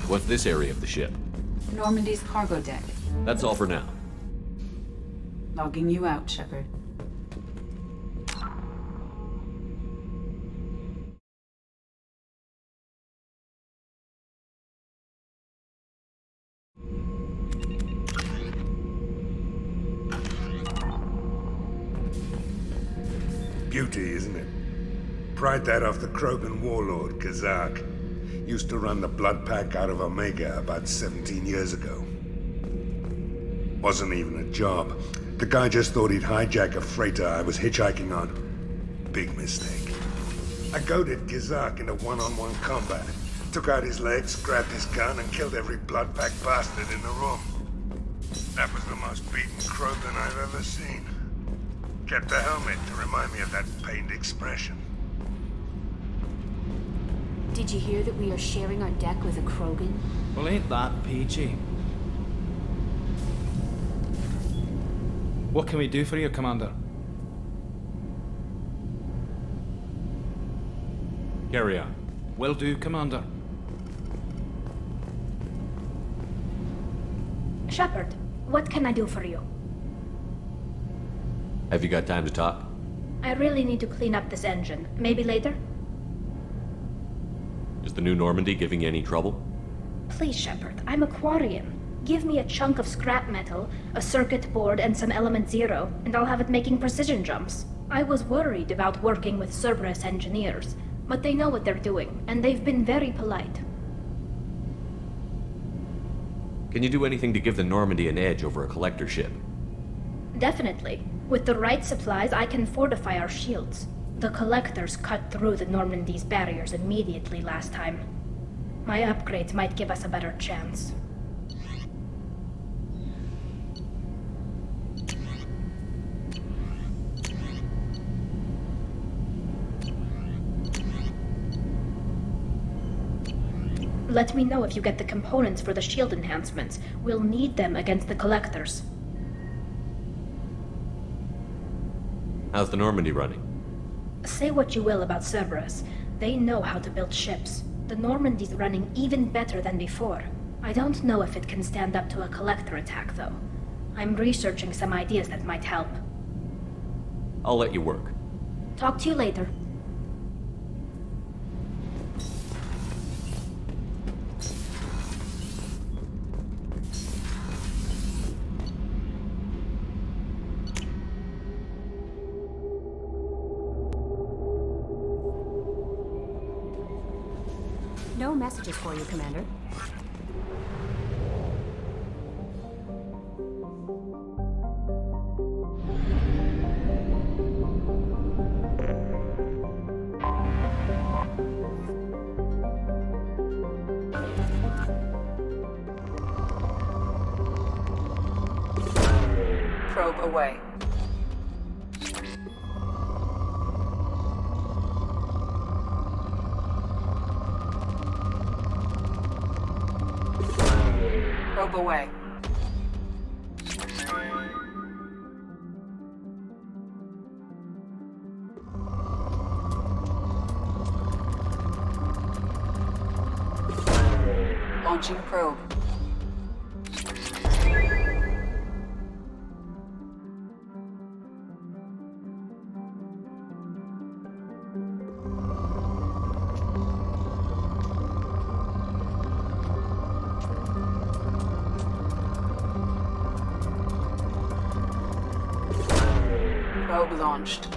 What's this area of the ship? Normandy's cargo deck. That's all for now. Logging you out, Shepard. Beauty, isn't it? Pried that off the Krogan warlord, Kazak. Used to run the blood pack out of Omega about 17 years ago. Wasn't even a job. The guy just thought he'd hijack a freighter I was hitchhiking on. Big mistake. I goaded Kazak into one-on-one combat. Took out his legs, grabbed his gun, and killed every blood pack bastard in the room. That was the most beaten Krogan I've ever seen. Kept the helmet to remind me of that pained expression. Did you hear that we are sharing our deck with a Krogan? Well, ain't that peachy? What can we do for you, Commander? Carry on. Will do, Commander. Shepard, what can I do for you? Have you got time to talk? I really need to clean up this engine. Maybe later? Is the new Normandy giving you any trouble? Please, Shepard, I'm a Quarian. Give me a chunk of scrap metal, a circuit board, and some element zero, and I'll have it making precision jumps. I was worried about working with Cerberus engineers, but they know what they're doing, and they've been very polite. Can you do anything to give the Normandy an edge over a collector ship? Definitely. With the right supplies, I can fortify our shields. The Collectors cut through the Normandy's barriers immediately last time. My upgrades might give us a better chance. Let me know if you get the components for the shield enhancements. We'll need them against the Collectors. How's the Normandy running? Say what you will about Cerberus. They know how to build ships. The Normandy's running even better than before. I don't know if it can stand up to a Collector attack, though. I'm researching some ideas that might help. I'll let you work. Talk to you later. No messages for you, Commander. Probe away. Probe away. Launching probe. Probe launched.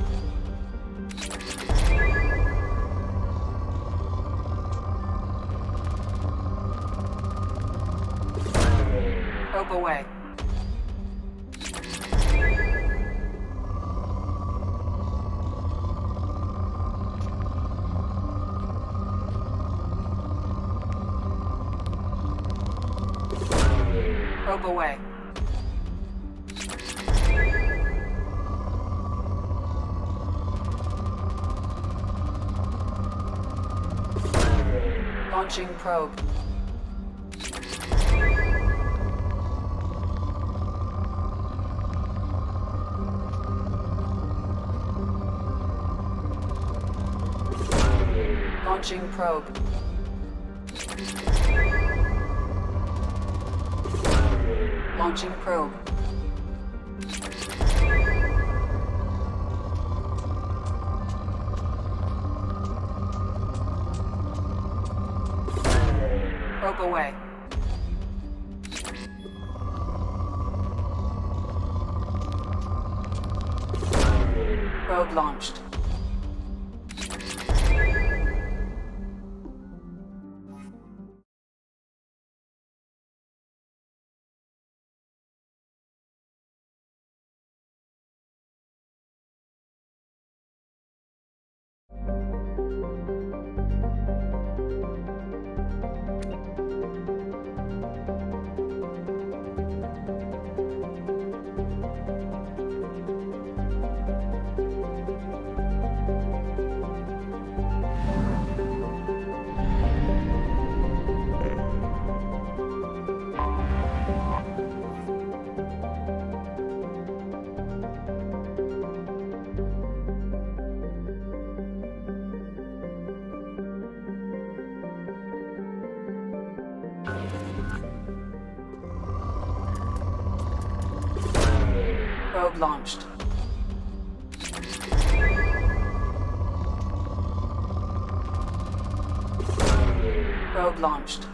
Probe away. Probe away. Launching probe. Launching probe. Launching probe. Probe away. Probe launched. Probe launched. Probe launched.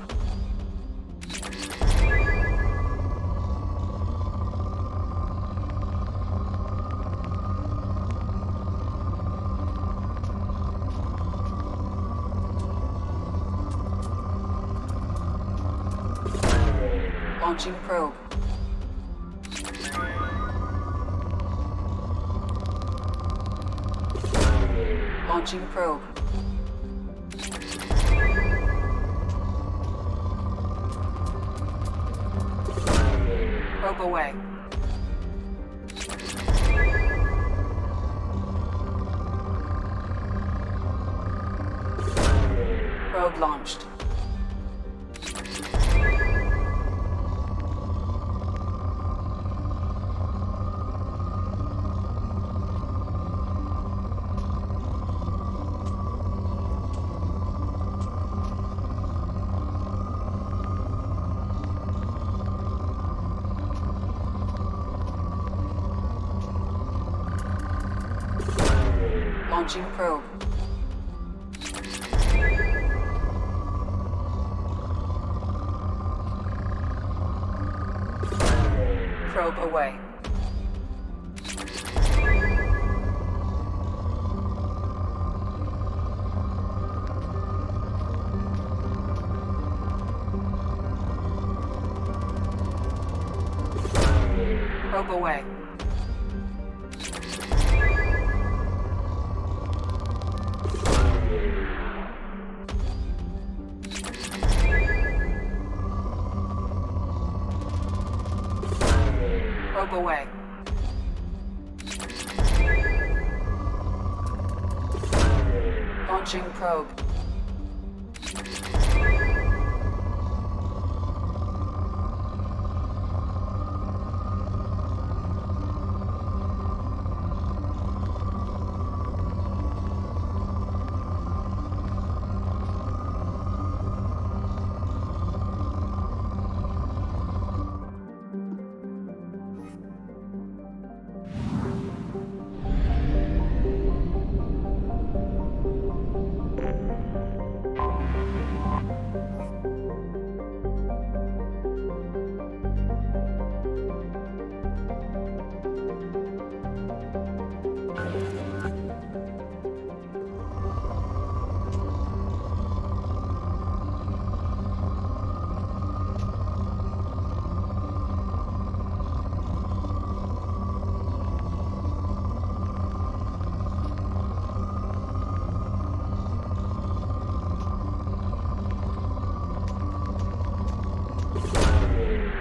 Launching probe. Launching probe. Probe away. Probe launched. Launching probe. Probe away. Probe away. Probe away. Launching probe.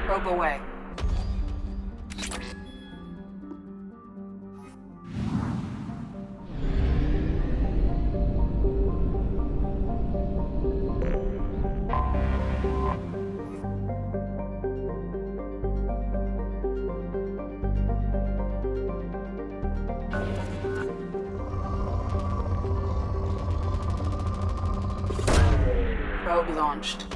Probe away. Probe launched.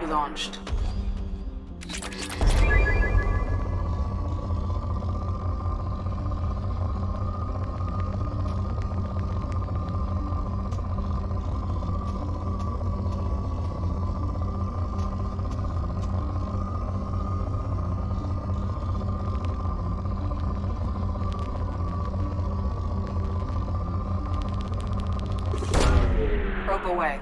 Probe launched. Probe away.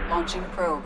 Launching probe.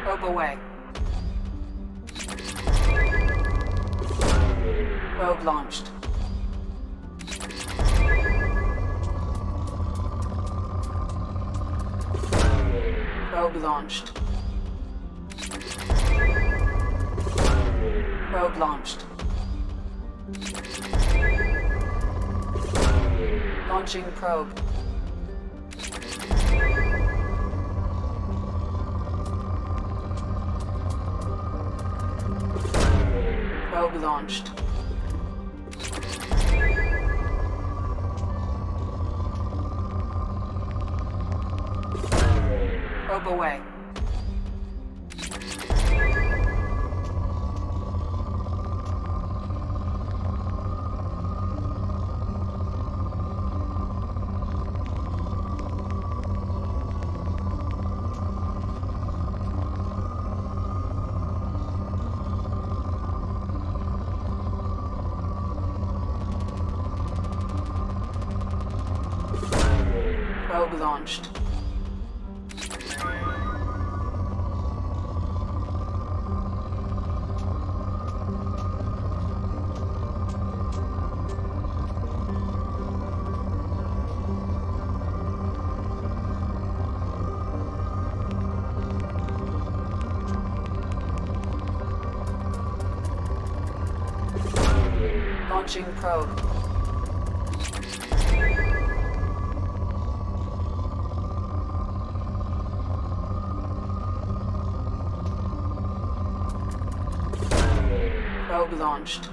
Probe away. Probe launched. Probe launched. Probe launched. Launching probe. Probe launched. Probe away. Probe launched. Launching probe. Probe launched.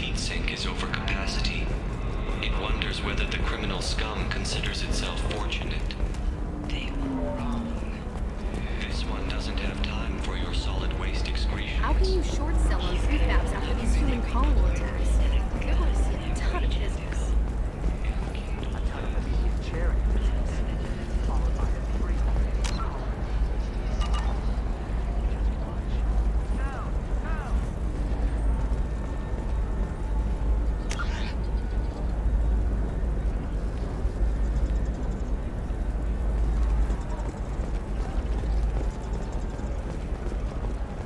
heatsink is over capacity. It wonders whether the criminal scum considers itself fortunate. They were wrong. This one doesn't have time for your solid waste excretion. How can you short sell on prefabs after these human colony attacks? You're going to see a ton of business.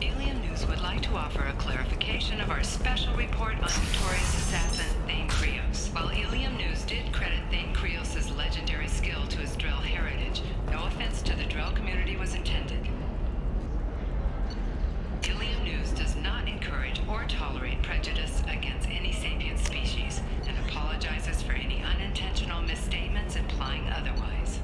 Alien News would like to offer a clarification of our special report on notorious assassin Thane Krios. While Alien News did credit Thane Krios' legendary skill to his Drell heritage, no offense to the Drell community was intended. Alien News does not encourage or tolerate prejudice against any sapient species and apologizes for any unintentional misstatements implying otherwise.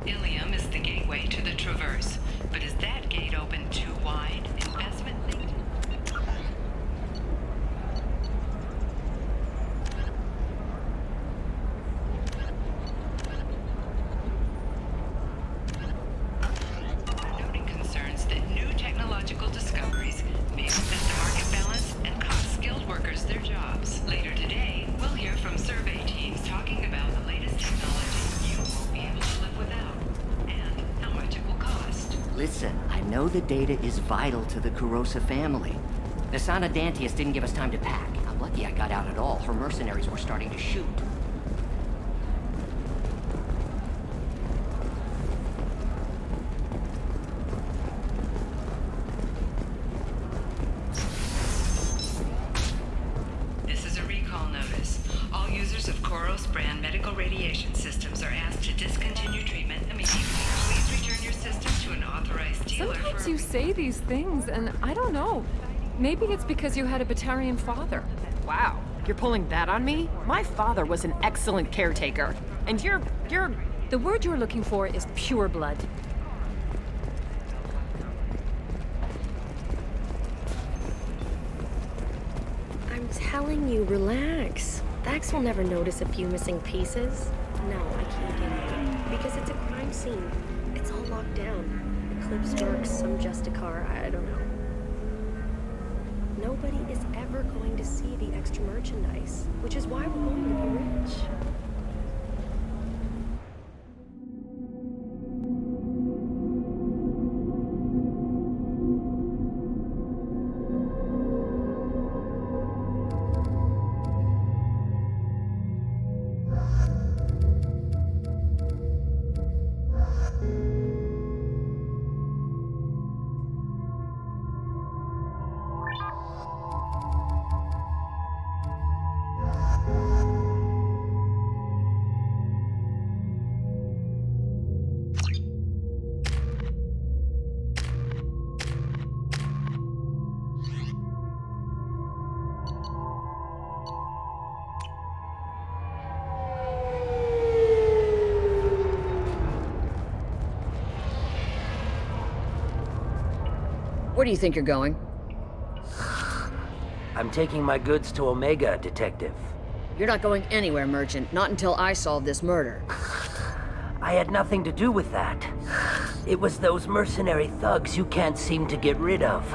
Ilium is the gateway to the Traverse, but is that gate open too wide? Investment linked? Noting concerns that new technological discoveries may upset the market balance and cost skilled workers their jobs. Later today, we'll hear from survey teams talking about the latest technology you won't be able to live without, and how much it will cost. Listen, I know the data is vital to the Kurosa family. The Sana Dantius didn't give us time to pack. I'm lucky I got out at all. Her mercenaries were starting to shoot. This is a recall notice. All users of Koros brand medical radiation systems are asked to discontinue treatment immediately. Please return your system to an authorized dealer Sometimes for... you say these things, and I don't know. Maybe it's because you had a Batarian father. Wow, you're pulling that on me? My father was an excellent caretaker. And you're... The word you're looking for is pure blood. I'm telling you, relax. Vax will never notice a few missing pieces. No, I can't get in. Because it's a crime scene. It's all locked down. Eclipse Dorks, some Justicar, I don't know. Nobody is ever going to see the extra merchandise, which is why we're going to be rich. Where do you think you're going? I'm taking my goods to Omega, Detective. You're not going anywhere, Merchant. Not until I solve this murder. I had nothing to do with that. It was those mercenary thugs you can't seem to get rid of.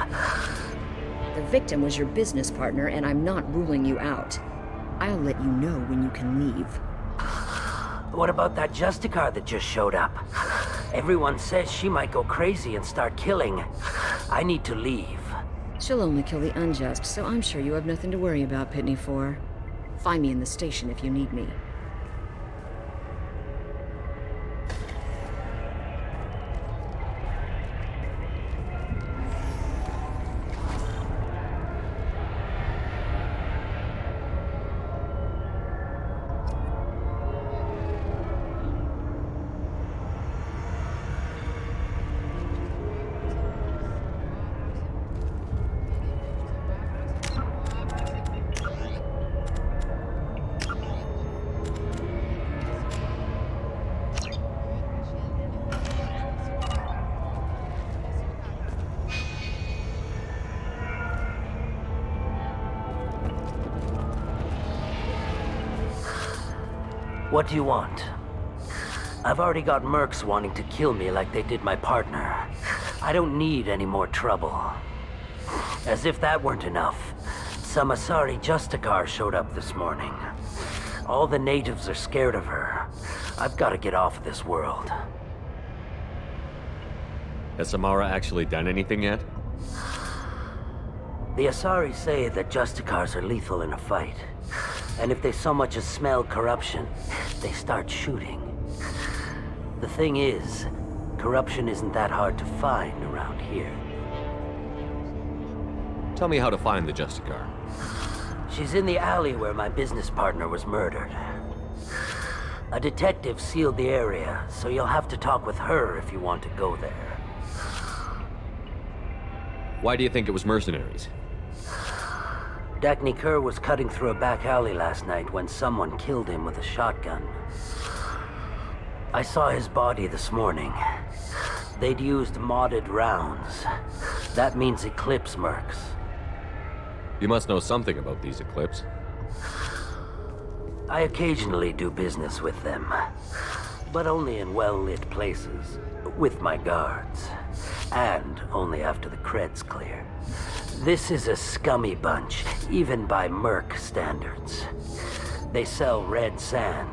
The victim was your business partner, and I'm not ruling you out. I'll let you know when you can leave. What about that Justicar that just showed up? Everyone says she might go crazy and start killing. I need to leave. She'll only kill the unjust, so I'm sure you have nothing to worry about, Pitney 4. Find me in the station if you need me. What do you want? I've already got mercs wanting to kill me like they did my partner. I don't need any more trouble. As if that weren't enough, some Asari Justicar showed up this morning. All the natives are scared of her. I've got to get off of this world. Has Samara actually done anything yet? The Asari say that Justicars are lethal in a fight. And if they so much as smell corruption, they start shooting. The thing is, corruption isn't that hard to find around here. Tell me how to find the Justicar. She's in the alley where my business partner was murdered. A detective sealed the area, so you'll have to talk with her if you want to go there. Why do you think it was mercenaries? Dagny Kerr was cutting through a back alley last night when someone killed him with a shotgun. I saw his body this morning. They'd used modded rounds. That means Eclipse mercs. You must know something about these Eclipse. I occasionally do business with them, but only in well-lit places, with my guards, and only after the cred's clear. This is a scummy bunch, even by merc standards. They sell red sand,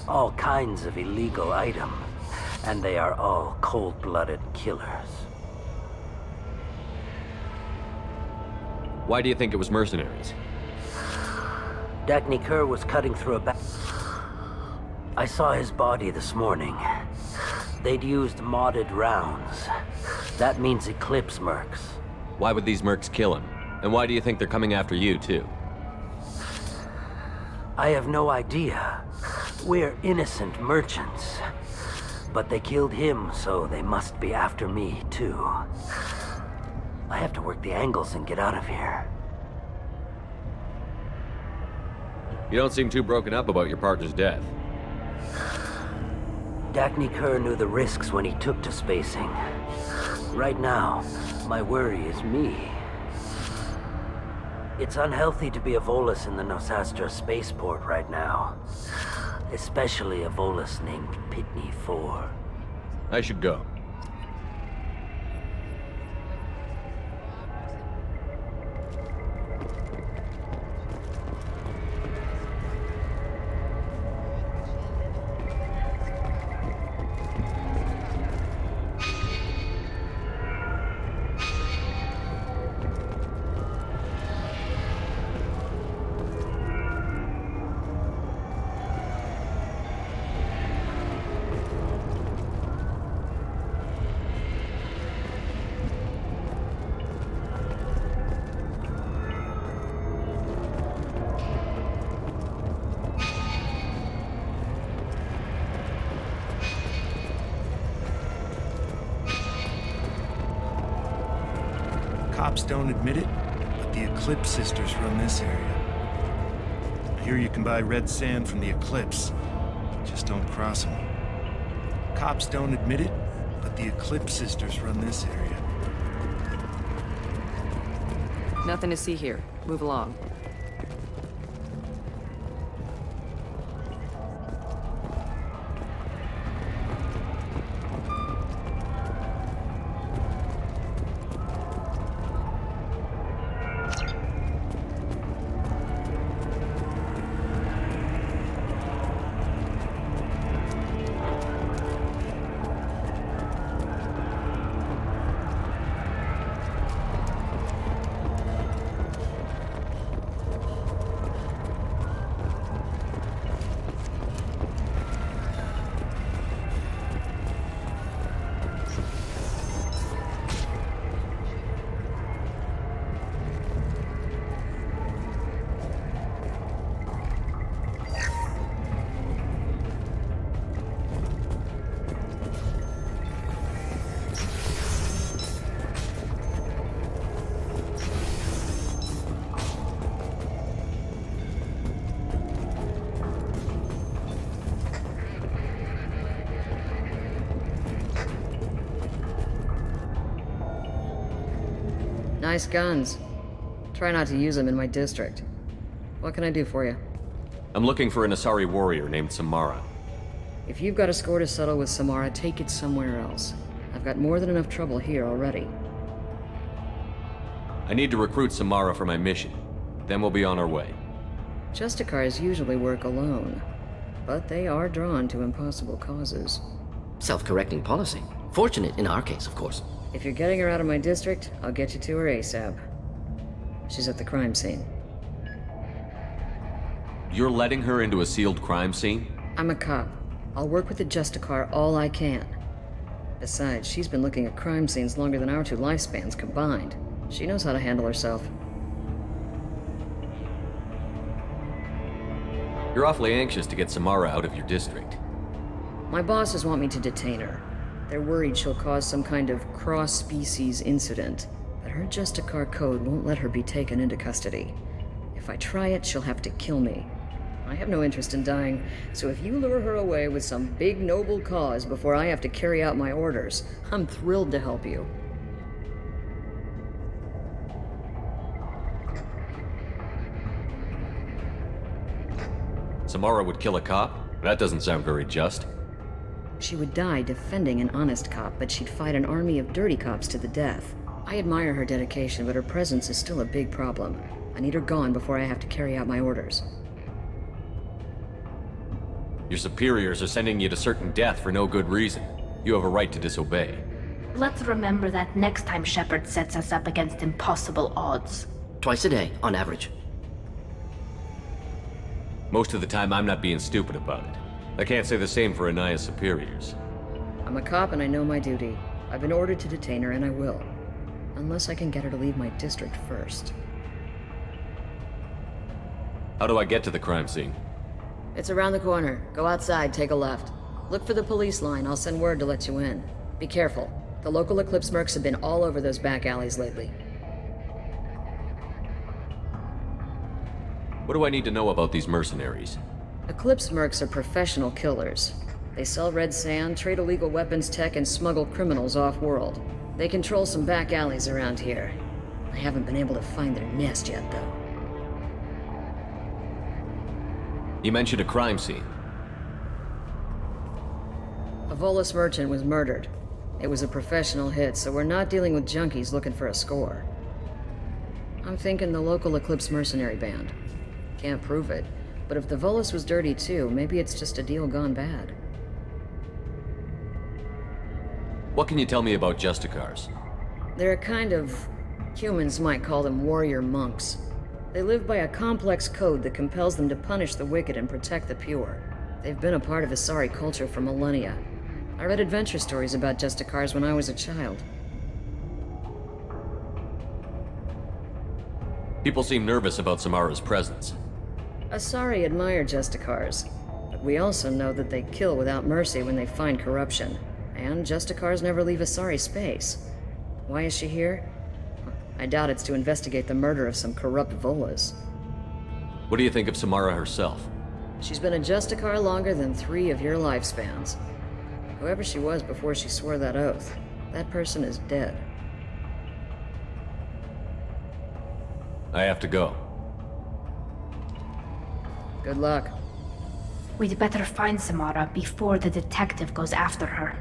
all kinds of illegal items, and they are all cold-blooded killers. Why do you think it was mercenaries? Dagny Kerr was cutting through a back... I saw his body this morning. They'd used modded rounds. That means Eclipse mercs. Why would these mercs kill him? And why do you think they're coming after you, too? I have no idea. We're innocent merchants. But they killed him, so they must be after me, too. I have to work the angles and get out of here. You don't seem too broken up about your partner's death. Dagny Kerr knew the risks when he took to spacing. Right now, my worry is me. It's unhealthy to be a Volus in the Nosastra spaceport right now. Especially a Volus named Pitney 4. I should go. Cops don't admit it, but the Eclipse sisters run this area. I hear you can buy red sand from the Eclipse. Just don't cross them. Cops don't admit it, but the Eclipse sisters run this area. Nothing to see here. Move along. Nice guns. Try not to use them in my district. What can I do for you? I'm looking for an Asari warrior named Samara. If you've got a score to settle with Samara, take it somewhere else. I've got more than enough trouble here already. I need to recruit Samara for my mission. Then we'll be on our way. Justicars usually work alone, but they are drawn to impossible causes. Self-correcting policy. Fortunate in our case, of course. If you're getting her out of my district, I'll get you to her ASAP. She's at the crime scene. You're letting her into a sealed crime scene? I'm a cop. I'll work with the Justicar all I can. Besides, she's been looking at crime scenes longer than our 2 lifespans combined. She knows how to handle herself. You're awfully anxious to get Samara out of your district. My bosses want me to detain her. They're worried she'll cause some kind of cross-species incident, but her Justicar code won't let her be taken into custody. If I try it, she'll have to kill me. I have no interest in dying, so if you lure her away with some big noble cause before I have to carry out my orders, I'm thrilled to help you. Samara would kill a cop? That doesn't sound very just. She would die defending an honest cop, but she'd fight an army of dirty cops to the death. I admire her dedication, but her presence is still a big problem. I need her gone before I have to carry out my orders. Your superiors are sending you to certain death for no good reason. You have a right to disobey. Let's remember that next time Shepard sets us up against impossible odds. Twice a day, on average. Most of the time, I'm not being stupid about it. I can't say the same for Anaya's superiors. I'm a cop and I know my duty. I've been ordered to detain her and I will. Unless I can get her to leave my district first. How do I get to the crime scene? It's around the corner. Go outside, take a left. Look for the police line. I'll send word to let you in. Be careful. The local Eclipse mercs have been all over those back alleys lately. What do I need to know about these mercenaries? Eclipse mercs are professional killers. They sell red sand, trade illegal weapons tech, and smuggle criminals off-world. They control some back alleys around here. I haven't been able to find their nest yet, though. You mentioned a crime scene. A Volus merchant was murdered. It was a professional hit, so we're not dealing with junkies looking for a score. I'm thinking the local Eclipse mercenary band. Can't prove it, but if the Volus was dirty too, maybe it's just a deal gone bad. What can you tell me about Justicars? They're a kind of... humans might call them warrior monks. They live by a complex code that compels them to punish the wicked and protect the pure. They've been a part of Asari culture for millennia. I read adventure stories about Justicars when I was a child. People seem nervous about Samara's presence. Asari admire Justicars, but we also know that they kill without mercy when they find corruption. And Justicars never leave Asari space. Why is she here? I doubt it's to investigate the murder of some corrupt Volas. What do you think of Samara herself? She's been a Justicar longer than 3 of your lifespans. Whoever she was before she swore that oath, that person is dead. I have to go. Good luck. We'd better find Samara before the detective goes after her.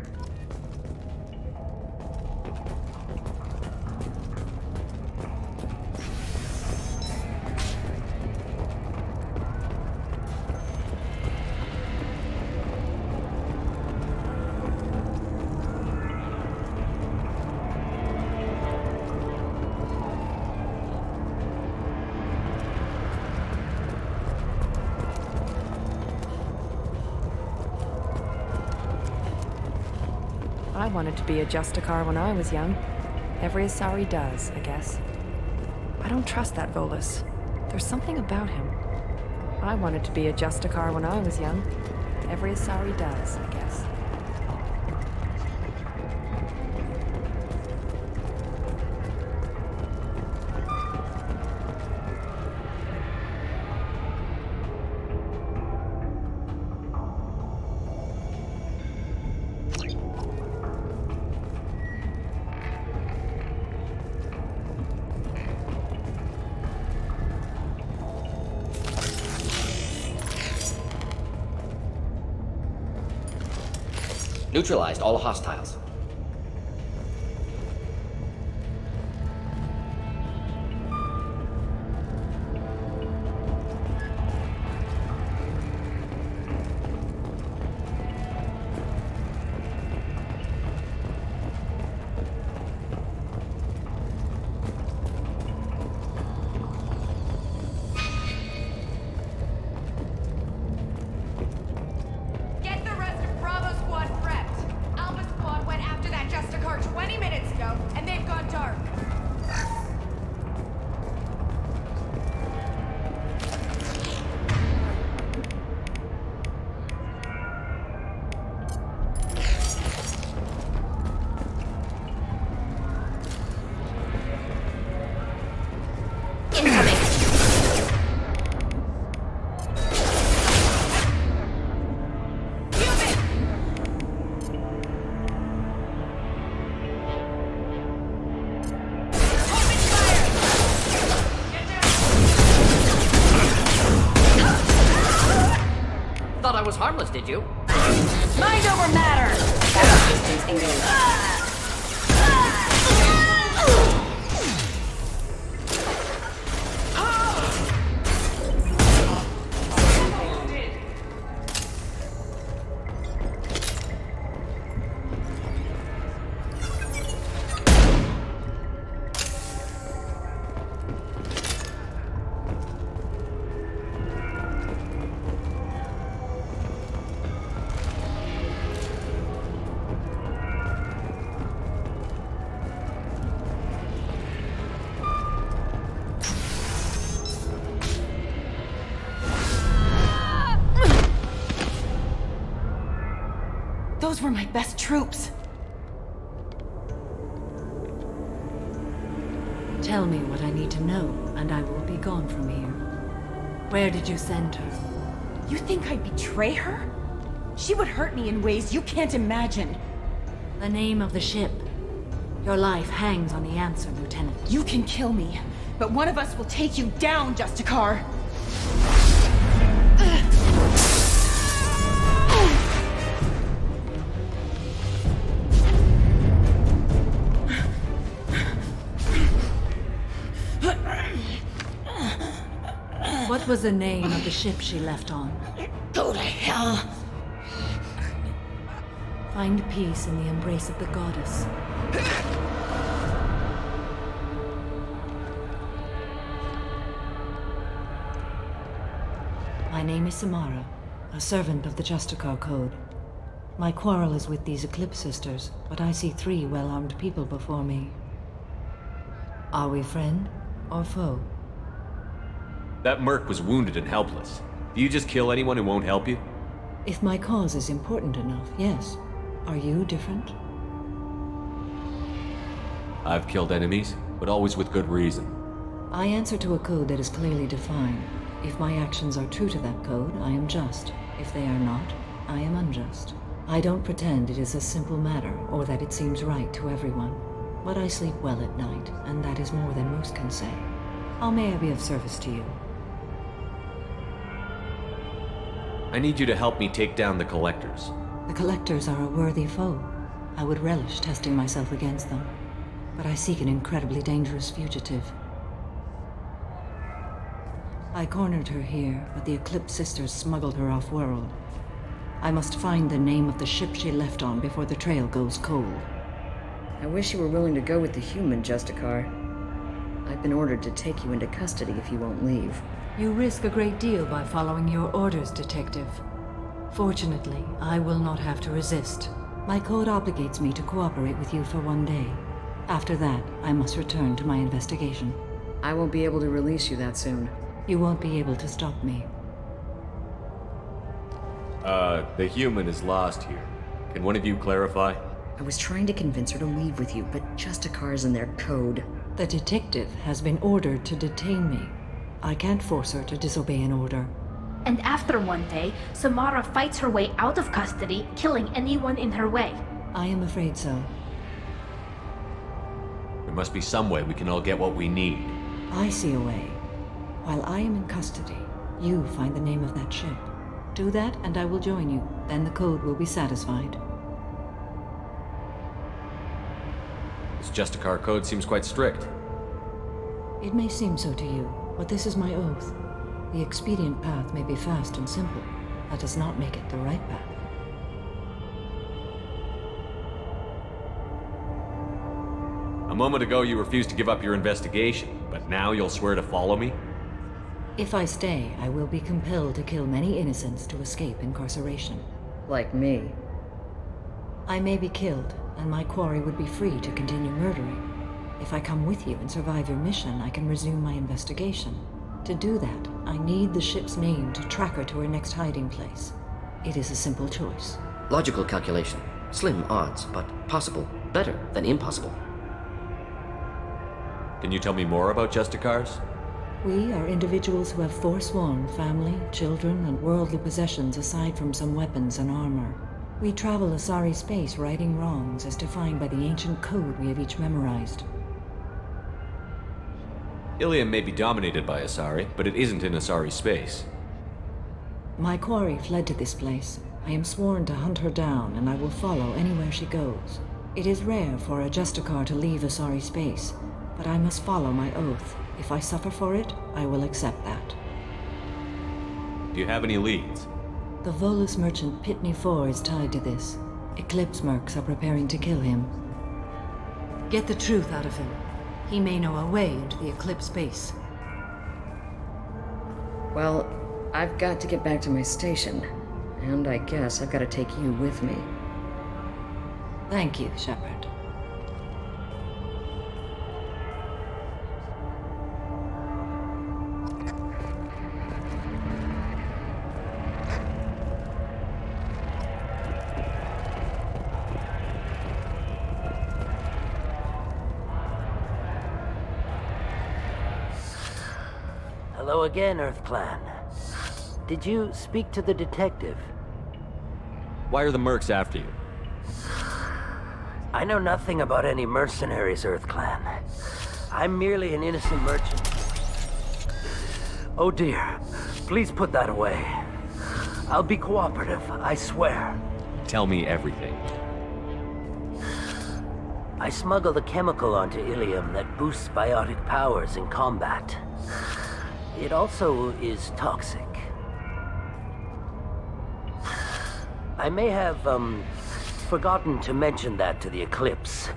I wanted to be a Justicar when I was young. Every Asari does, I guess. I don't trust that Volus. There's something about him. I wanted to be a Justicar when I was young. Every Asari does, I guess. Neutralized all hostiles. Get the rest of Bravo Squad prepped. Alpha Squad went after that Justicar 20 minutes ago, and they've gone dark. Thought I was harmless, did you? Mind over matter! Distance engaged. Those were my best troops. Tell me what I need to know, and I will be gone from here. Where did you send her? You think I'd betray her? She would hurt me in ways you can't imagine. The name of the ship. Your life hangs on the answer, Lieutenant. You can kill me, but one of us will take you down, Justicar. What was the name of the ship she left on? Go to hell! Find peace in the embrace of the goddess. My name is Samara, a servant of the Justicar Code. My quarrel is with these Eclipse Sisters, but I see 3 well-armed people before me. Are we friend or foe? That merc was wounded and helpless. Do you just kill anyone who won't help you? If my cause is important enough, yes. Are you different? I've killed enemies, but always with good reason. I answer to a code that is clearly defined. If my actions are true to that code, I am just. If they are not, I am unjust. I don't pretend it is a simple matter, or that it seems right to everyone. But I sleep well at night, and that is more than most can say. How may I be of service to you? I need you to help me take down the Collectors. The Collectors are a worthy foe. I would relish testing myself against them. But I seek an incredibly dangerous fugitive. I cornered her here, but the Eclipse Sisters smuggled her off-world. I must find the name of the ship she left on before the trail goes cold. I wish you were willing to go with the human, Justicar. I've been ordered to take you into custody if you won't leave. You risk a great deal by following your orders, Detective. Fortunately, I will not have to resist. My code obligates me to cooperate with you for 1 day. After that, I must return to my investigation. I won't be able to release you that soon. You won't be able to stop me. The human is lost here. Can one of you clarify? I was trying to convince her to leave with you, but Justicar's in their code. The detective has been ordered to detain me. I can't force her to disobey an order. And after 1 day, Samara fights her way out of custody, killing anyone in her way. I am afraid so. There must be some way we can all get what we need. I see a way. While I am in custody, you find the name of that ship. Do that and I will join you. Then the code will be satisfied. This Justicar code seems quite strict. It may seem so to you, but this is my oath. The expedient path may be fast and simple. That does not make it the right path. A moment ago you refused to give up your investigation, but now you'll swear to follow me? If I stay, I will be compelled to kill many innocents to escape incarceration. Like me. I may be killed, and my quarry would be free to continue murdering. If I come with you and survive your mission, I can resume my investigation. To do that, I need the ship's name to track her to her next hiding place. It is a simple choice. Logical calculation. Slim odds, but possible. Better than impossible. Can you tell me more about Justicars? We are individuals who have forsworn family, children, and worldly possessions aside from some weapons and armor. We travel Asari space righting wrongs as defined by the ancient code we have each memorized. Ilium may be dominated by Asari, but it isn't in Asari space. My quarry fled to this place. I am sworn to hunt her down, and I will follow anywhere she goes. It is rare for a Justicar to leave Asari space, but I must follow my oath. If I suffer for it, I will accept that. Do you have any leads? The Volus merchant Pitney 4 is tied to this. Eclipse mercs are preparing to kill him. Get the truth out of him. He may know a way into the Eclipse base. Well, I've got to get back to my station. And I guess I've got to take you with me. Thank you, Shepard. Hello again, Earth Clan. Did you speak to the detective? Why are the mercs after you? I know nothing about any mercenaries, Earth Clan. I'm merely an innocent merchant. Oh dear, please put that away. I'll be cooperative, I swear. Tell me everything. I smuggled a chemical onto Ilium that boosts biotic powers in combat. It also is toxic. I may have, forgotten to mention that to the Eclipse,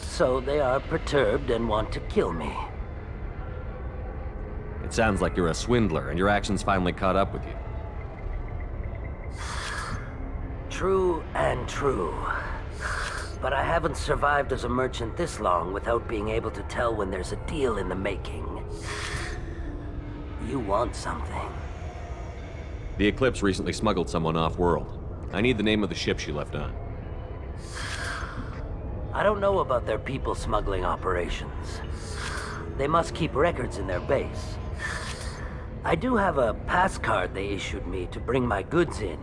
so they are perturbed and want to kill me. It sounds like you're a swindler, and your actions finally caught up with you. True and true. But I haven't survived as a merchant this long without being able to tell when there's a deal in the making. You want something. The Eclipse recently smuggled someone off-world. I need the name of the ship she left on. I don't know about their people smuggling operations. They must keep records in their base. I do have a pass card they issued me to bring my goods in.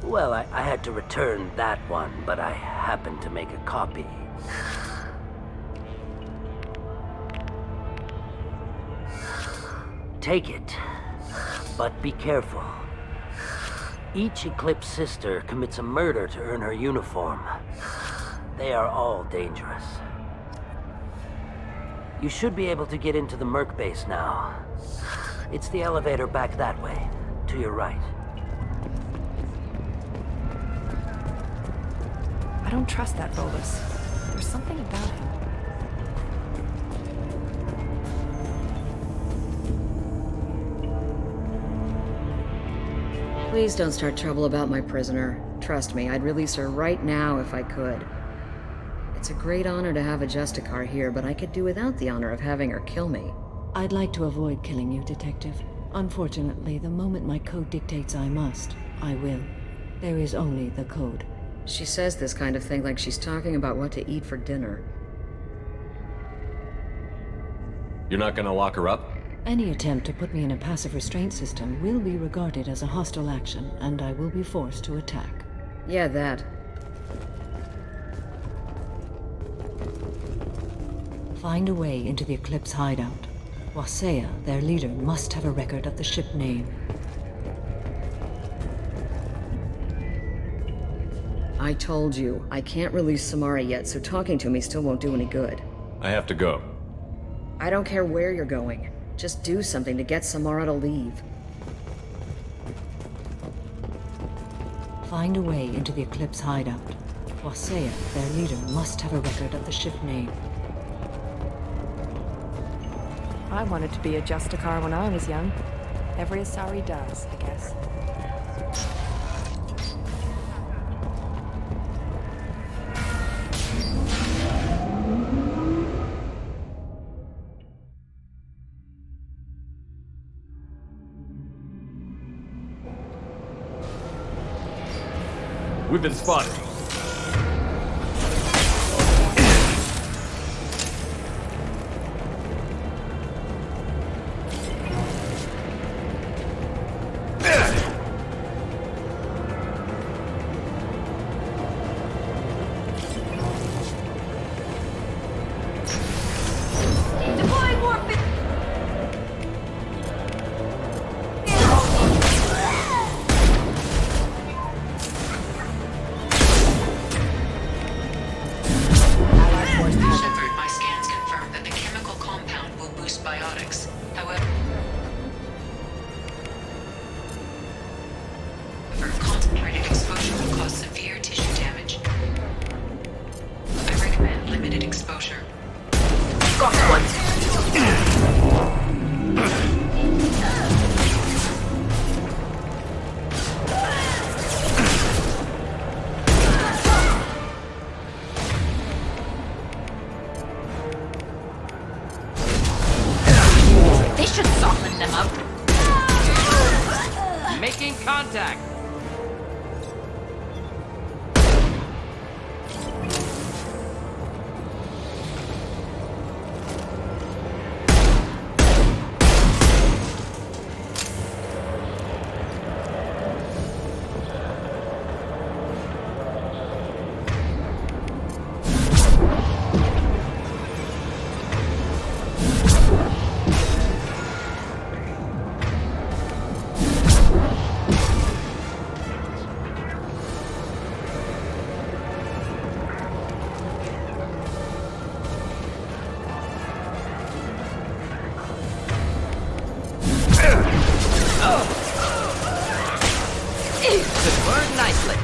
Well, I had to return that one, but I happened to make a copy. Take it, but be careful. Each Eclipse sister commits a murder to earn her uniform. They are all dangerous. You should be able to get into the Merc base now. It's the elevator back that way, to your right. I don't trust that Volus. There's something about him. Please don't start trouble about my prisoner. Trust me, I'd release her right now if I could. It's a great honor to have a Justicar here, but I could do without the honor of having her kill me. I'd like to avoid killing you, Detective. Unfortunately, the moment my code dictates I must, I will. There is only the code. She says this kind of thing like she's talking about what to eat for dinner. You're not gonna lock her up? Any attempt to put me in a passive restraint system will be regarded as a hostile action, and I will be forced to attack. Yeah, that. Find a way into the Eclipse hideout. Wasea, their leader, must have a record of the ship name. I told you, I can't release Samara yet, so talking to me still won't do any good. I have to go. I don't care where you're going. Just do something to get Samara to leave. Find a way into the Eclipse hideout. Wasea, their leader, must have a record of the ship name. I wanted to be a Justicar when I was young. Every Asari does, I guess. We've been spotted. Deploying warfare! Shepard, my scans confirm that the chemical compound will boost biotics. However, concentrated exposure will cause severe tissue damage. I recommend limited exposure. Got one! They should soften them up. Making contact! Could burn nicely.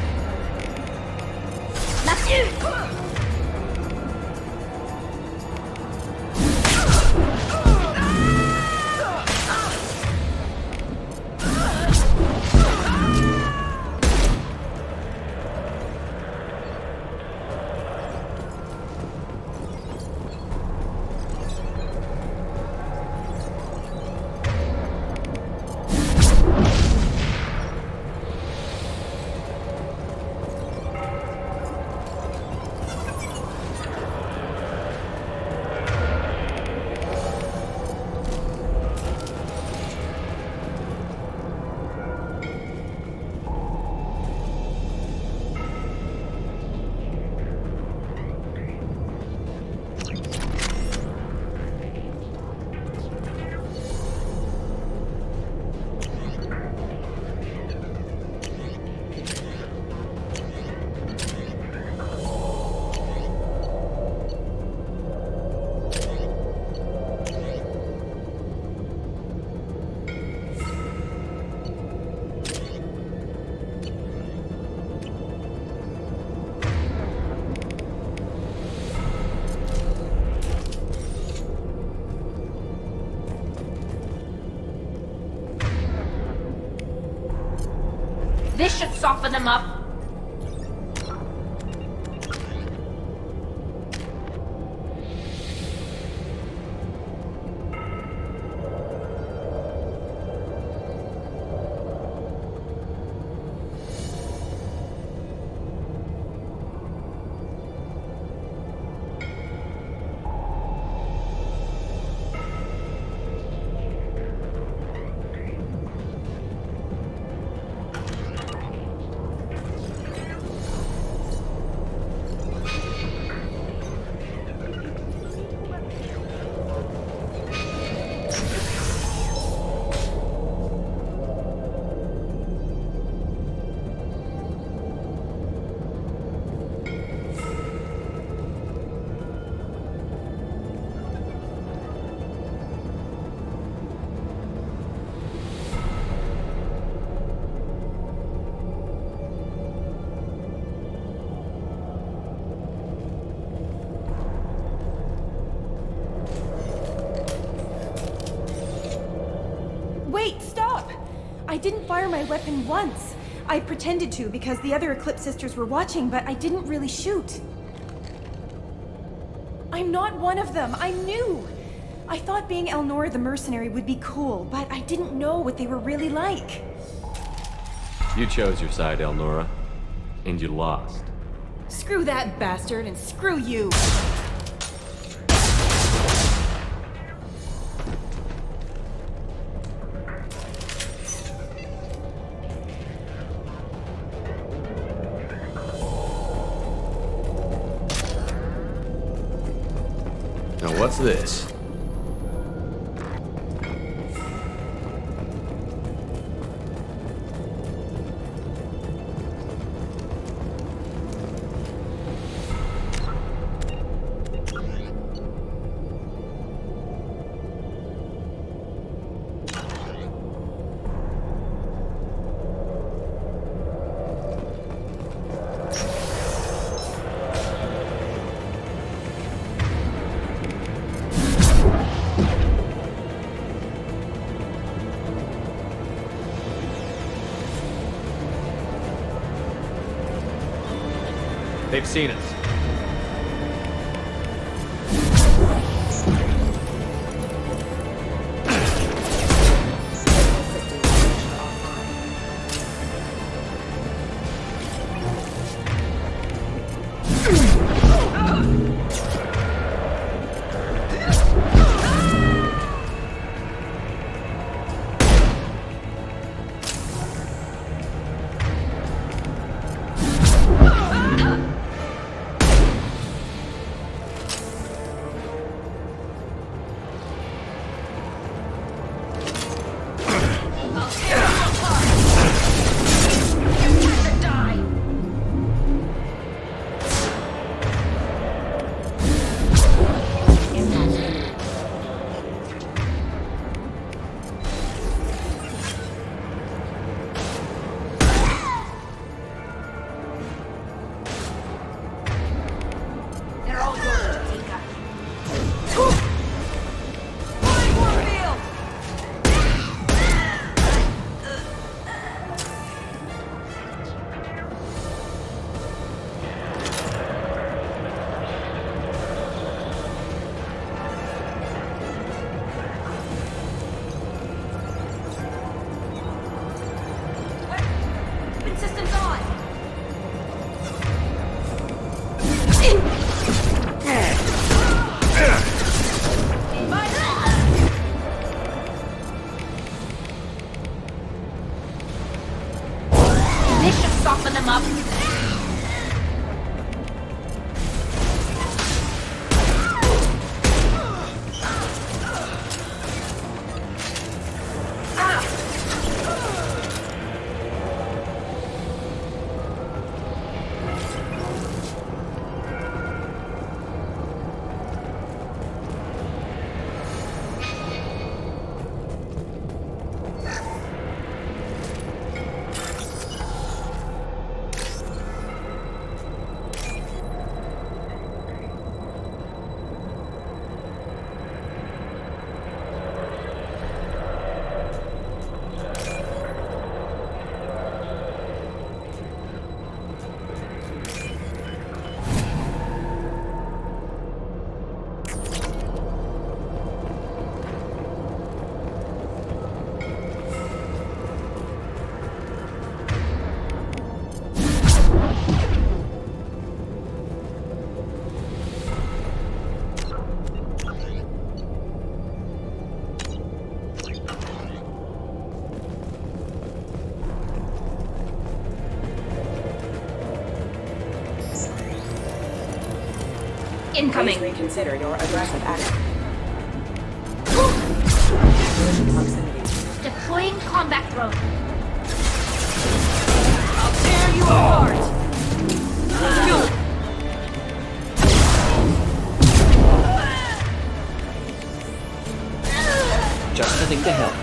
This should soften them up. didn't fire my weapon once. I pretended to because the other Eclipse sisters were watching, but I didn't really shoot. I'm not one of them. I knew. I thought being Elnora the mercenary would be cool, but I didn't know what they were really like. You chose your side, Elnora, and you lost. Screw that bastard, and screw you! Now what's this? They've seen us. Soften them up. Incoming. Please reconsider your aggressive action. Deploying combat drone. I'll tear you apart. Just the thing to help.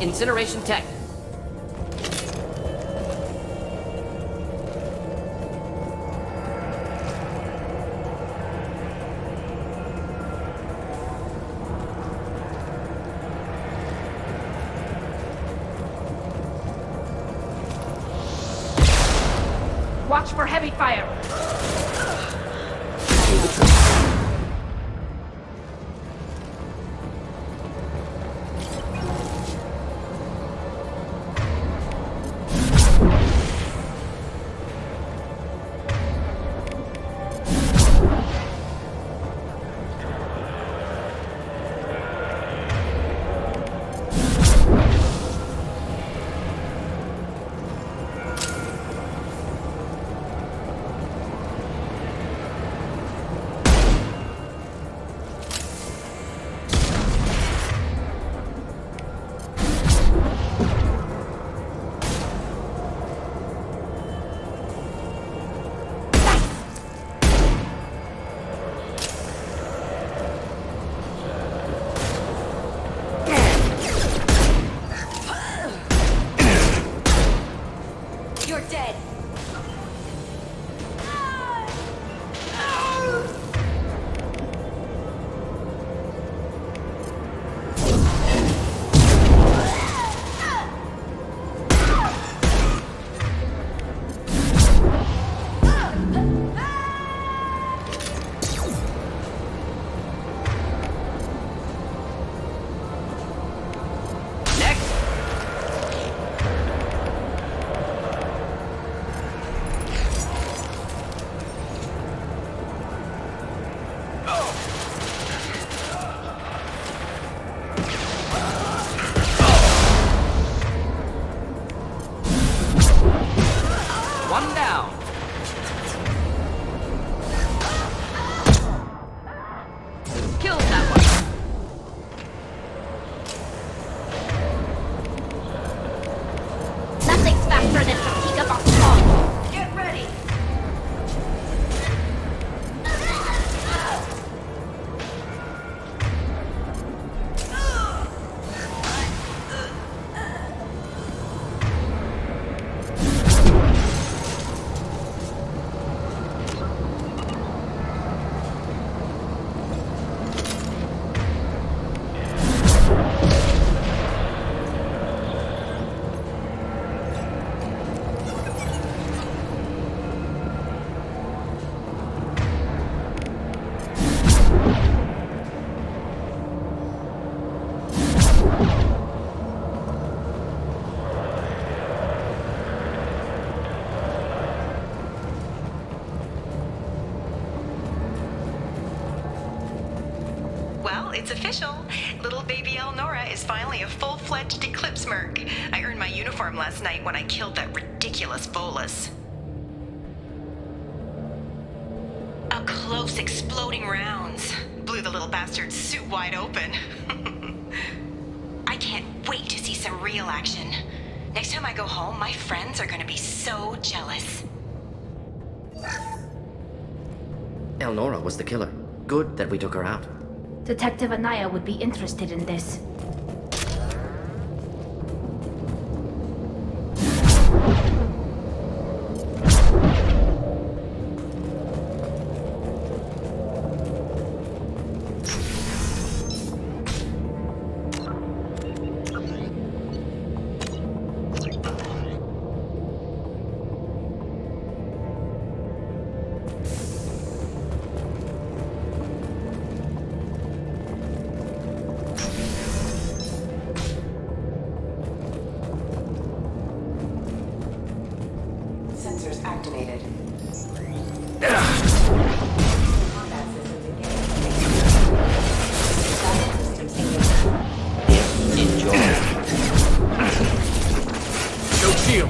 Incineration tech. Watch for heavy fire. You're dead. One down. Kill that one. Nothing's faster than fatigue of a song. Get ready. Well, it's official. Little baby Elnora is finally a full-fledged Eclipse merc. I earned my uniform last night when I killed that ridiculous Volus. Up close, exploding rounds. Blew the little bastard's suit wide open. I can't wait to see some real action. Next time I go home, my friends are gonna be so jealous. Elnora was the killer. Good that we took her out. Detective Anaya would be interested in this. Sensors activated. Enjoy. No shield.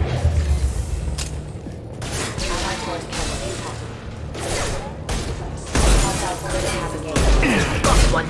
Got one.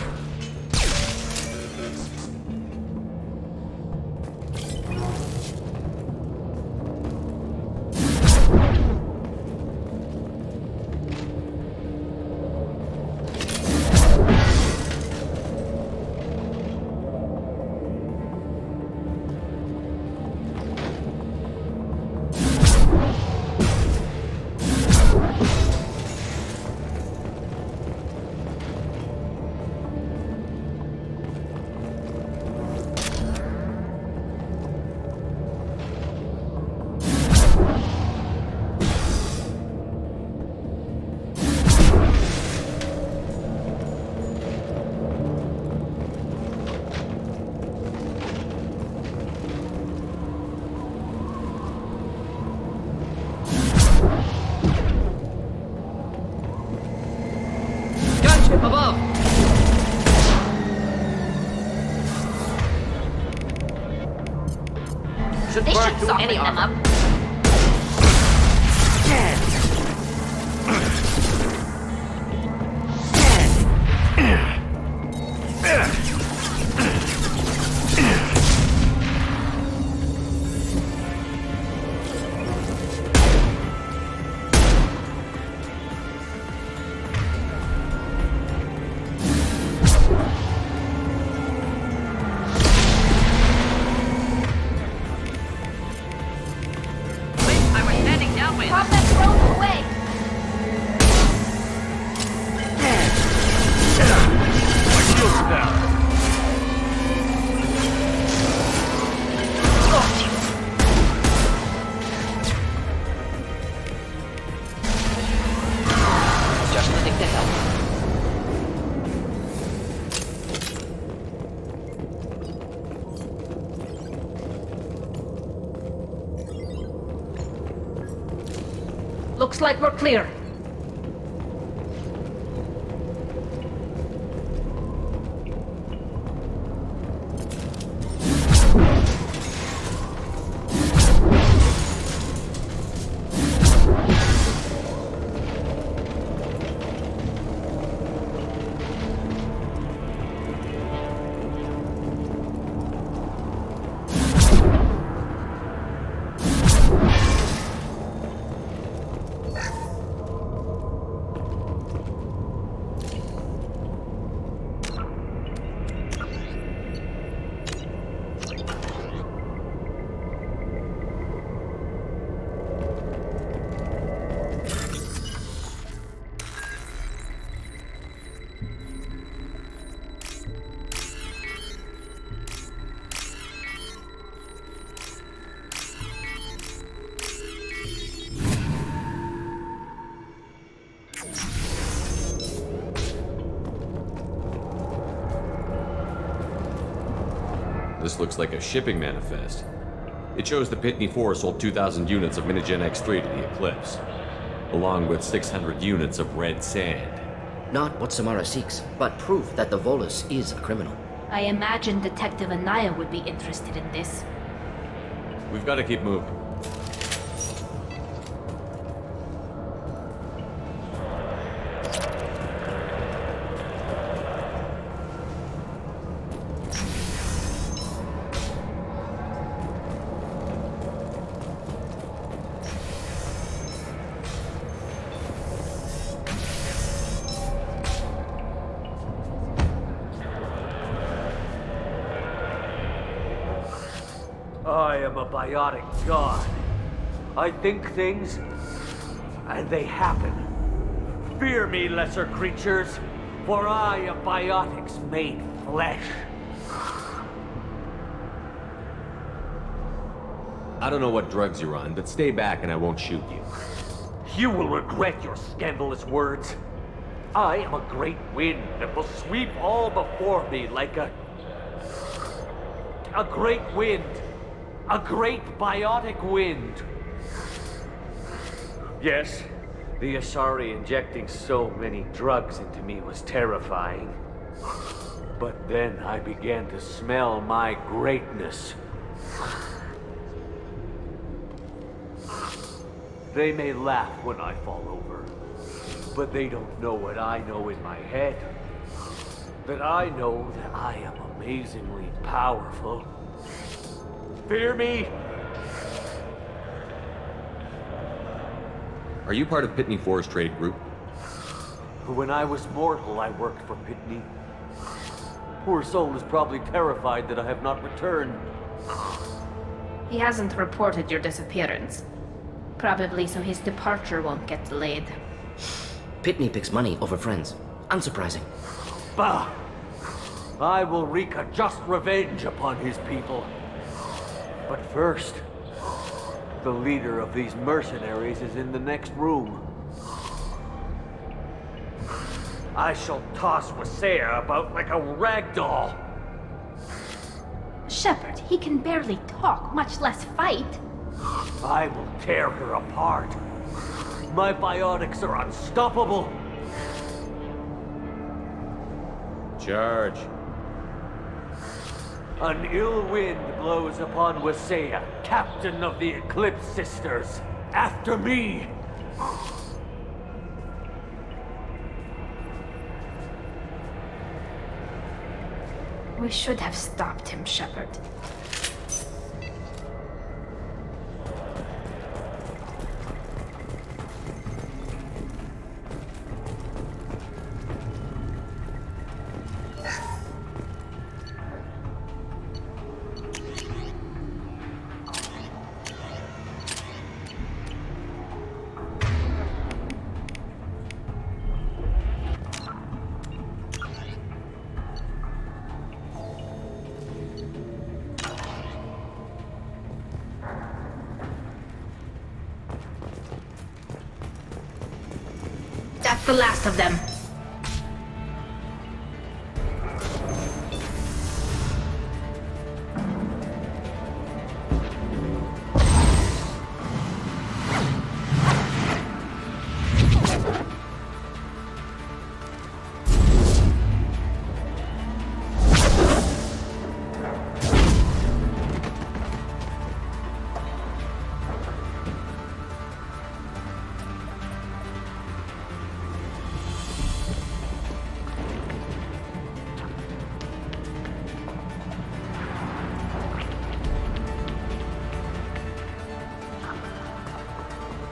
Should They burn should through soften any them armor. up. I was standing downwind. Pop that probe away! Just the thing to help. Looks like we're clear. This looks like a shipping manifest. It shows the Pitney 4 sold 2,000 units of Minigen X3 to the Eclipse, along with 600 units of red sand. Not what Samara seeks, but proof that the Volus is a criminal. I imagine Detective Anaya would be interested in this. We've got to keep moving. I am a biotic god. I think things, and they happen. Fear me, lesser creatures, for I am biotics made flesh. I don't know what drugs you're on, but stay back and I won't shoot you. You will regret your scandalous words. I am a great wind that will sweep all before me like a great wind. A great biotic wind. Yes, the Asari injecting so many drugs into me was terrifying. But then I began to smell my greatness. They may laugh when I fall over, but they don't know what I know in my head. That I know that I am amazingly powerful. Fear me? Are you part of Pitney 4's trade group? When I was mortal, I worked for Pitney. Poor soul is probably terrified that I have not returned. He hasn't reported your disappearance. Probably so his departure won't get delayed. Pitney picks money over friends. Unsurprising. Bah! I will wreak a just revenge upon his people. But first, the leader of these mercenaries is in the next room. I shall toss Wasea about like a rag doll. Shepard, he can barely talk, much less fight. I will tear her apart. My biotics are unstoppable. Charge. An ill wind blows upon Wasea, captain of the Eclipse Sisters. After me! We should have stopped him, Shepard. That's the last of them.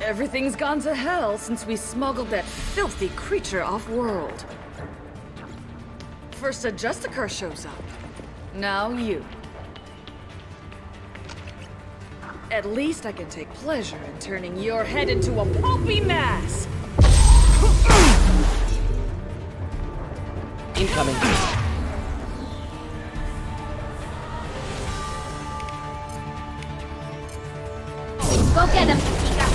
Everything's gone to hell since we smuggled that filthy creature off-world. First a Justicar shows up. Now you. At least I can take pleasure in turning your head into a pulpy mass! Incoming. Go get him, Tika.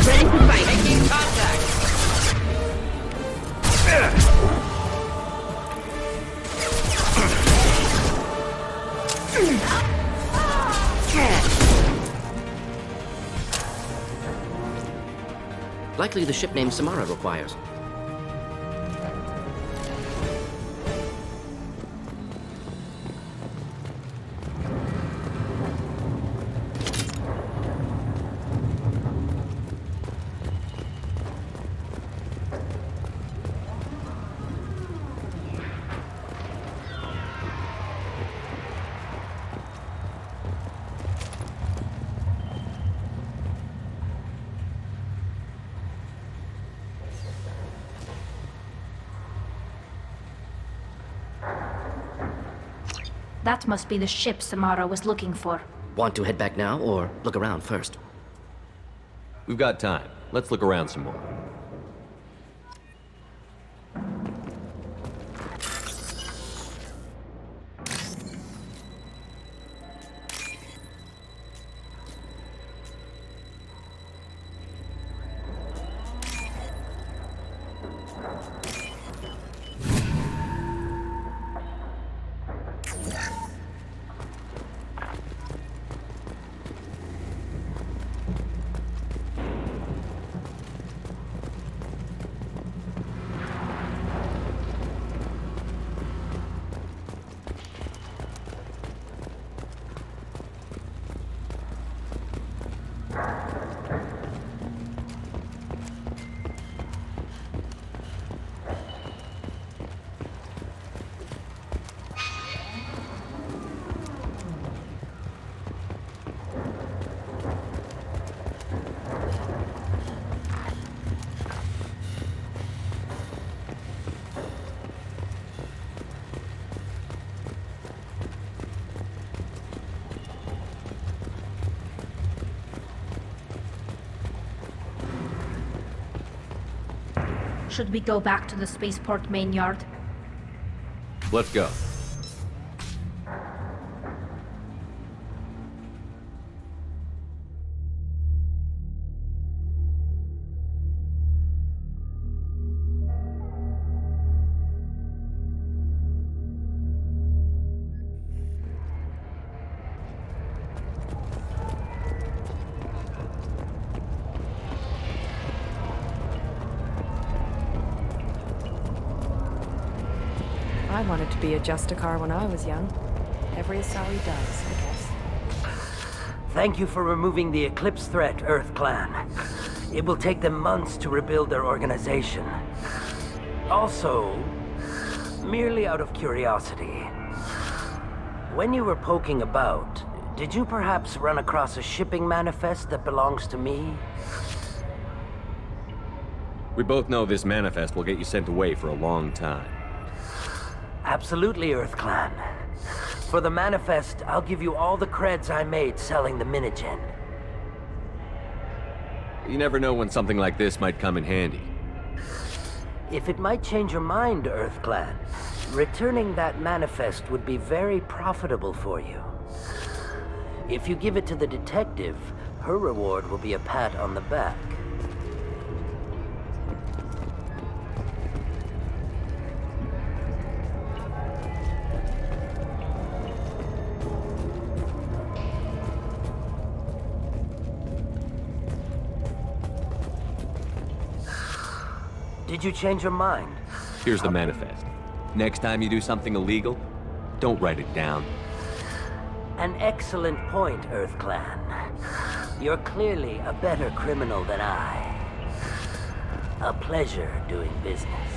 Ready for fight. Making contact. Likely the ship name Samara requires. That must be the ship Samara was looking for. Want to head back now, or look around first? We've got time. Let's look around some more. Should we go back to the spaceport main yard? Let's go. I wanted to be a Justicar when I was young. Every Asari does, I guess. Thank you for removing the Eclipse threat, Earth Clan. It will take them months to rebuild their organization. Also, merely out of curiosity, when you were poking about, did you perhaps run across a shipping manifest that belongs to me? We both know this manifest will get you sent away for a long time. Absolutely, Earth Clan. For the manifest, I'll give you all the creds I made selling the Minigen. You never know when something like this might come in handy. If it might change your mind, Earth Clan, returning that manifest would be very profitable for you. If you give it to the detective, her reward will be a pat on the back. Did you change your mind? Here's the manifest. Next time you do something illegal, don't write it down. An excellent point, Earth Clan. You're clearly a better criminal than I. A pleasure doing business.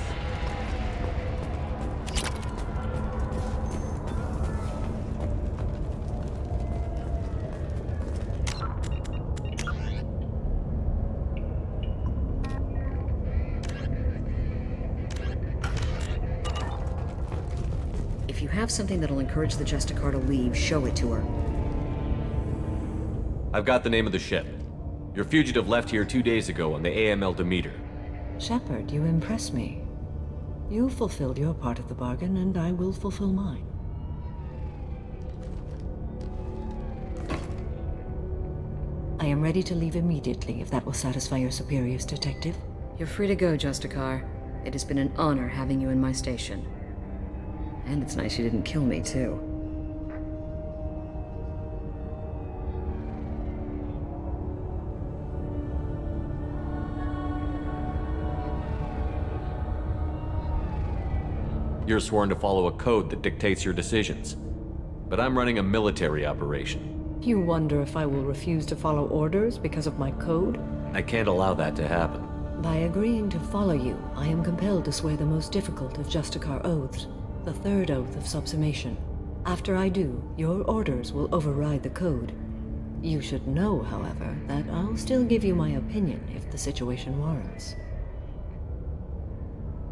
If you have something that'll encourage the Justicar to leave, show it to her. I've got the name of the ship. Your fugitive left here 2 days ago on the AML Demeter. Shepard, you impress me. You fulfilled your part of the bargain, and I will fulfill mine. I am ready to leave immediately, if that will satisfy your superiors, Detective. You're free to go, Justicar. It has been an honor having you in my station. And it's nice you didn't kill me, too. You're sworn to follow a code that dictates your decisions. But I'm running a military operation. You wonder if I will refuse to follow orders because of my code? I can't allow that to happen. By agreeing to follow you, I am compelled to swear the most difficult of Justicar oaths, the third oath of subsumation. After I do, your orders will override the code. You should know, however, that I'll still give you my opinion if the situation warrants.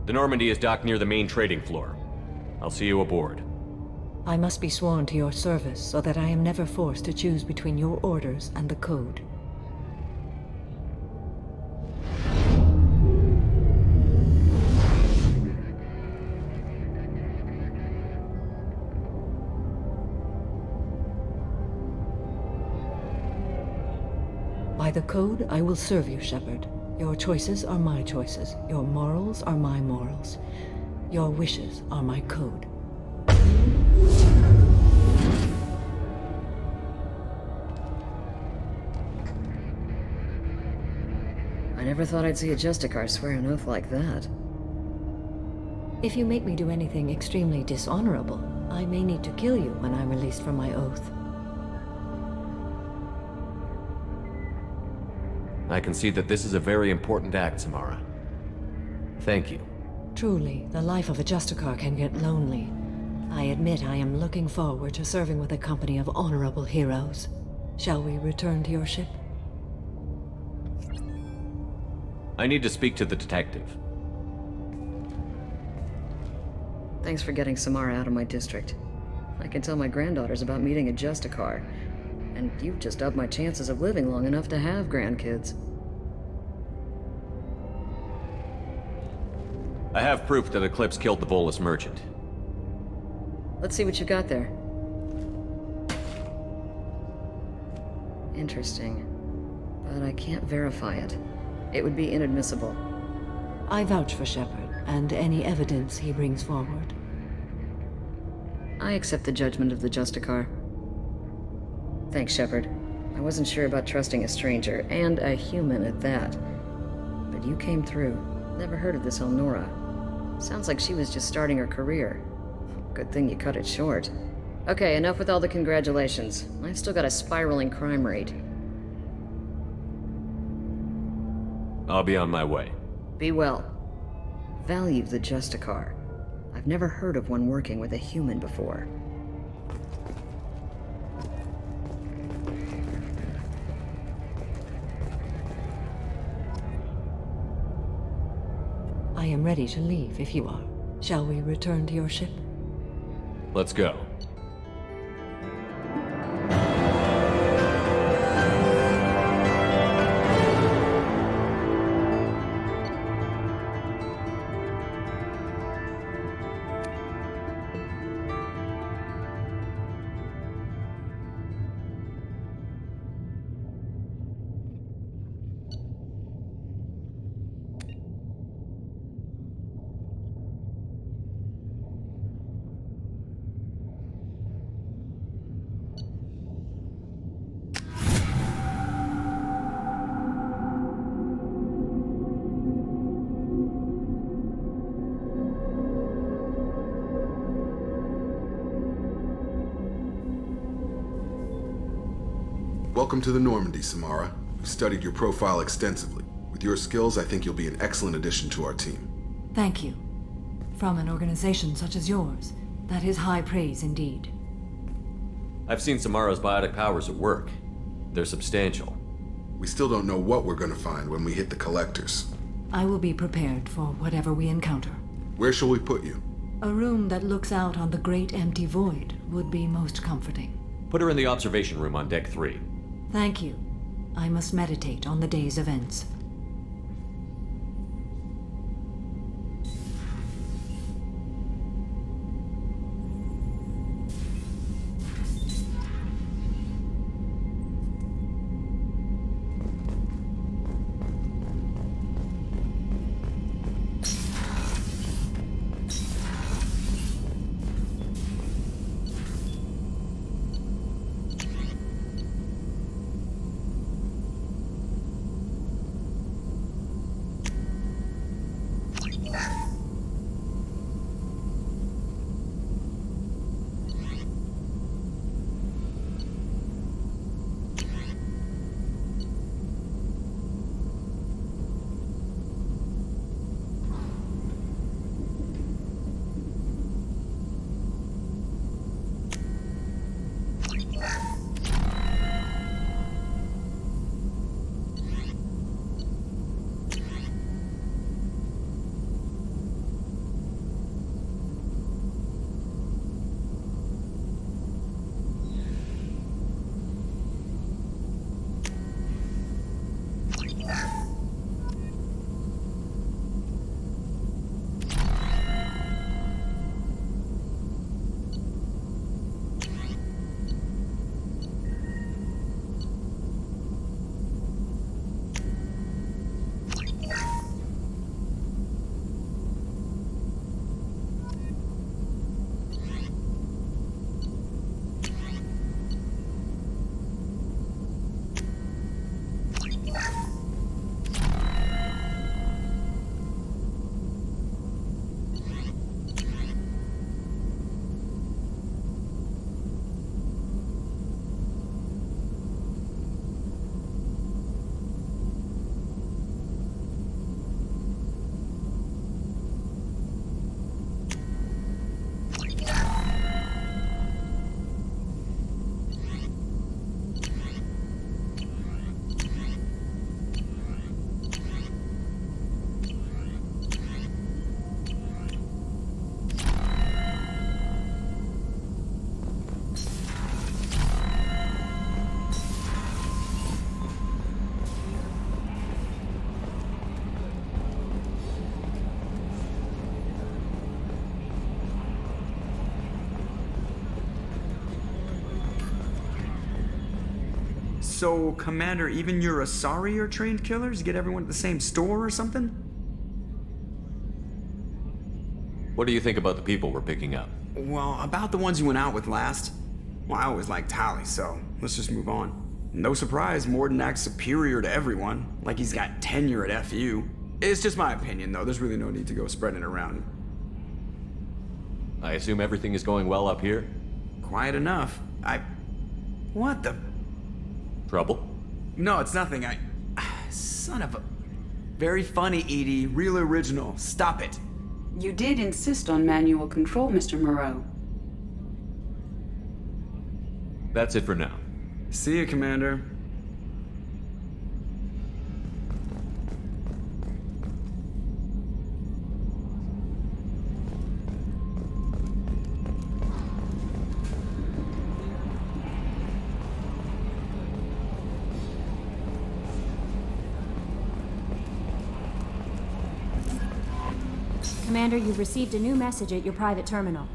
The Normandy is docked near the main trading floor. I'll see you aboard. I must be sworn to your service so that I am never forced to choose between your orders and the code. By the code, I will serve you, Shepard. Your choices are my choices. Your morals are my morals. Your wishes are my code. I never thought I'd see a Justicar swear an oath like that. If you make me do anything extremely dishonorable, I may need to kill you when I'm released from my oath. I can see that this is a very important act, Samara. Thank you. Truly, the life of a Justicar can get lonely. I admit I am looking forward to serving with a company of honorable heroes. Shall we return to your ship? I need to speak to the detective. Thanks for getting Samara out of my district. I can tell my granddaughters about meeting a Justicar. And you've just upped my chances of living long enough to have grandkids. I have proof that Eclipse killed the Volus merchant. Let's see what you got there. Interesting. But I can't verify it. It would be inadmissible. I vouch for Shepard and any evidence he brings forward. I accept the judgment of the Justicar. Thanks, Shepard. I wasn't sure about trusting a stranger, and a human at that. But you came through. Never heard of this Elnora. Sounds like she was just starting her career. Good thing you cut it short. Okay, enough with all the congratulations. I've still got a spiraling crime rate. I'll be on my way. Be well. Value the Justicar. I've never heard of one working with a human before. I am ready to leave if you are. Shall we return to your ship? Let's go. Welcome to the Normandy, Samara. We've studied your profile extensively. With your skills, I think you'll be an excellent addition to our team. Thank you. From an organization such as yours, that is high praise indeed. I've seen Samara's biotic powers at work. They're substantial. We still don't know what we're gonna find when we hit the collectors. I will be prepared for whatever we encounter. Where shall we put you? A room that looks out on the great empty void would be most comforting. Put her in the observation room on Deck 3. Thank you. I must meditate on the day's events. So, Commander, even your Asari are trained killers? Get everyone at the same store or something? What do you think about the people we're picking up? Well, about the ones you went out with last. Well, I always liked Tally, so let's just move on. No surprise, Morden acts superior to everyone, like he's got tenure at FU. It's just my opinion, though. There's really no need to go spreading it around. I assume everything is going well up here? Quiet enough. What the... Trouble? No, it's nothing. Son of a... Very funny, Edie. Real original. Stop it. You did insist on manual control, Mr. Moreau. That's it for now. See you, Commander. Commander, you've received a new message at your private terminal.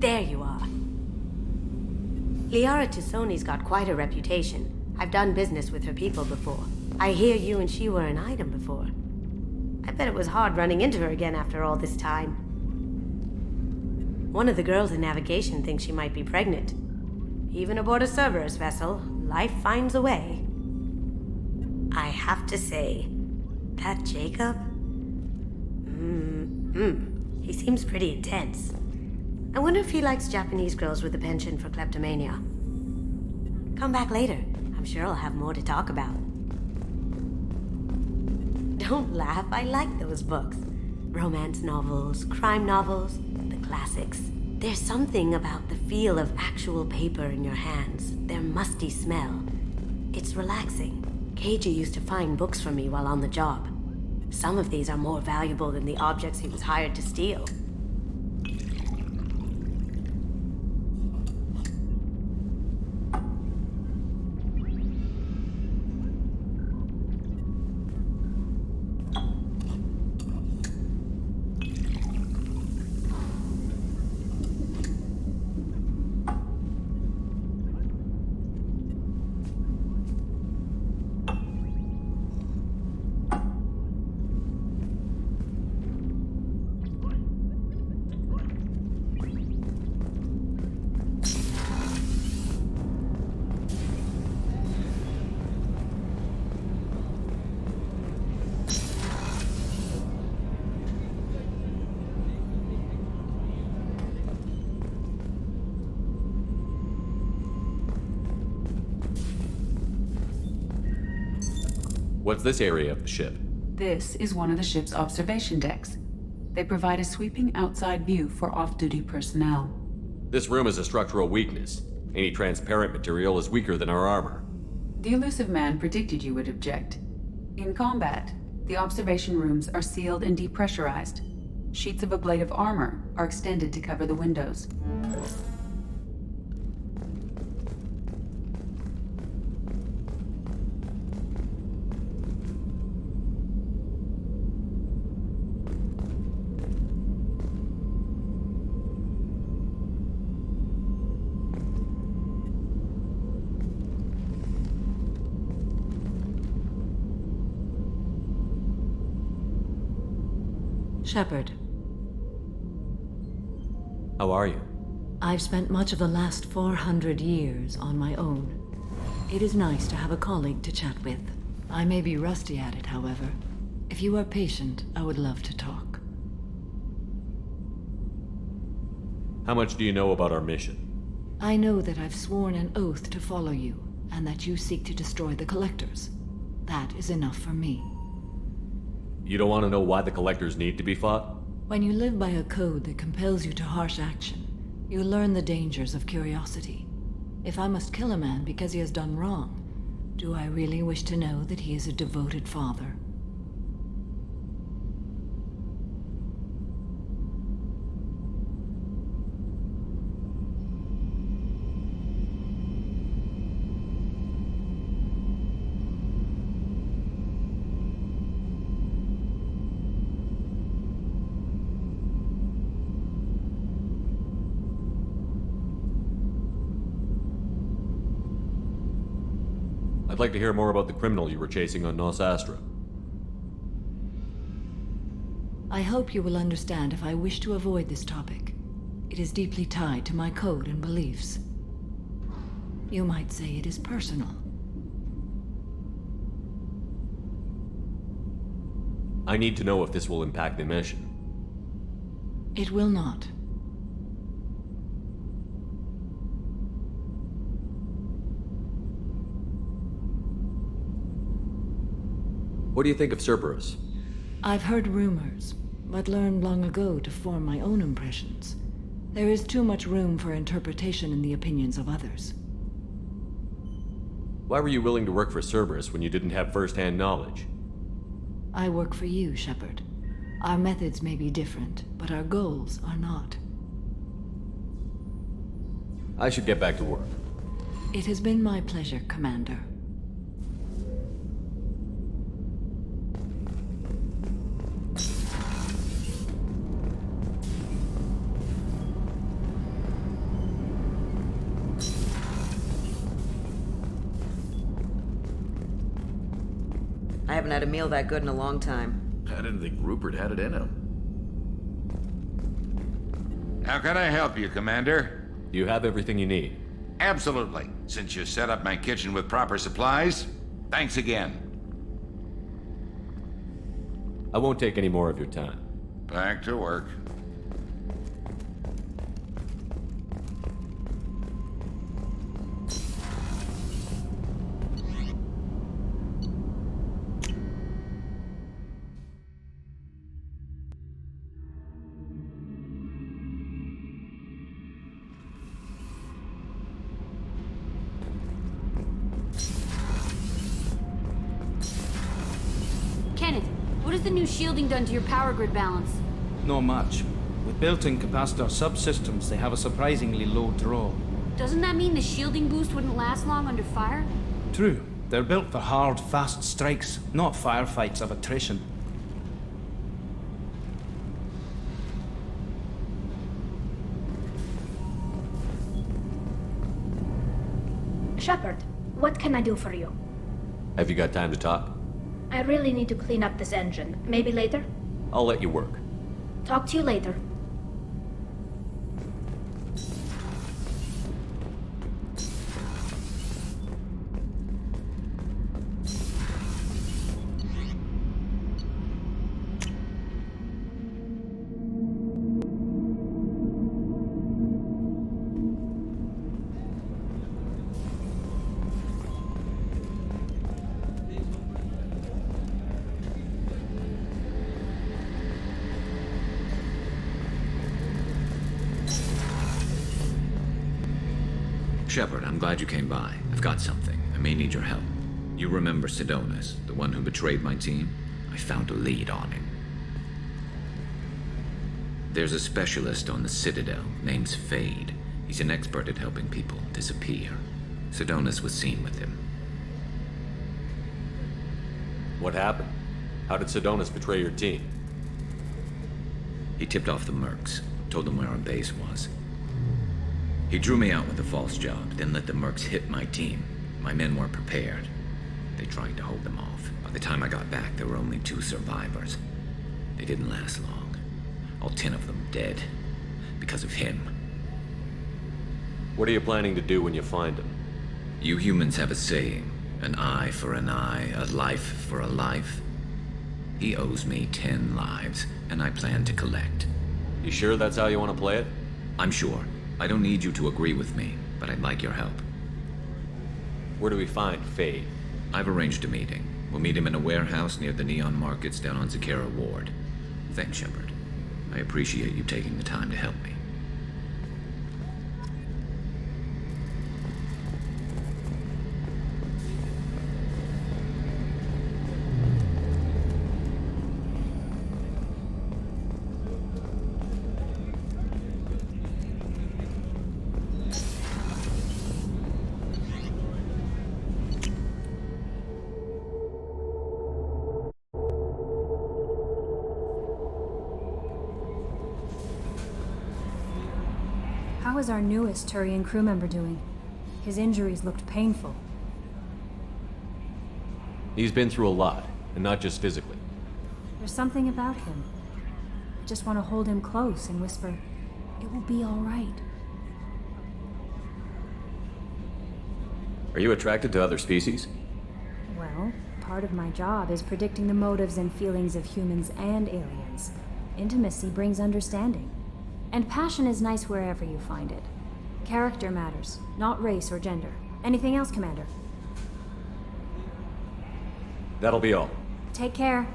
There you are. Liara Tassoni's got quite a reputation. I've done business with her people before. I hear you and she were an item before. I bet it was hard running into her again after all this time. One of the girls in navigation thinks she might be pregnant. Even aboard a Cerberus vessel, life finds a way. I have to say, that Jacob? He seems pretty intense. I wonder if he likes Japanese girls with a penchant for kleptomania. Come back later. I'm sure I'll have more to talk about. Don't laugh, I like those books. Romance novels, crime novels, the classics. There's something about the feel of actual paper in your hands, their musty smell. It's relaxing. Keiji used to find books for me while on the job. Some of these are more valuable than the objects he was hired to steal. What's this area of the ship? This is one of the ship's observation decks. They provide a sweeping outside view for off-duty personnel. This room is a structural weakness. Any transparent material is weaker than our armor. The elusive man predicted you would object. In combat, the observation rooms are sealed and depressurized. Sheets of ablative armor are extended to cover the windows. Shepard, How are you? I've spent much of the last 400 years on my own. It is nice to have a colleague to chat with. I may be rusty at it, however. If you are patient, I would love to talk. How much do you know about our mission? I know that I've sworn an oath to follow you, and that you seek to destroy the Collectors. That is enough for me. You don't want to know why the Collectors need to be fought? When you live by a code that compels you to harsh action, you learn the dangers of curiosity. If I must kill a man because he has done wrong, do I really wish to know that he is a devoted father? I'd like to hear more about the criminal you were chasing on Nos Astra. I hope you will understand if I wish to avoid this topic. It is deeply tied to my code and beliefs. You might say it is personal. I need to know if this will impact the mission. It will not. What do you think of Cerberus? I've heard rumors, but learned long ago to form my own impressions. There is too much room for interpretation in the opinions of others. Why were you willing to work for Cerberus when you didn't have first-hand knowledge? I work for you, Shepard. Our methods may be different, but our goals are not. I should get back to work. It has been my pleasure, Commander. I haven't had a meal that good in a long time. I didn't think Rupert had it in him. How can I help you, Commander? Do you have everything you need? Absolutely. Since you set up my kitchen with proper supplies, thanks again. I won't take any more of your time. Back to work. Kenneth, what has the new shielding done to your power grid balance? Not much. With built-in capacitor subsystems, they have a surprisingly low draw. Doesn't that mean the shielding boost wouldn't last long under fire? True. They're built for hard, fast strikes, not firefights of attrition. Shepard, what can I do for you? Have you got time to talk? I really need to clean up this engine. Maybe later? I'll let you work. Talk to you later. Shepard, I'm glad you came by. I've got something. I may need your help. You remember Sidonus, the one who betrayed my team? I found a lead on him. There's a specialist on the Citadel named Fade. He's an expert at helping people disappear. Sidonus was seen with him. What happened? How did Sidonus betray your team? He tipped off the mercs, told them where our base was. He drew me out with a false job, then let the mercs hit my team. My men weren't prepared. They tried to hold them off. By the time I got back, there were only 2 survivors. They didn't last long. All 10 of them dead. Because of him. What are you planning to do when you find him? You humans have a saying. An eye for an eye, a life for a life. He owes me 10 lives, and I plan to collect. You sure that's how you want to play it? I'm sure. I don't need you to agree with me, but I'd like your help. Where do we find Fade? I've arranged a meeting. We'll meet him in a warehouse near the Neon Markets down on Zakera Ward. Thanks, Shepard. I appreciate you taking the time to help me. How is our newest Turian crew member doing? His injuries looked painful. He's been through a lot, and not just physically. There's something about him. I just want to hold him close and whisper, "It will be all right." Are you attracted to other species? Well, part of my job is predicting the motives and feelings of humans and aliens. Intimacy brings understanding. And passion is nice wherever you find it. Character matters, not race or gender. Anything else, Commander? That'll be all. Take care.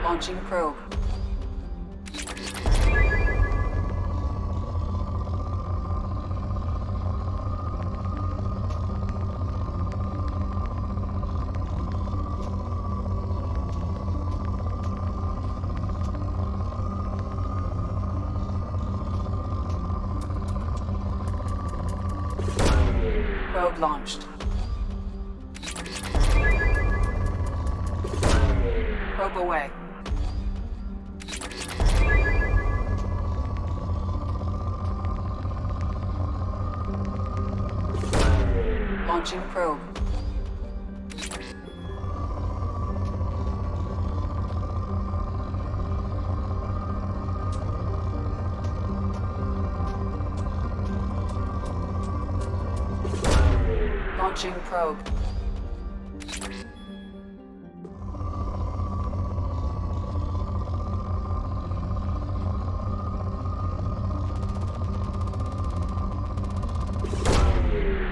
Launching probe. Probe launched. Probe away. Launching probe. Launching probe.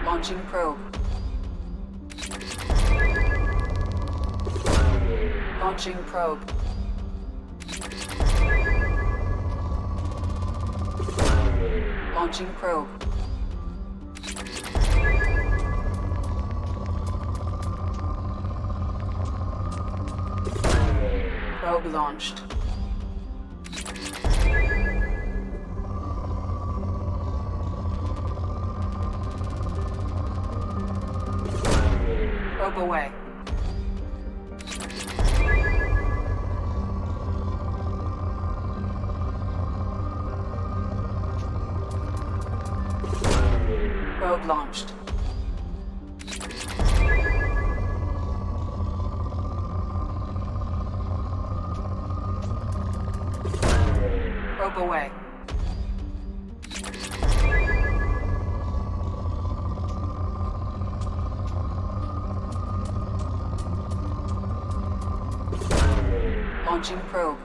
Launching probe. Launching probe. Launching probe. Probe launched. Probe away. Probe launched. away. Launching probe.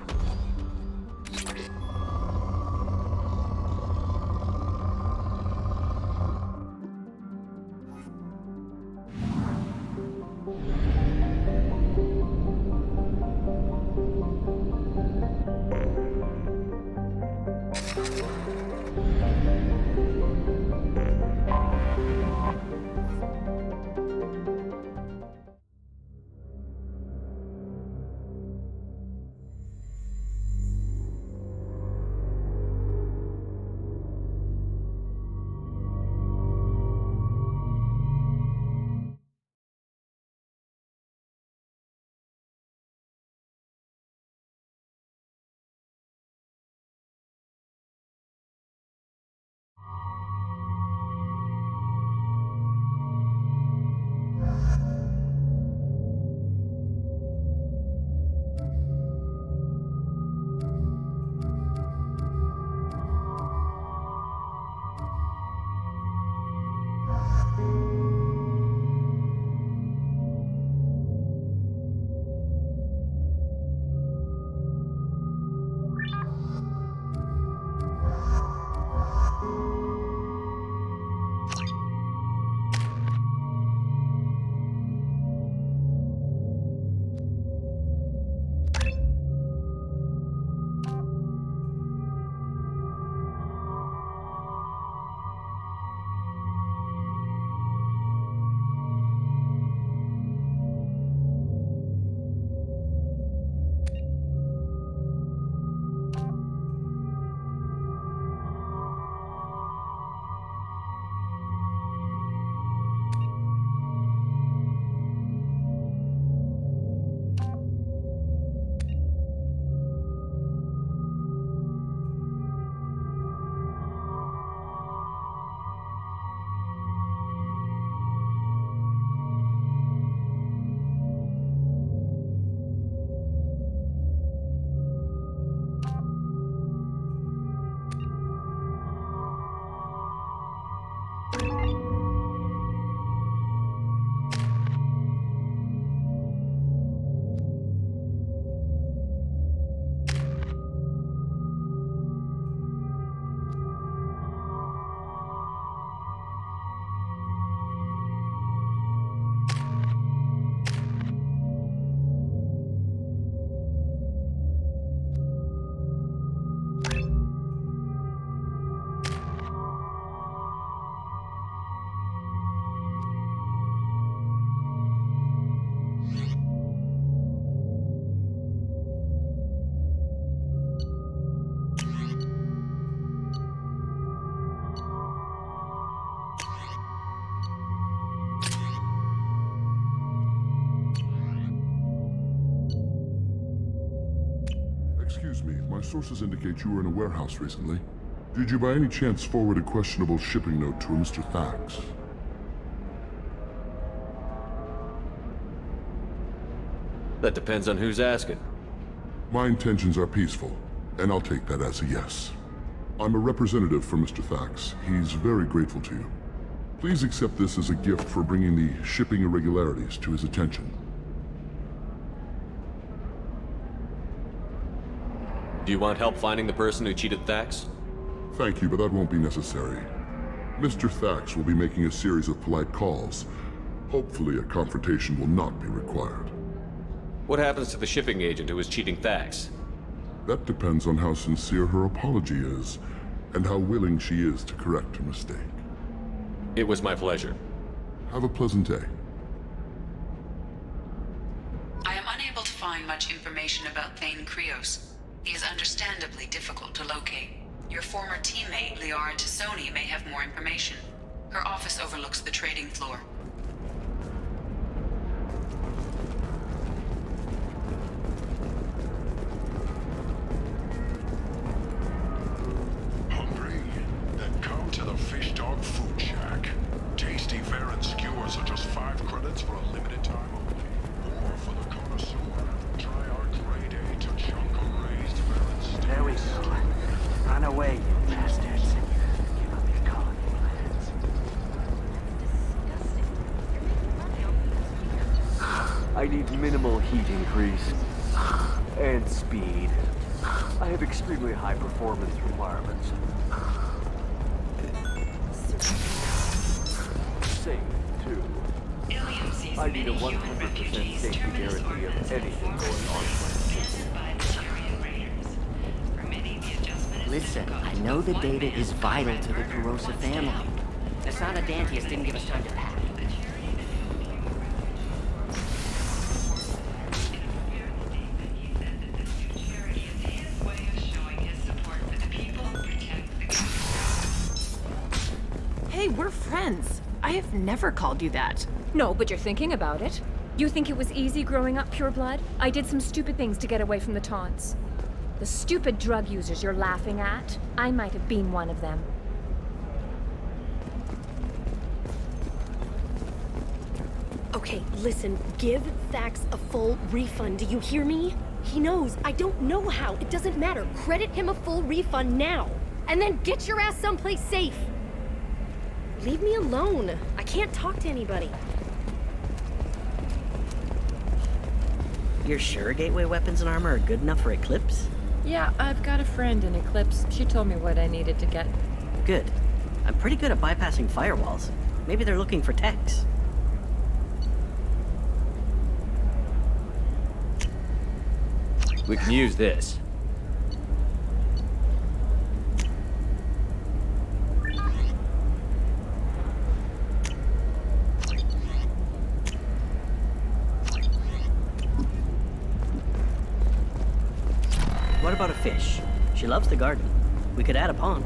Excuse me, my sources indicate you were in a warehouse recently. Did you by any chance forward a questionable shipping note to a Mr. Thax? That depends on who's asking. My intentions are peaceful, and I'll take that as a yes. I'm a representative for Mr. Thax. He's very grateful to you. Please accept this as a gift for bringing the shipping irregularities to his attention. Do you want help finding the person who cheated Thax? Thank you, but that won't be necessary. Mr. Thax will be making a series of polite calls. Hopefully a confrontation will not be required. What happens to the shipping agent who was cheating Thax? That depends on how sincere her apology is, and how willing she is to correct her mistake. It was my pleasure. Have a pleasant day. I am unable to find much information about Thane Krios. He is understandably difficult to locate. Your former teammate, Liara Tassoni, may have more information. Her office overlooks the trading floor. Hungry? Then come to the Fish Dog Food Shack. Tasty fare and skewers are just 5 credits for a limited time only. Or for the connoisseur, try our grade A to chunka raised fare and steaks. There we go. away, you bastards. Give up your colony plans. I need minimal heat increase and speed. I have extremely high performance requirements. Safe, too. I need a 100% safety guarantee of anything going on. Listen, I know the data is vital to the Kurosa family. Asana Dantius didn't give us time to pack. Hey, we're friends. I have never called you that. No, but you're thinking about it. You think it was easy growing up pure blood? I did some stupid things to get away from the taunts. The stupid drug users you're laughing at, I might have been one of them. Okay, listen, give Thax a full refund, do you hear me? He knows, I don't know how, it doesn't matter. Credit him a full refund now, and then get your ass someplace safe. Leave me alone. I can't talk to anybody. You're sure gateway weapons and armor are good enough for Eclipse? Yeah, I've got a friend in Eclipse. She told me what I needed to get. Good. I'm pretty good at bypassing firewalls. Maybe they're looking for techs. We can use this. What about a fish? She loves the garden. We could add a pond.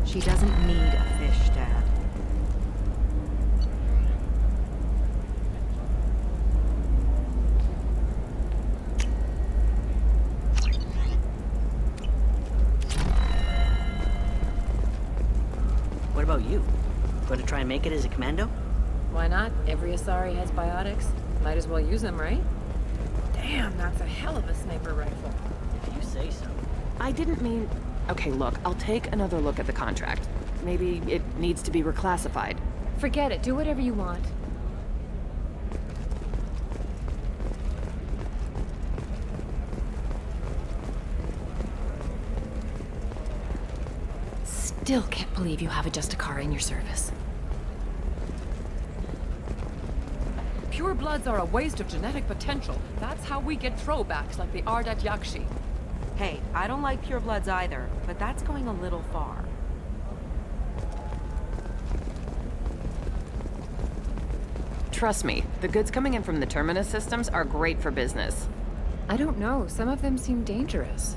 She doesn't need a fish, Dad. What about you? Going to try and make it as a commando? Why not? Every Asari has biotics. Might as well use them, right? Damn, that's a hell of a sniper rifle. If you say so. I didn't mean... Okay, look, I'll take another look at the contract. Maybe it needs to be reclassified. Forget it. Do whatever you want. Still can't believe you have a Justicar in your service. Pure bloods are a waste of genetic potential. That's how we get throwbacks like the Ardat Yakshi. Hey, I don't like purebloods either, but that's going a little far. Trust me, the goods coming in from the Terminus systems are great for business. I don't know, some of them seem dangerous.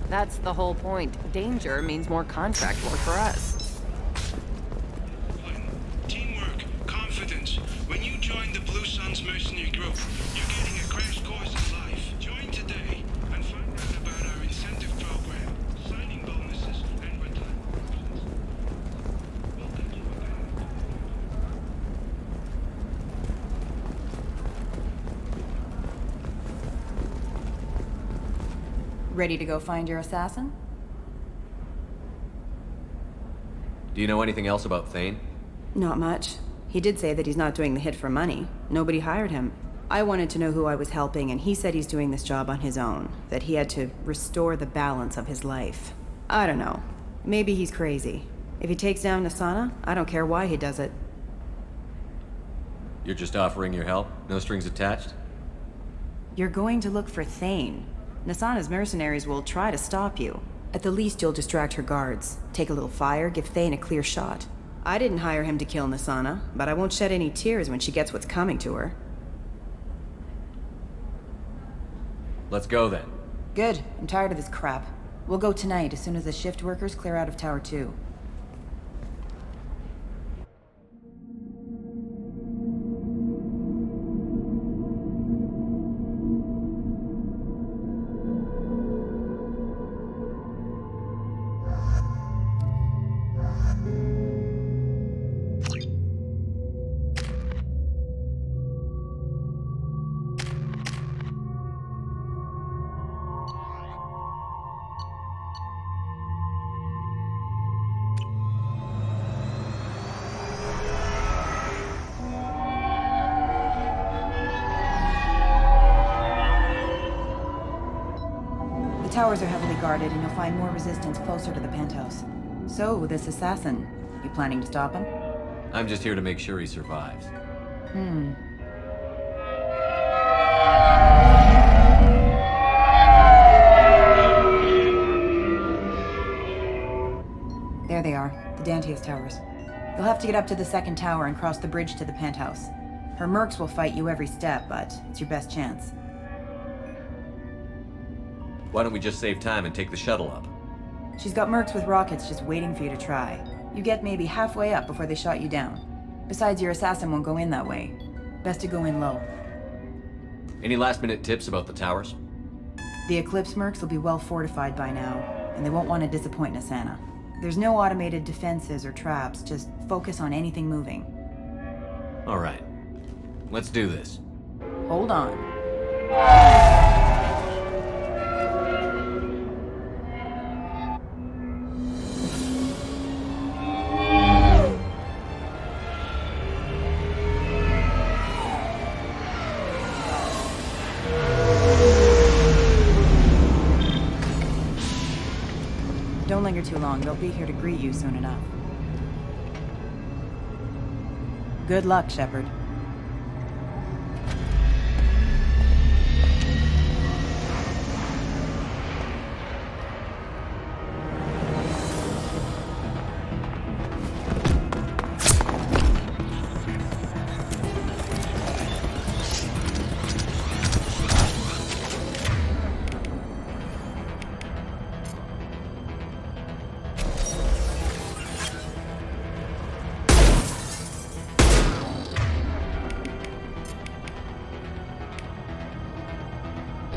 That's the whole point. Danger means more contract work for us. Teamwork, confidence. When you join the Blue Suns mercenary group, you're getting a crash course in life. Join today and find out about our incentive program, signing bonuses, and retirement options. Welcome to Uganda. Ready to go find your assassin? Do you know anything else about Thane? Not much. He did say that he's not doing the hit for money. Nobody hired him. I wanted to know who I was helping, and he said he's doing this job on his own. That he had to restore the balance of his life. I don't know. Maybe he's crazy. If he takes down Nasana, I don't care why he does it. You're just offering your help? No strings attached? You're going to look for Thane. Nasana's mercenaries will try to stop you. At the least, you'll distract her guards. Take a little fire, give Thane a clear shot. I didn't hire him to kill Nasana, but I won't shed any tears when she gets what's coming to her. Let's go then. Good. I'm tired of this crap. We'll go tonight as soon as the shift workers clear out of Tower 2. towers are heavily guarded, and you'll find more resistance closer to the penthouse. So, this assassin, you planning to stop him? I'm just here to make sure he survives. There they are, the Dantius towers. You'll have to get up to the second tower and cross the bridge to the penthouse. Her mercs will fight you every step, but it's your best chance. Why don't we just save time and take the shuttle up? She's got mercs with rockets just waiting for you to try. You get maybe halfway up before they shot you down. Besides, your assassin won't go in that way. Best to go in low. Any last-minute tips about the towers? The Eclipse mercs will be well fortified by now, and they won't want to disappoint Nassana. There's no automated defenses or traps, just focus on anything moving. All right. Let's do this. Hold on. Don't linger too long. They'll be here to greet you soon enough. Good luck, Shepard.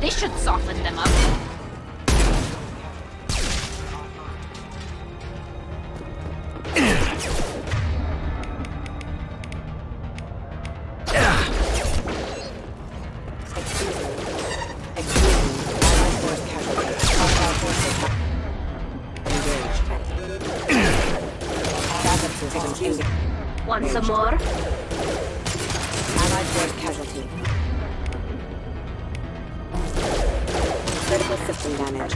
This should soften them up. Want some more? Allied force casualty. Critical system damage.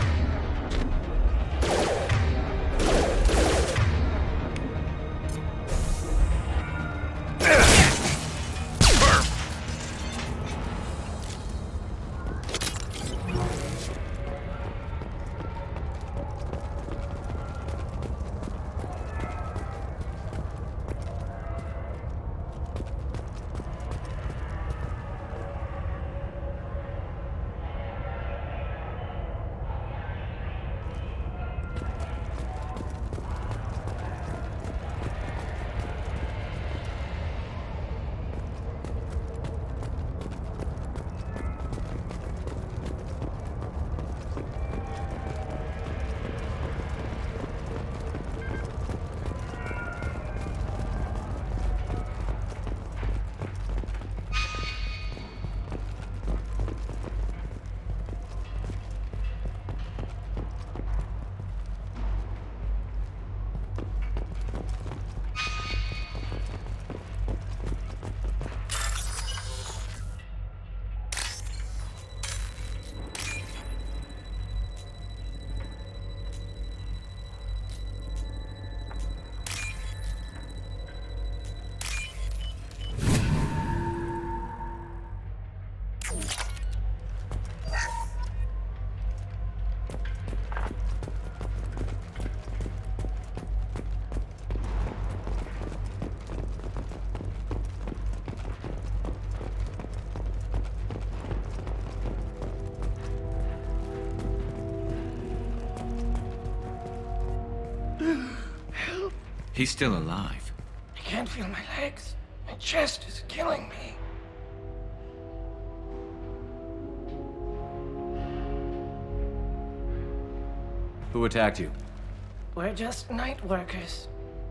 He's still alive. I can't feel my legs. My chest is killing me. Who attacked you? We're just night workers.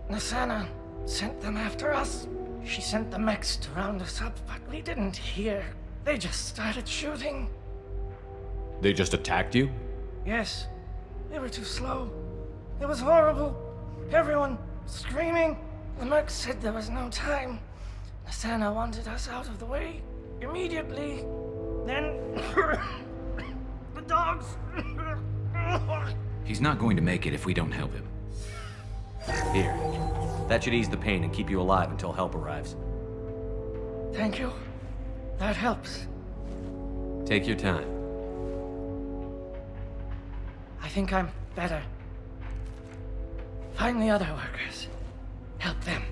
Nassana sent them after us. She sent the mechs to round us up, but we didn't hear. They just started shooting. They just attacked you? Yes, they were too slow. It was horrible. Everyone screaming. The merc said there was no time. Nassana wanted us out of the way immediately. Then the dogs He's not going to make it if we don't help him. Here. That should ease the pain and keep you alive until help arrives. Thank you. That helps. Take your time. I think I'm better. Find the other workers. Help them.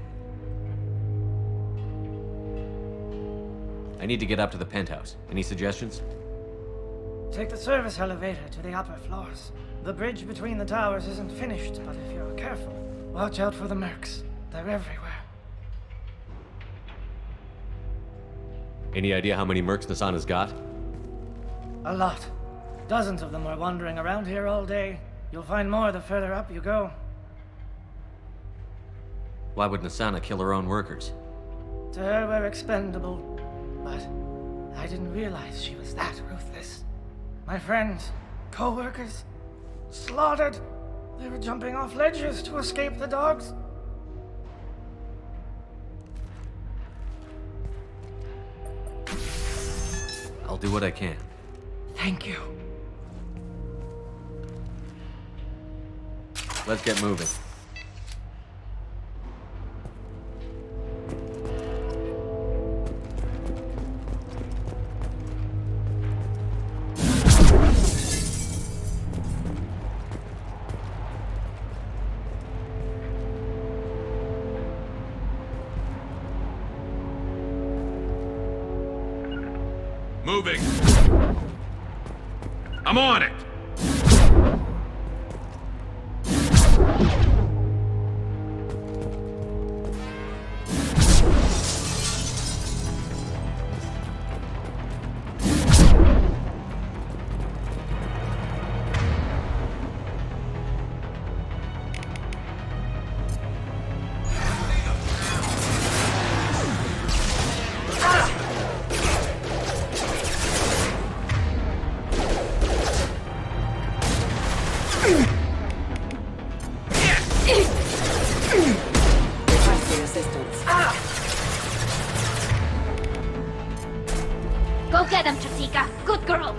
I need to get up to the penthouse. Any suggestions? Take the service elevator to the upper floors. The bridge between the towers isn't finished, but if you're careful, watch out for the mercs. They're everywhere. Any idea how many mercs Nasana's got? A lot. Dozens of them are wandering around here all day. You'll find more the further up you go. Why would Nasana kill her own workers? To her, we're expendable. But I didn't realize she was that ruthless. My friends, co-workers, slaughtered. They were jumping off ledges to escape the dogs. I'll do what I can. Thank you. Let's get moving. Moving. I'm on it. Go get him, Chatika. Good girl.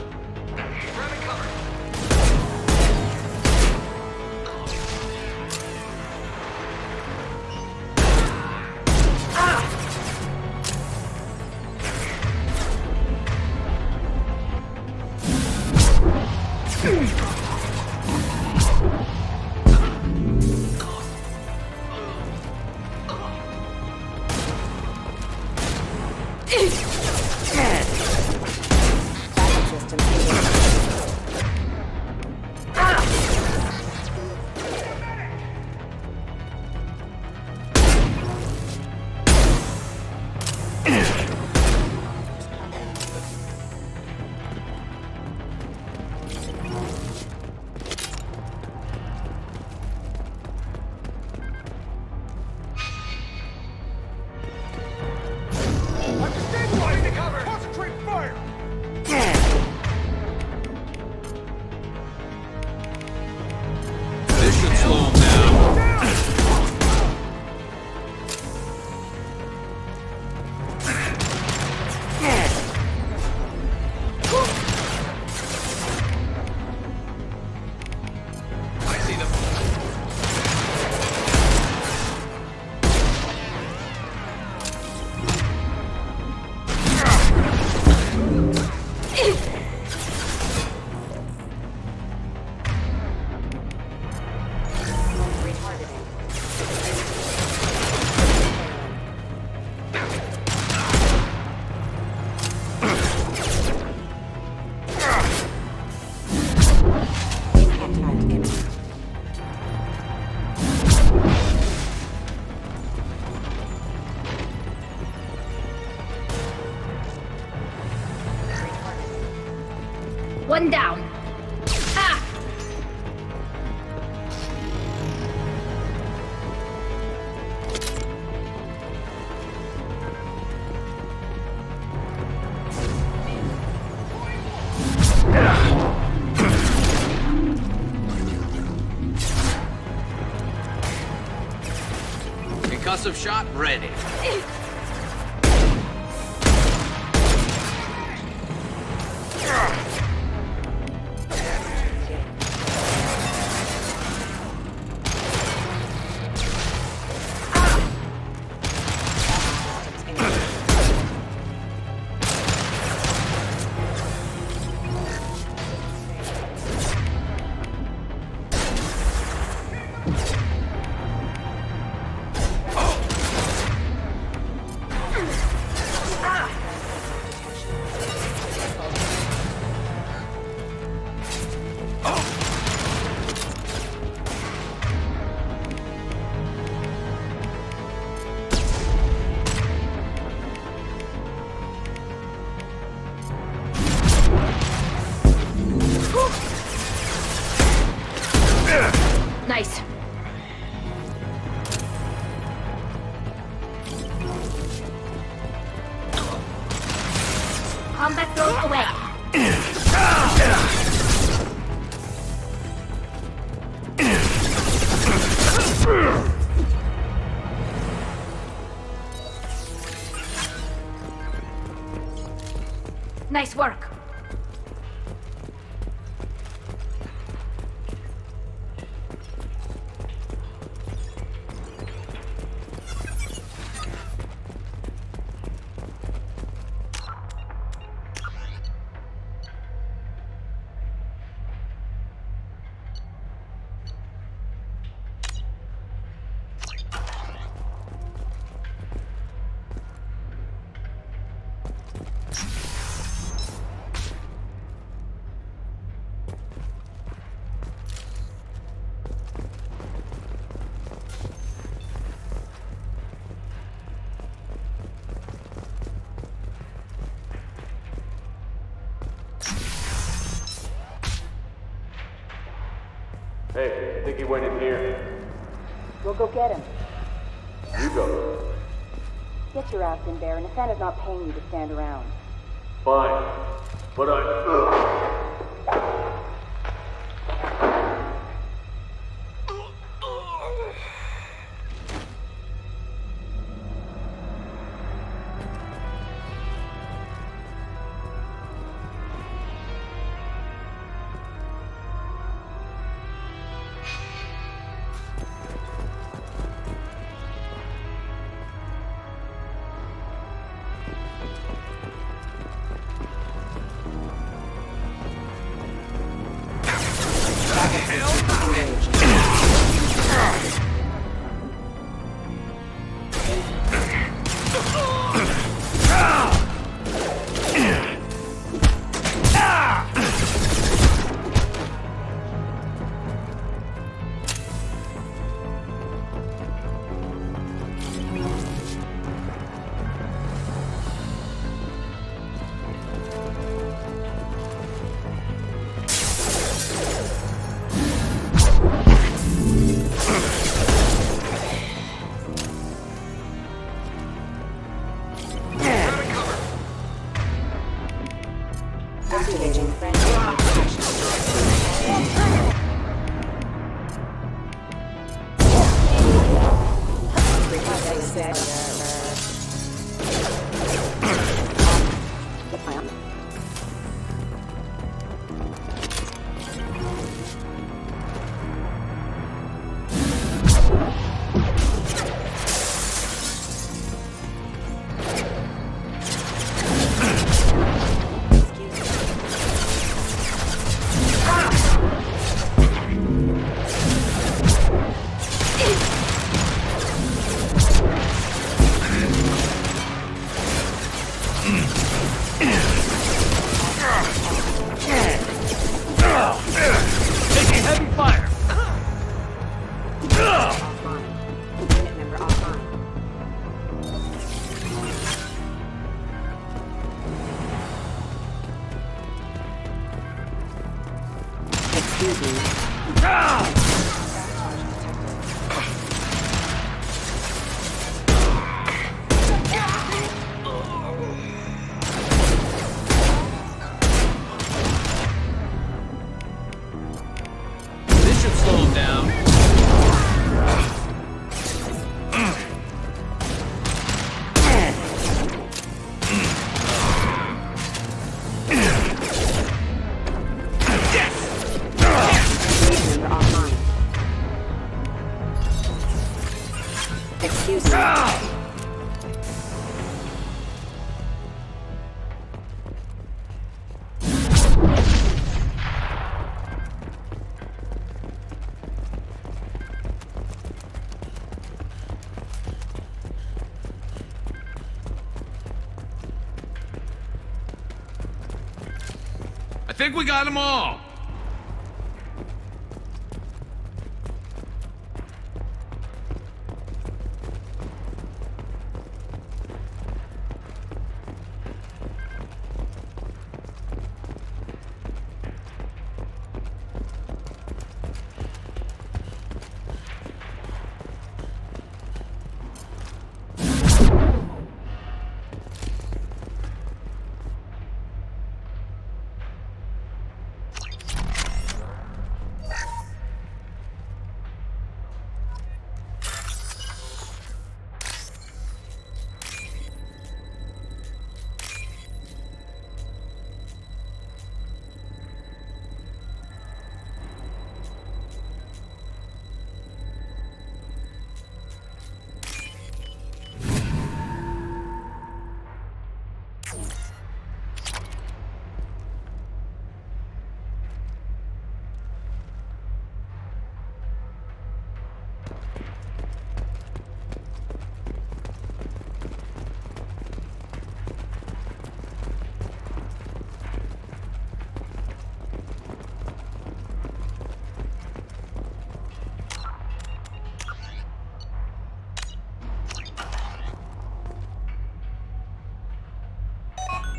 One down. Ah! Concussive shot ready. Nice. Combat drone away. Nice work. Hey, I think he went in here. We'll go get him. You go. Get your ass in there, and Nathana's not paying you to stand around. Fine. But I think we got them all.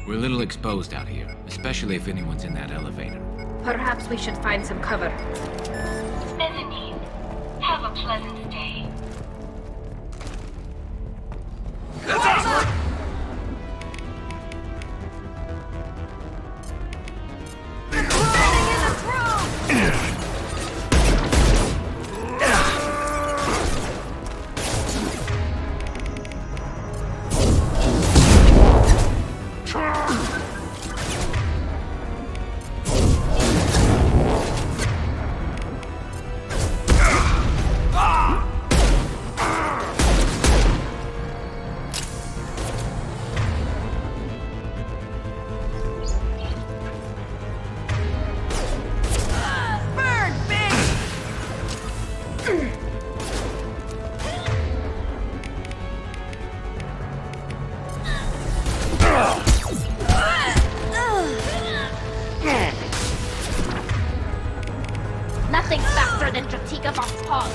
We're a little exposed out here, especially if anyone's in that elevator. Perhaps we should find some cover. Mezzanine. Have a pleasant day. Nothing's faster than Jatika Boss Paul.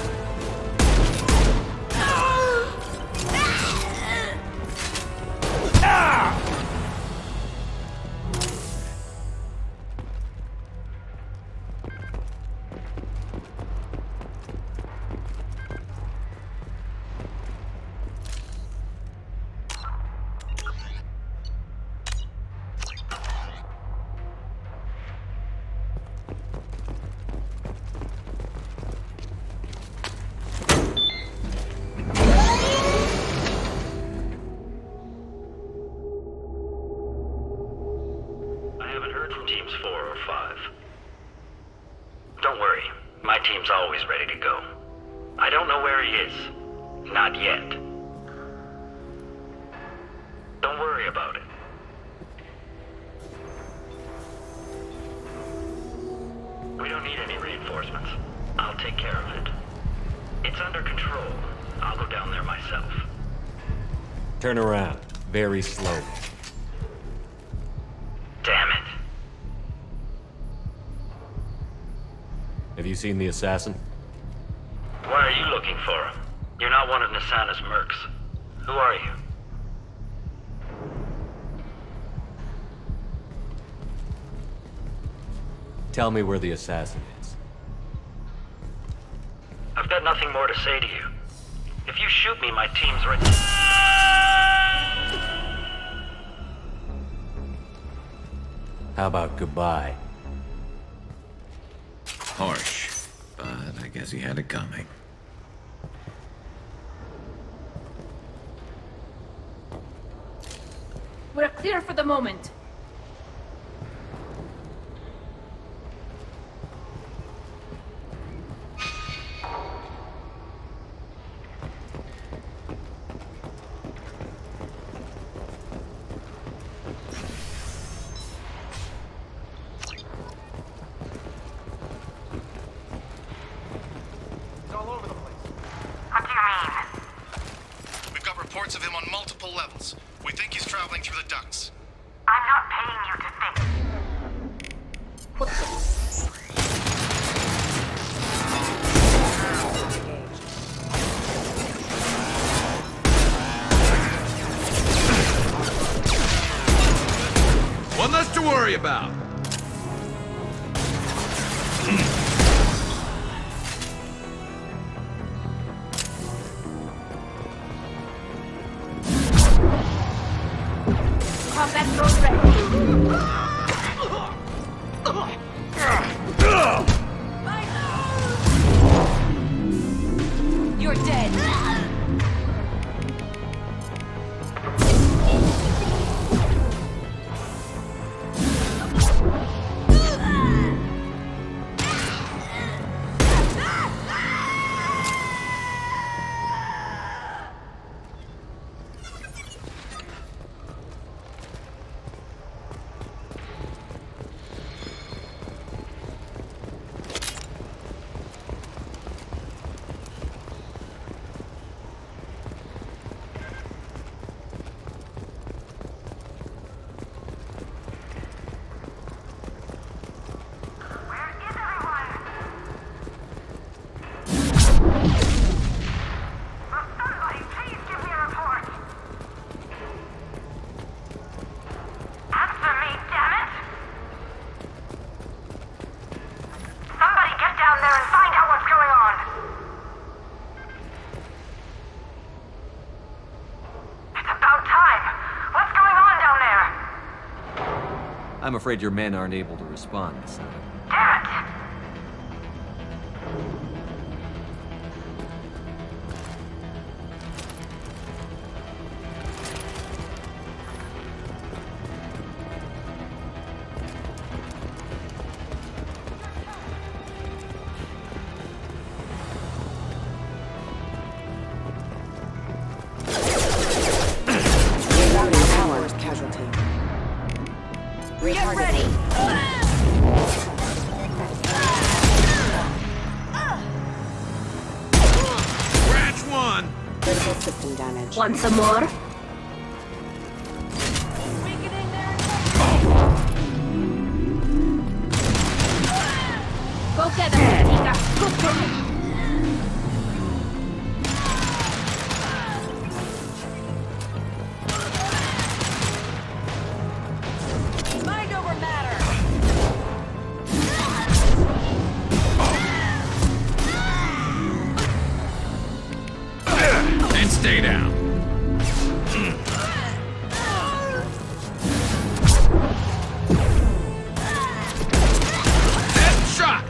Teams 4 or 5. Don't worry, my team's always ready to go. I don't know where he is. Not yet. Don't worry about it. We don't need any reinforcements. I'll take care of it. It's under control. I'll go down there myself. Turn around, very slowly. Damn it. Have you seen the assassin? Why are you looking for him? You're not one of Nisana's mercs. Who are you? Tell me where the assassin is. I've got nothing more to say to you. If you shoot me, my team's ready. How about goodbye? Harsh, but I guess he had it coming. We're clear for the moment. Reports of him on multiple levels. We think he's traveling through the ducts. I'm not paying you to think. One less to worry about. Combat drone ready. You're dead. I'm afraid your men aren't able to respond this time. Casualty. Get ready! Scratch one! Critical system damage. Want some more? Go get him, Tika. Good for me. Mind over matter! And stay down. Headshot!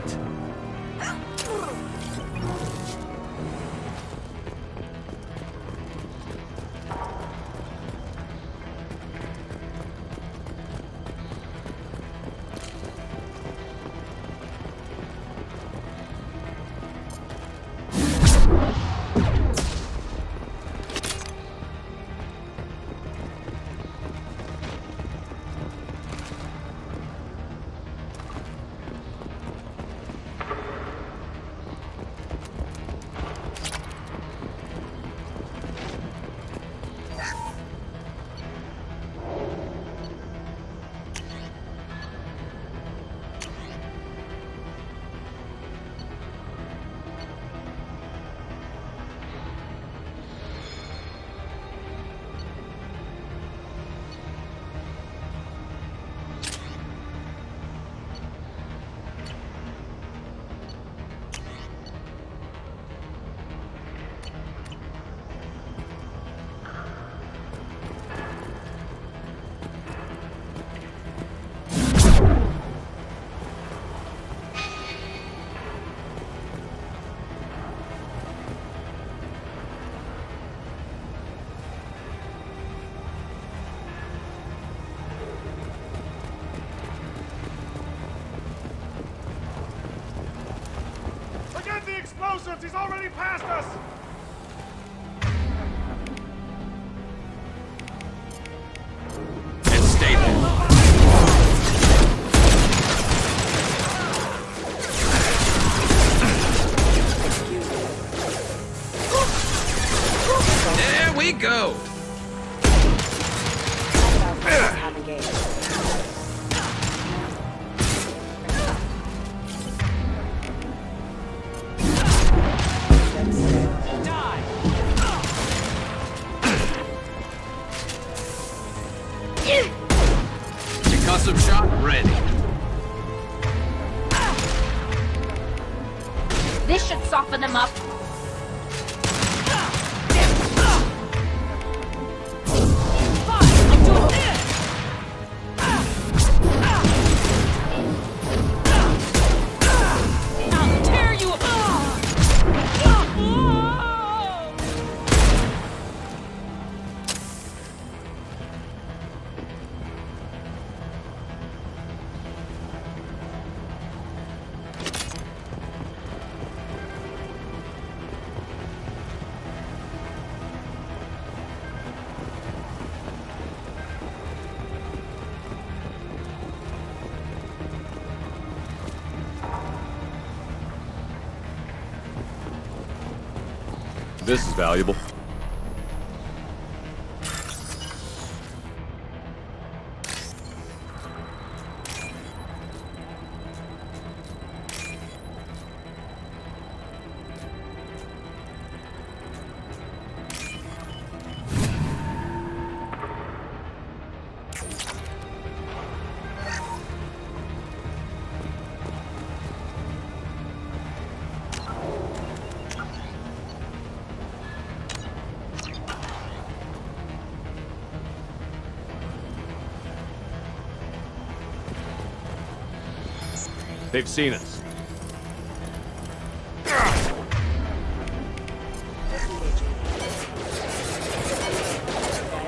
Forget the explosives! He's already past us! And stay there. There we go! Have engaged. Concussive shot ready. This should soften them up. I'll tear you apart! This is valuable. They've seen us.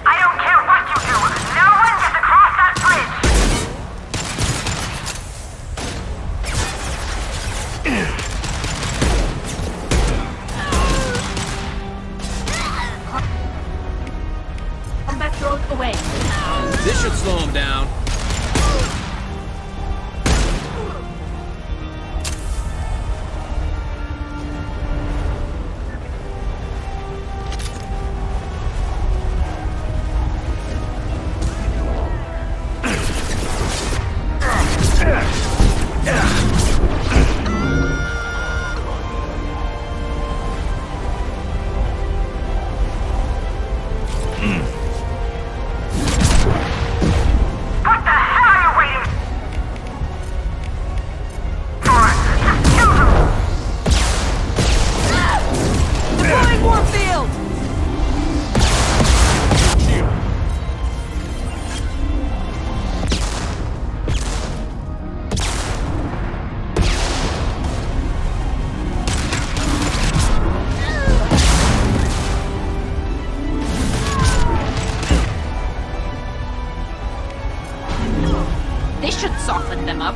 I don't care what you do! No one gets across that bridge! Combat road away. This should slow him down. What the hell are you waiting for? Just kill them! Deploying Warfield! This should soften them up.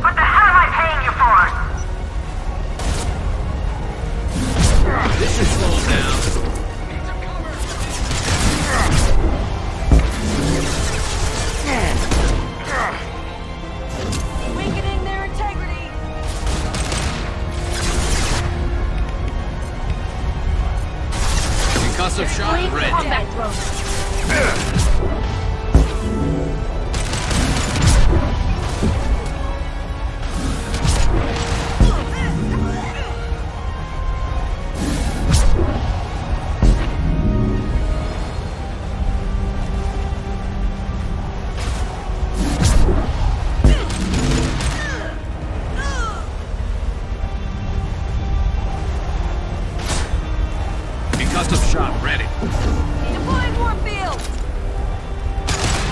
What the hell am I paying you for? This should slow him down. Weakening their integrity! Concussive shot ready. Combat drone. Concussive shot ready. Deploying Warfield!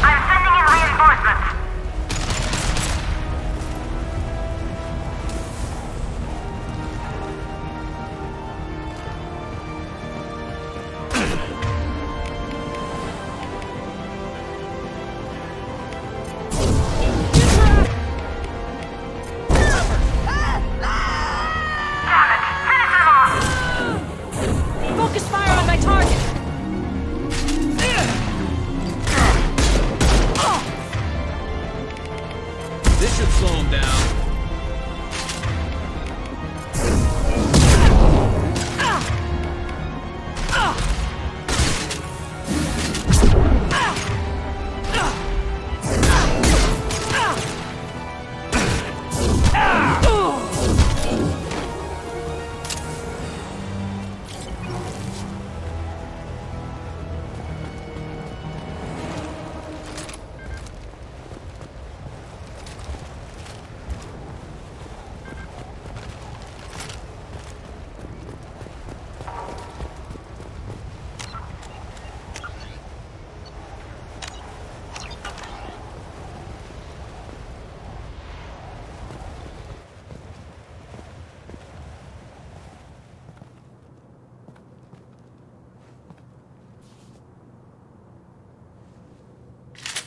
I'm sending in reinforcements. Damn it! Finish him off! Focus fire on my target! This should slow him down.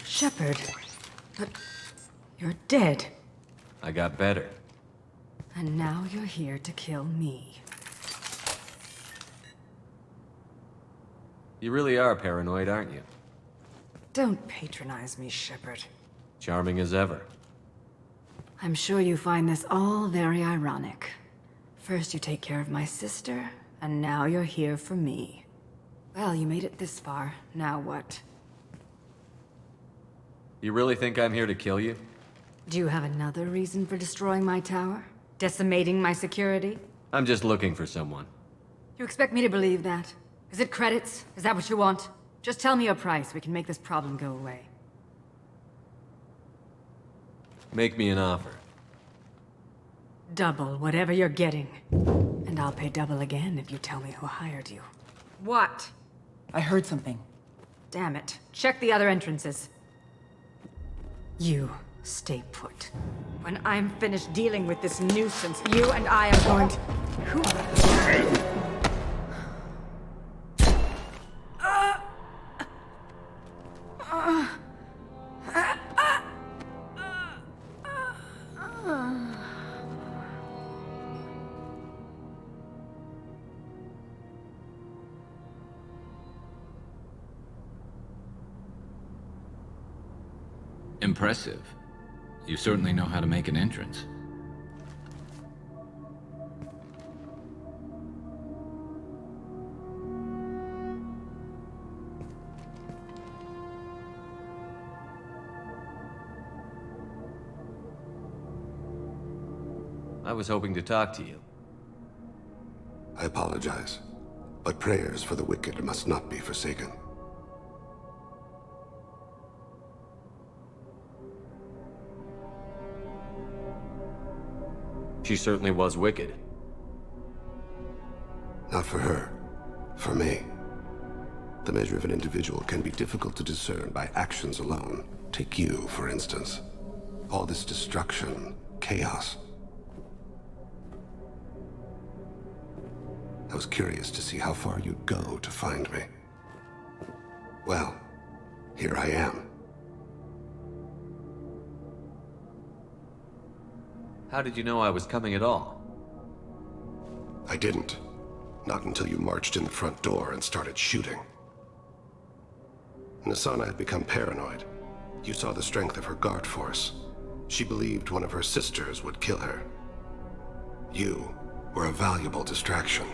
Shepard. But you're dead. I got better. And now you're here to kill me. You really are paranoid, aren't you? Don't patronize me, Shepard. Charming as ever. I'm sure you find this all very ironic. First you take care of my sister, and now you're here for me. Well, you made it this far. Now what? You really think I'm here to kill you? Do you have another reason for destroying my tower? Decimating my security? I'm just looking for someone. You expect me to believe that? Is it credits? Is that what you want? Just tell me a price. We can make this problem go away. Make me an offer. Double whatever you're getting. And I'll pay double again if you tell me who hired you. What? I heard something. Damn it. Check the other entrances. You stay put. When I'm finished dealing with this nuisance, you and I are going to... Who... Impressive. You certainly know how to make an entrance. I was hoping to talk to you. I apologize, but prayers for the wicked must not be forsaken. She certainly was wicked. Not for her. For me. The measure of an individual can be difficult to discern by actions alone. Take you, for instance. All this destruction, chaos. I was curious to see how far you'd go to find me. Well, here I am. How did you know I was coming at all? I didn't. Not until you marched in the front door and started shooting. Nasana had become paranoid. You saw the strength of her guard force. She believed one of her sisters would kill her. You were a valuable distraction.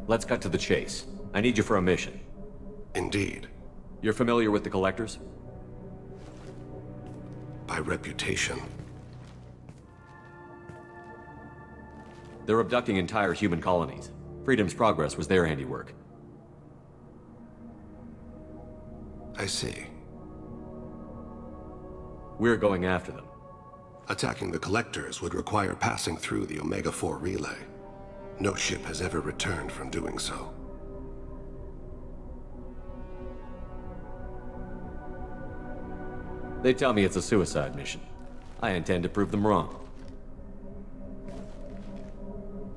Let's cut to the chase. I need you for a mission. Indeed. You're familiar with the Collectors? By reputation. They're abducting entire human colonies. Freedom's Progress was their handiwork. I see. We're going after them. Attacking the Collectors would require passing through the Omega-4 relay. No ship has ever returned from doing so. They tell me it's a suicide mission. I intend to prove them wrong.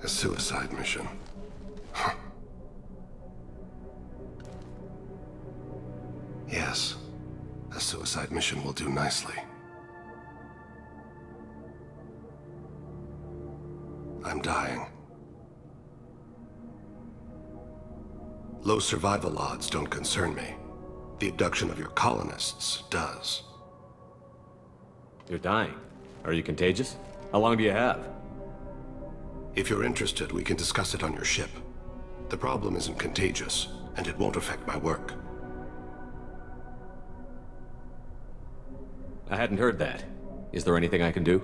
A suicide mission? Huh. Yes. A suicide mission will do nicely. I'm dying. Low survival odds don't concern me. The abduction of your colonists does. You're dying. Are you contagious? How long do you have? If you're interested, we can discuss it on your ship. The problem isn't contagious, and it won't affect my work. I hadn't heard that. Is there anything I can do?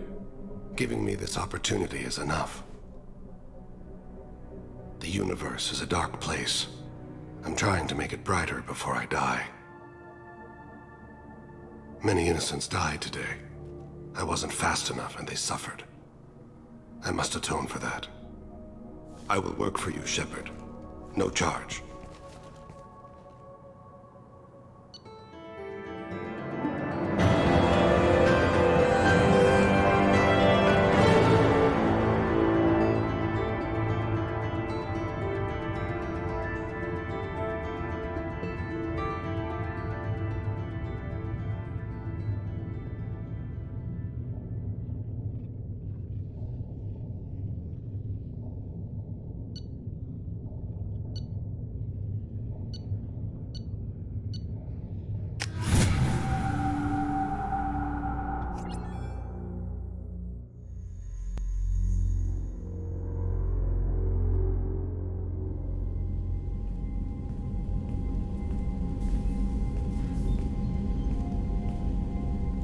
Giving me this opportunity is enough. The universe is a dark place. I'm trying to make it brighter before I die. Many innocents died today. I wasn't fast enough and they suffered. I must atone for that. I will work for you, Shepard. No charge.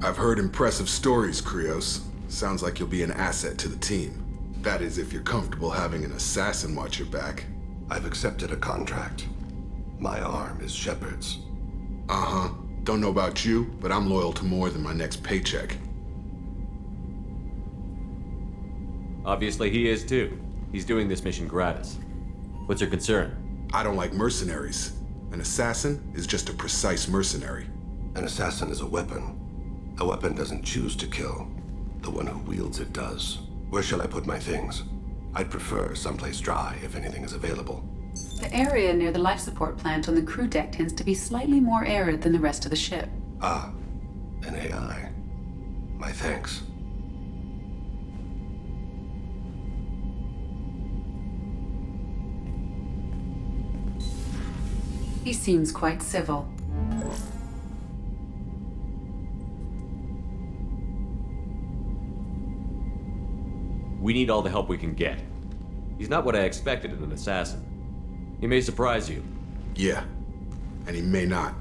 I've heard impressive stories, Krios. Sounds like you'll be an asset to the team. That is, if you're comfortable having an assassin watch your back. I've accepted a contract. My arm is Shepard's. Uh-huh. Don't know about you, but I'm loyal to more than my next paycheck. Obviously he is too. He's doing this mission gratis. What's your concern? I don't like mercenaries. An assassin is just a precise mercenary. An assassin is a weapon. A weapon doesn't choose to kill. The one who wields it does. Where shall I put my things? I'd prefer someplace dry if anything is available. The area near the life support plant on the crew deck tends to be slightly more arid than the rest of the ship. Ah, an AI. My thanks. He seems quite civil. We need all the help we can get. He's not what I expected in an assassin. He may surprise you. Yeah, and he may not.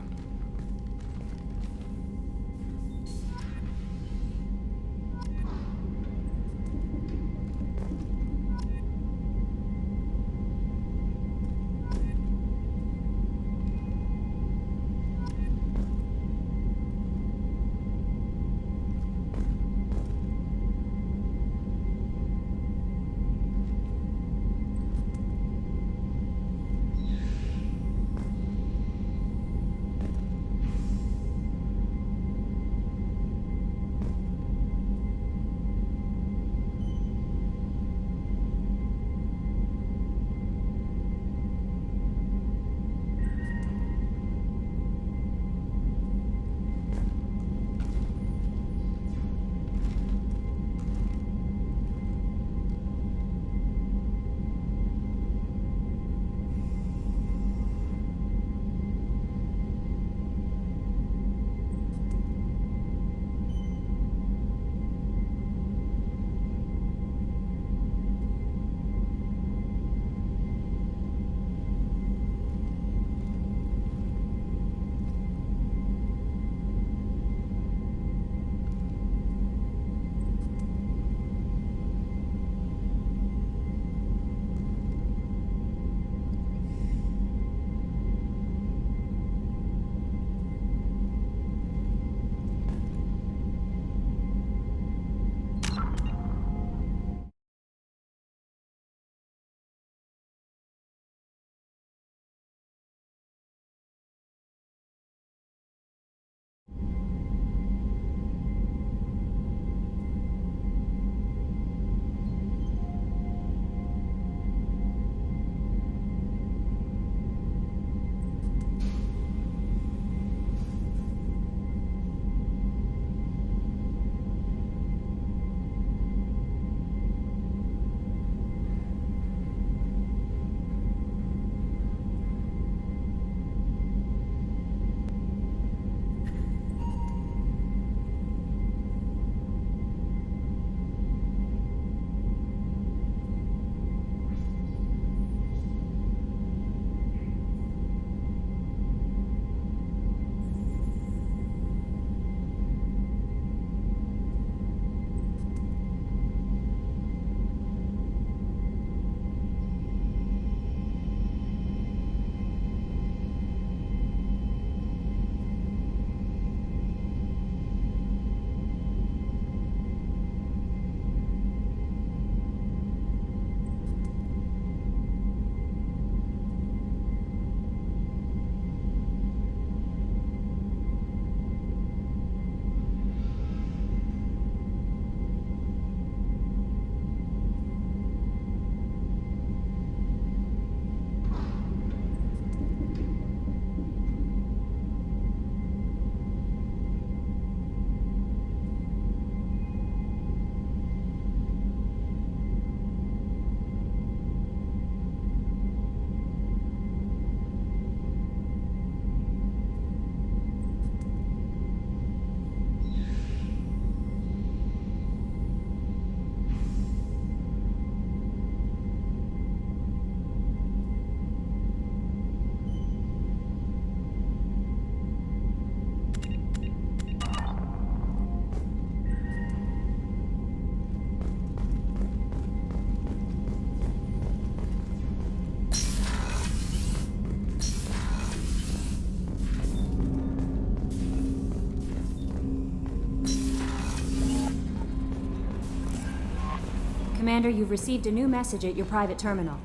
Commander, you've received a new message at your private terminal.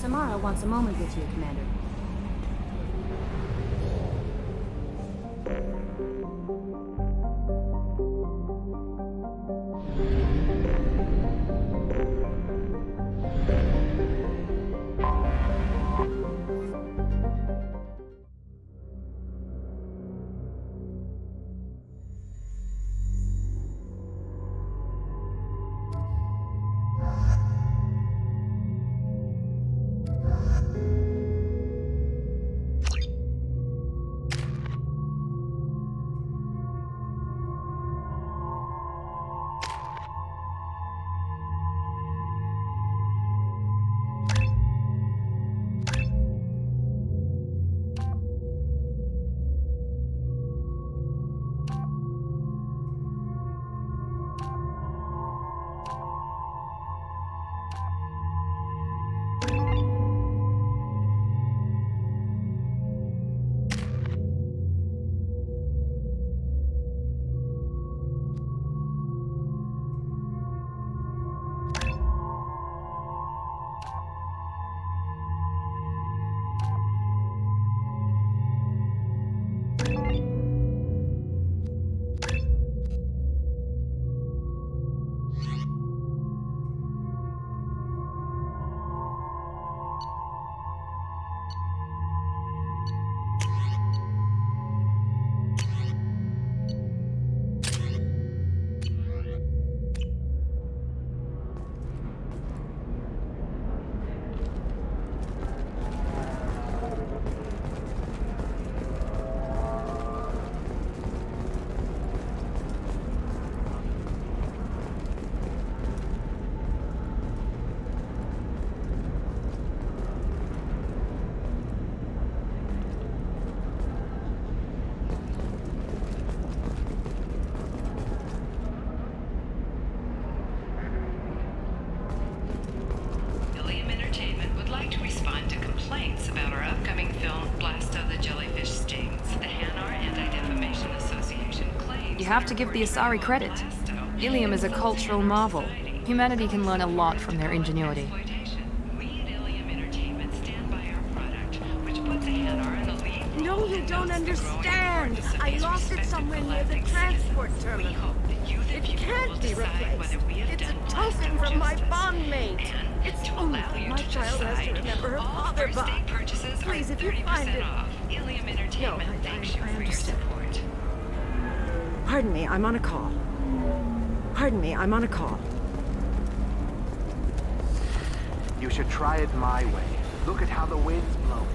Samara wants a moment with you, Commander. have to give the Asari credit. Ilium is a cultural marvel. Humanity can learn a lot from their ingenuity. No, you don't understand. I lost it somewhere near the transport terminal. It can't be replaced. It's a token from my bondmate. It's the only thing my child has to remember her father by. Please, if you find it... No, I understand. Pardon me, I'm on a call. Pardon me, I'm on a call. You should try it my way. Look at how the wind's blowing.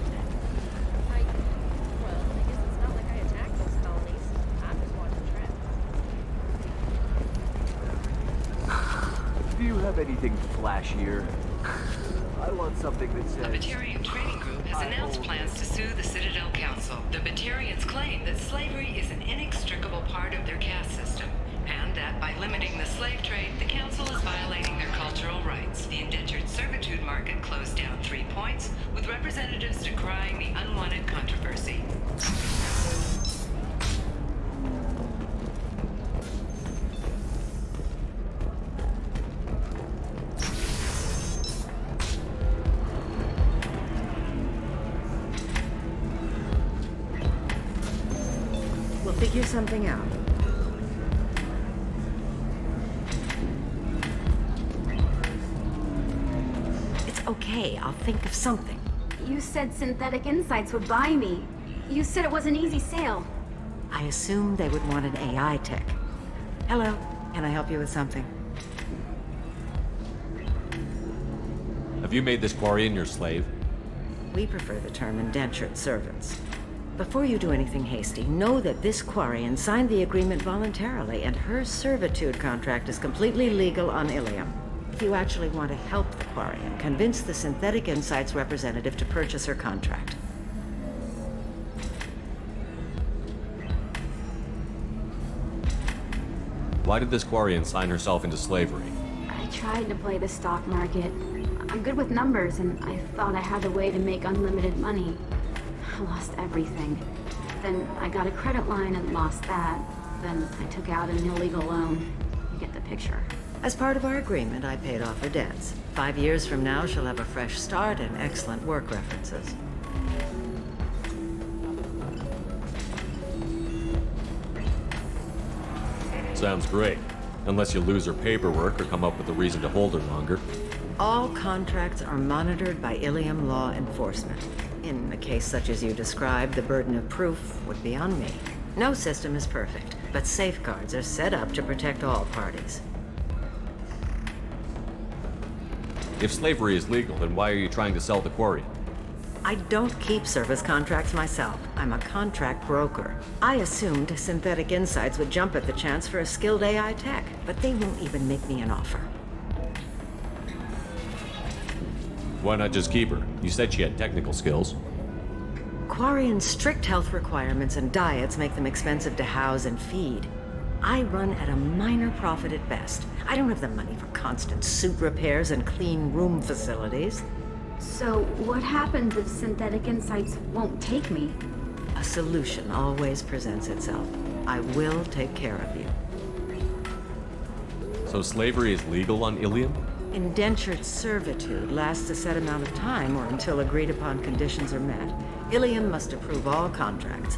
Do you have anything flashier? I want something that says... The Batarian Trading Group has announced plans to sue the Citadel Council. The Batarians claim that slavery is an inextricable part of their caste system, and that by limiting the slave trade, the Council is violating their cultural rights. The indentured servitude market closed down 3 points, with representatives decrying the unwanted controversy. Figure something out. It's okay, I'll think of something. You said Synthetic Insights would buy me. You said it was an easy sale. I assumed they would want an AI tech. Hello, can I help you with something? Have you made this Quarian your slave? We prefer the term indentured servants. Before you do anything hasty, know that this Quarian signed the agreement voluntarily, and her servitude contract is completely legal on Ilium. If you actually want to help the Quarian, convince the Synthetic Insights representative to purchase her contract. Why did this Quarian sign herself into slavery? I tried to play the stock market. I'm good with numbers, and I thought I had a way to make unlimited money. I lost everything. Then I got a credit line and lost that. Then I took out an illegal loan. You get the picture. As part of our agreement, I paid off her debts. 5 years from now, she'll have a fresh start and excellent work references. Sounds great. Unless you lose her paperwork or come up with a reason to hold her longer. All contracts are monitored by Ilium law enforcement. In a case such as you described, the burden of proof would be on me. No system is perfect, but safeguards are set up to protect all parties. If slavery is legal, then why are you trying to sell the Quarian? I don't keep service contracts myself. I'm a contract broker. I assumed Synthetic Insights would jump at the chance for a skilled AI tech, but they won't even make me an offer. Why not just keep her? You said she had technical skills. Quarian's strict health requirements and diets make them expensive to house and feed. I run at a minor profit at best. I don't have the money for constant suit repairs and clean room facilities. So, what happens if Synthetic Insights won't take me? A solution always presents itself. I will take care of you. So slavery is legal on Ilium? Indentured servitude lasts a set amount of time or until agreed-upon conditions are met. Ilium must approve all contracts.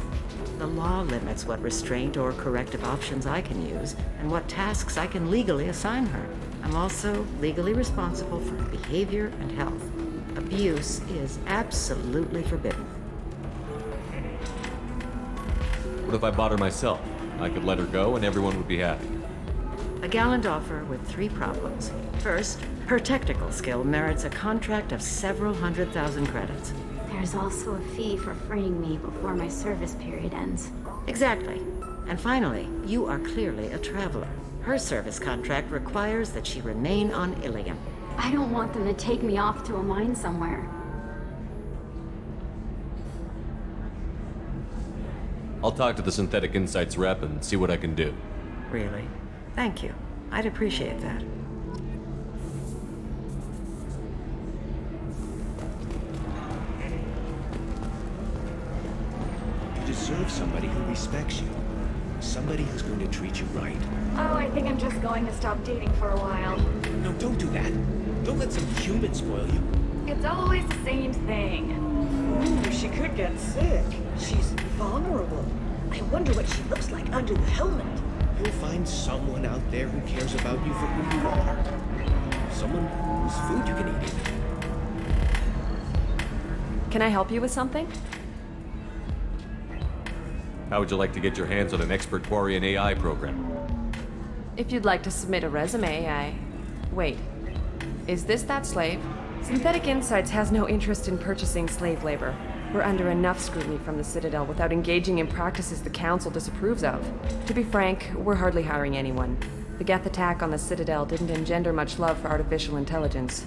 The law limits what restraint or corrective options I can use and what tasks I can legally assign her. I'm also legally responsible for her behavior and health. Abuse is absolutely forbidden. What if I bought her myself? I could let her go and everyone would be happy. A gallant offer with 3 problems. First, her technical skill merits a contract of several 100,000 credits. There's also a fee for freeing me before my service period ends. Exactly. And finally, you are clearly a traveler. Her service contract requires that she remain on Ilium. I don't want them to take me off to a mine somewhere. I'll talk to the Synthetic Insights rep and see what I can do. Really? Thank you. I'd appreciate that. You deserve somebody who respects you. Somebody who's going to treat you right. Oh, I think I'm just going to stop dating for a while. No, don't do that. Don't let some human spoil you. It's always the same thing. Ooh, she could get sick. She's vulnerable. I wonder what she looks like under the helmet. You'll find someone out there who cares about you for who you are. Someone whose food you can eat even. Can I help you with something? How would you like to get your hands on an expert Quarian AI program? If you'd like to submit a resume, Wait. Is this that slave? Synthetic Insights has no interest in purchasing slave labor. We're under enough scrutiny from the Citadel without engaging in practices the Council disapproves of. To be frank, we're hardly hiring anyone. The Geth attack on the Citadel didn't engender much love for artificial intelligence.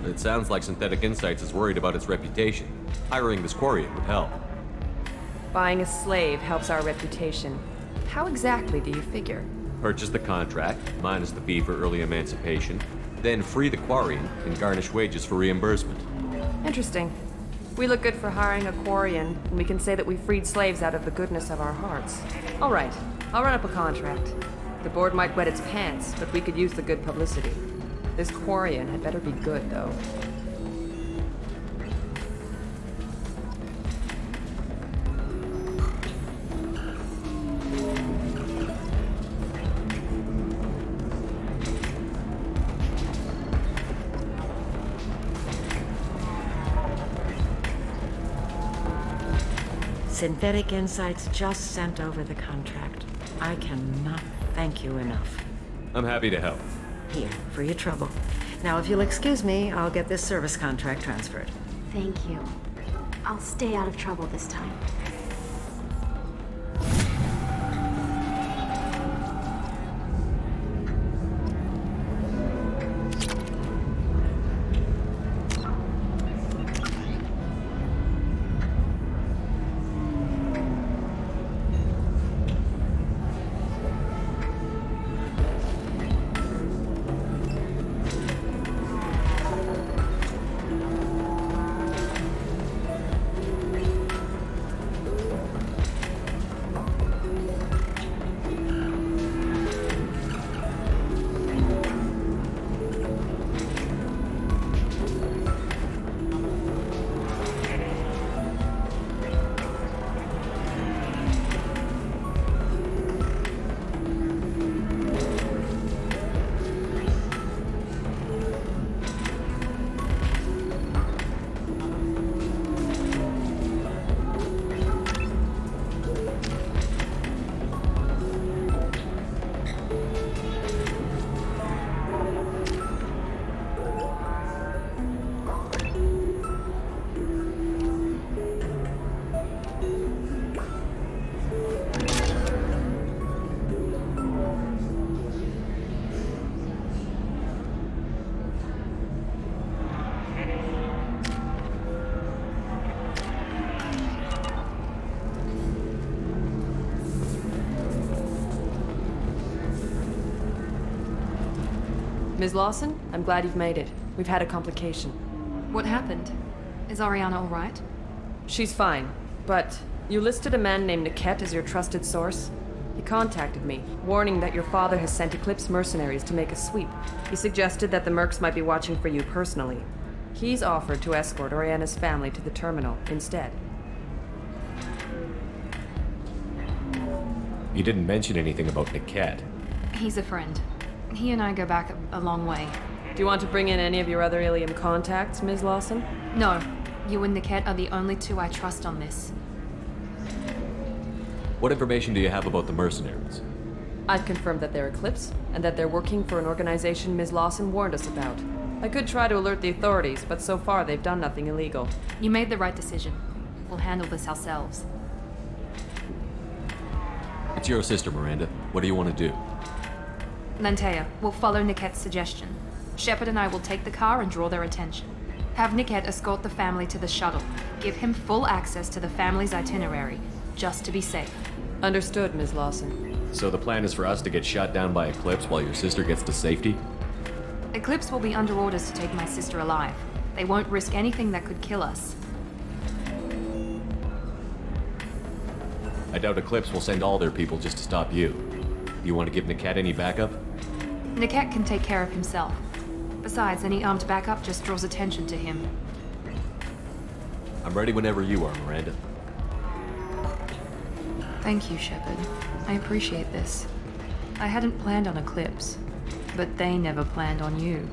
It sounds like Synthetic Insights is worried about its reputation. Hiring this Quarian would help. Buying a slave helps our reputation. How exactly do you figure? Purchase the contract, minus the fee for early emancipation, then free the Quarian and garnish wages for reimbursement. Interesting. We look good for hiring a Quarian, and we can say that we freed slaves out of the goodness of our hearts. All right, I'll run up a contract. The board might wet its pants, but we could use the good publicity. This Quarian had better be good, though. Synthetic Insights just sent over the contract. I cannot thank you enough. I'm happy to help. Here, for your trouble. Now, if you'll excuse me, I'll get this service contract transferred. Thank you. I'll stay out of trouble this time. Ms. Lawson, I'm glad you've made it. We've had a complication. What happened? Is Ariana all right? She's fine, but you listed a man named Niket as your trusted source. He contacted me, warning that your father has sent Eclipse mercenaries to make a sweep. He suggested that the Mercs might be watching for you personally. He's offered to escort Oriana's family to the terminal instead. You didn't mention anything about Niket. He's a friend. He and I go back a long way. Do you want to bring in any of your other Ilium contacts, Ms. Lawson? No. You and Niket are the only two I trust on this. What information do you have about the mercenaries? I've confirmed that they're Eclipse, and that they're working for an organization Ms. Lawson warned us about. I could try to alert the authorities, but so far they've done nothing illegal. You made the right decision. We'll handle this ourselves. It's your sister, Miranda. What do you want to do? Lantea, we'll follow Niket's suggestion. Shepard and I will take the car and draw their attention. Have Niket escort the family to the shuttle. Give him full access to the family's itinerary, just to be safe. Understood, Ms. Lawson. So the plan is for us to get shot down by Eclipse while your sister gets to safety? Eclipse will be under orders to take my sister alive. They won't risk anything that could kill us. I doubt Eclipse will send all their people just to stop you. You want to give Niket any backup? Niket can take care of himself. Besides, any armed backup just draws attention to him. I'm ready whenever you are, Miranda. Thank you, Shepard. I appreciate this. I hadn't planned on Eclipse, but they never planned on you.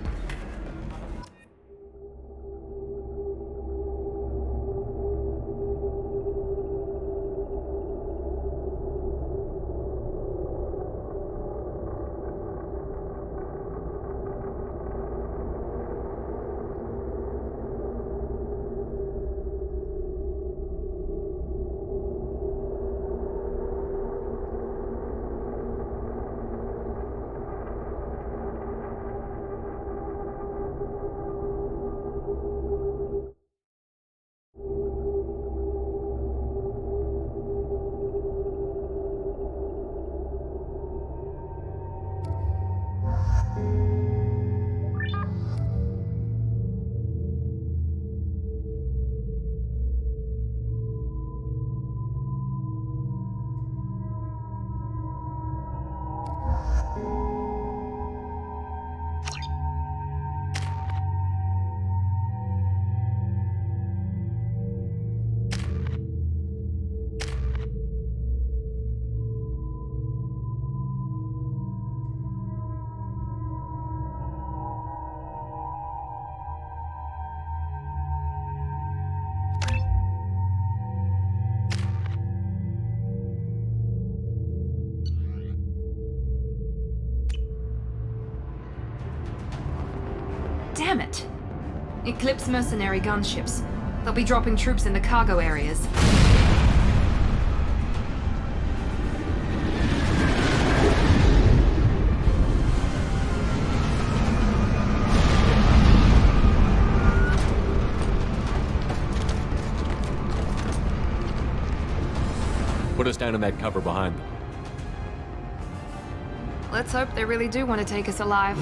Damn it! Eclipse mercenary gunships. They'll be dropping troops in the cargo areas. Put us down in that cover behind them. Let's hope they really do want to take us alive.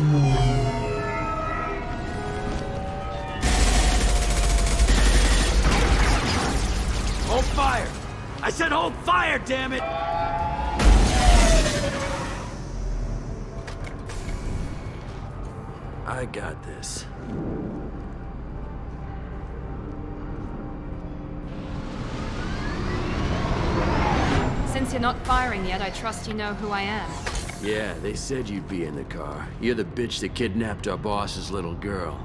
Hold fire! I said hold fire, damn it! I got this. Since you're not firing yet, I trust you know who I am. Yeah, they said you'd be in the car. You're the bitch that kidnapped our boss's little girl.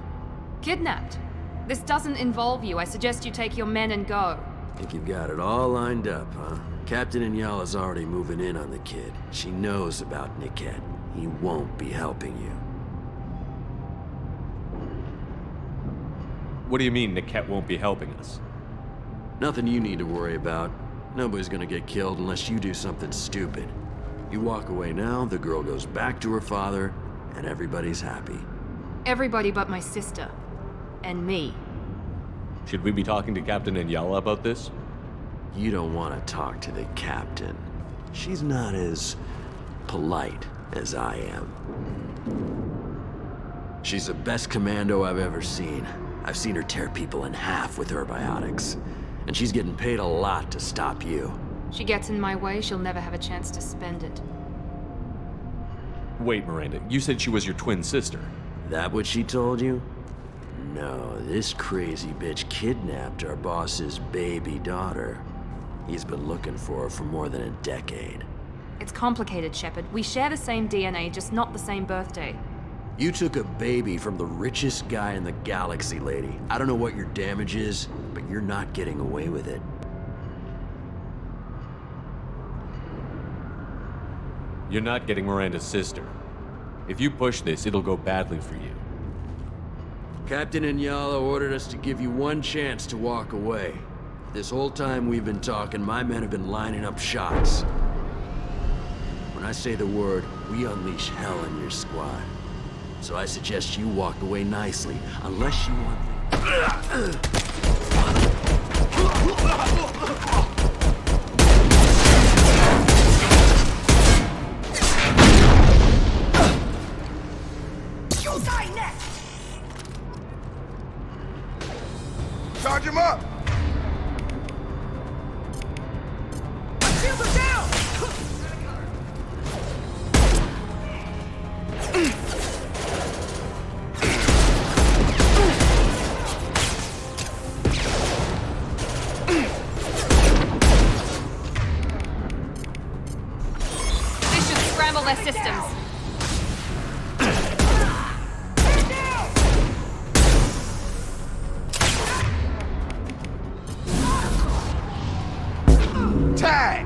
Kidnapped? This doesn't involve you. I suggest you take your men and go. Think you've got it all lined up, huh? Captain Inyala's already moving in on the kid. She knows about Niket. He won't be helping you. What do you mean Niket won't be helping us? Nothing you need to worry about. Nobody's gonna get killed unless you do something stupid. You walk away now, the girl goes back to her father, and everybody's happy. Everybody but my sister. And me. Should we be talking to Captain Inyala about this? You don't want to talk to the captain. She's not as polite as I am. She's the best commando I've ever seen. I've seen her tear people in half with her biotics. And she's getting paid a lot to stop you. She gets in my way, she'll never have a chance to spend it. Wait, Miranda, you said she was your twin sister. That what she told you? No, this crazy bitch kidnapped our boss's baby daughter. He's been looking for her for more than a decade. It's complicated, Shepard. We share the same DNA, just not the same birthday. You took a baby from the richest guy in the galaxy, lady. I don't know what your damage is, but you're not getting away with it. You're not getting Miranda's sister. If you push this, it'll go badly for you. Captain Inyala ordered us to give you one chance to walk away. This whole time we've been talking, my men have been lining up shots. When I say the word, we unleash hell in your squad. So I suggest you walk away nicely, unless you want... You'll die next! Charge him up! Feel the their systems. Tag!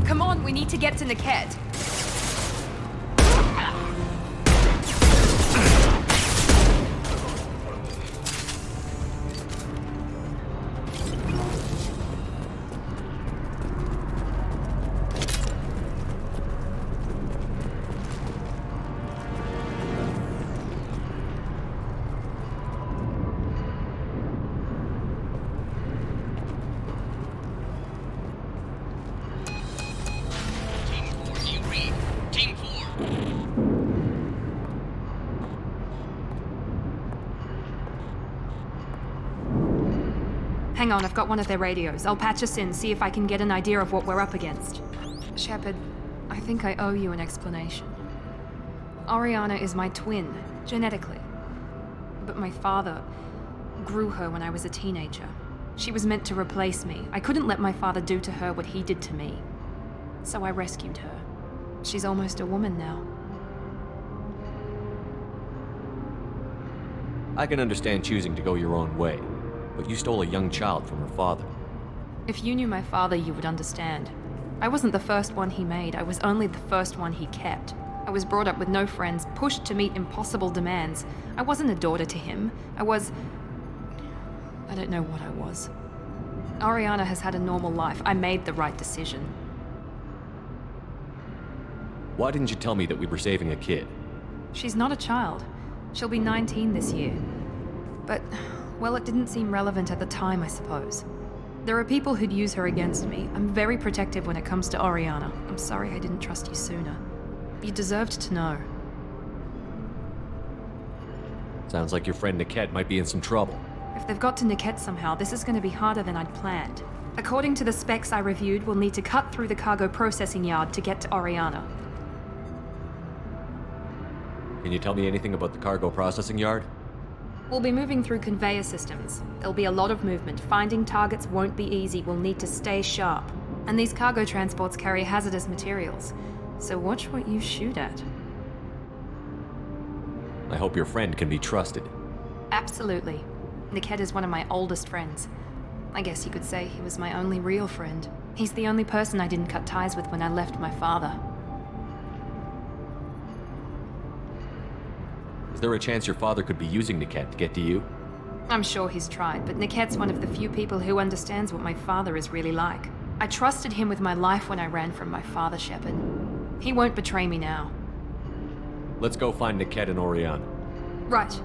Come on, we need to get to Niket. Hang on, I've got one of their radios. I'll patch us in, see if I can get an idea of what we're up against. Shepard, I think I owe you an explanation. Oriana is my twin, genetically. But my father grew her when I was a teenager. She was meant to replace me. I couldn't let my father do to her what he did to me. So I rescued her. She's almost a woman now. I can understand choosing to go your own way, but you stole a young child from her father. If you knew my father, you would understand. I wasn't the first one he made. I was only the first one he kept. I was brought up with no friends, pushed to meet impossible demands. I wasn't a daughter to him. I don't know what I was. Oriana has had a normal life. I made the right decision. Why didn't you tell me that we were saving a kid? She's not a child. She'll be 19 this year. But, well, it didn't seem relevant at the time, I suppose. There are people who'd use her against me. I'm very protective when it comes to Oriana. I'm sorry I didn't trust you sooner. You deserved to know. Sounds like your friend Niket might be in some trouble. If they've got to Niket somehow, this is going to be harder than I'd planned. According to the specs I reviewed, we'll need to cut through the cargo processing yard to get to Oriana. Can you tell me anything about the cargo processing yard? We'll be moving through conveyor systems. There'll be a lot of movement. Finding targets won't be easy. We'll need to stay sharp. And these cargo transports carry hazardous materials. So watch what you shoot at. I hope your friend can be trusted. Absolutely. Niket is one of my oldest friends. I guess you could say he was my only real friend. He's the only person I didn't cut ties with when I left my father. Is there a chance your father could be using Niket to get to you? I'm sure he's tried, but Niket's one of the few people who understands what my father is really like. I trusted him with my life when I ran from my father, Shepard. He won't betray me now. Let's go find Niket and Oriana. Right.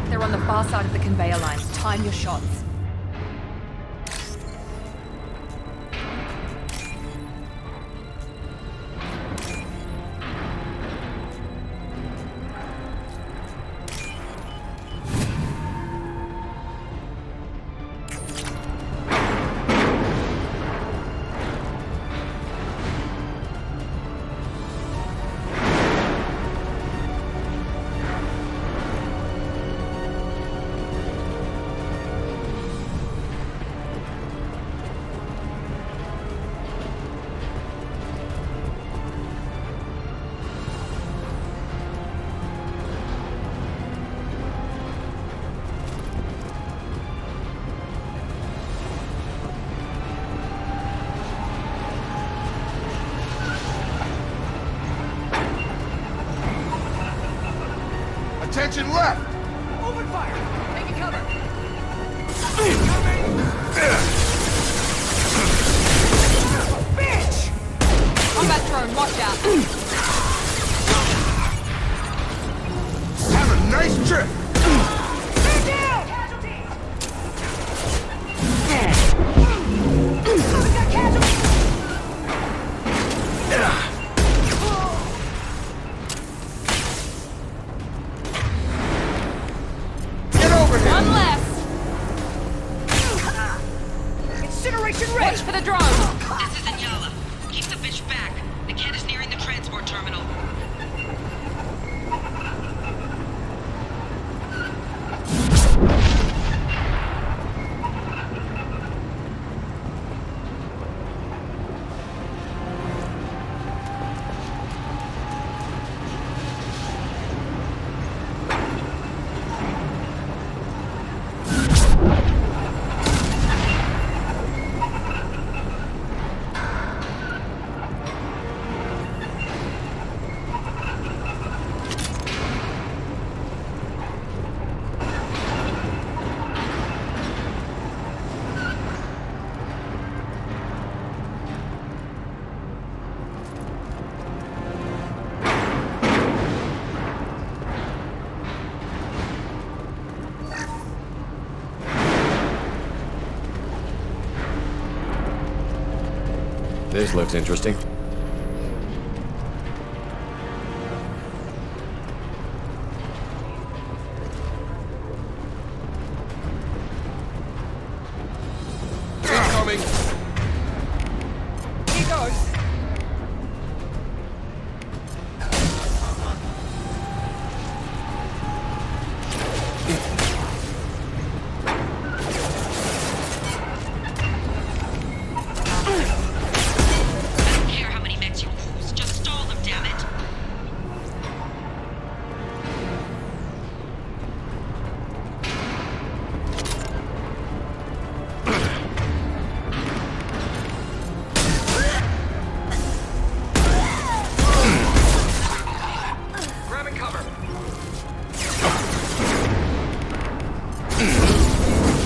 They're on the far side of the conveyor line. Time your shots. Attention left! Open fire! Taking cover! Bitch! Combat drone, watch out. Have a nice trip! Man down! Casualty! We got casualty! Get over here! One less. Incineration ready! Watch for the drone. This is Inyala. Keep the bitch back. The kid is nearing the transport terminal. This looks interesting. Incoming! He goes!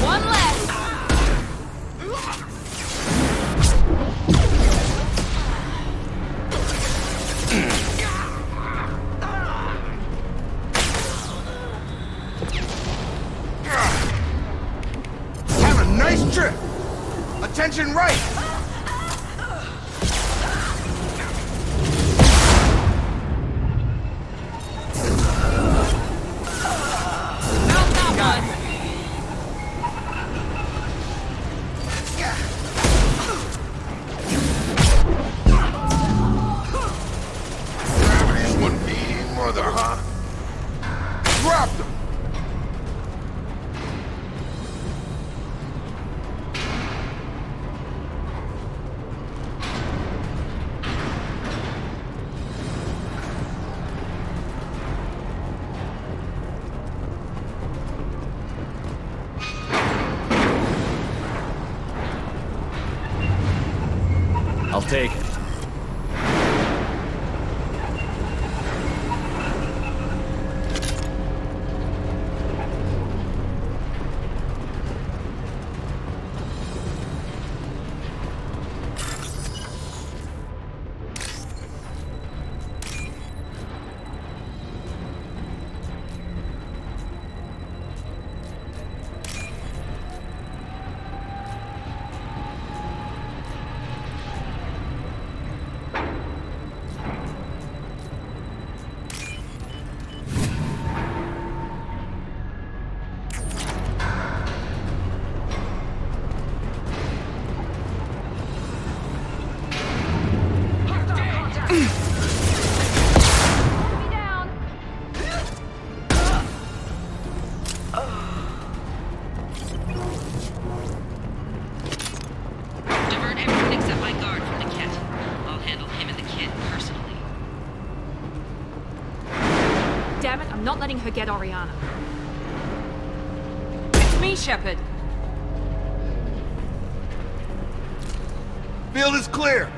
One less. Have a nice trip! Attention right! Gravity's one mean mother, huh? Drop them! I'll take it. Divert everyone except my guard from the kit. I'll handle him and the kid personally. Damn it, I'm not letting her get Oriana. It's me, Shepard. Field is clear!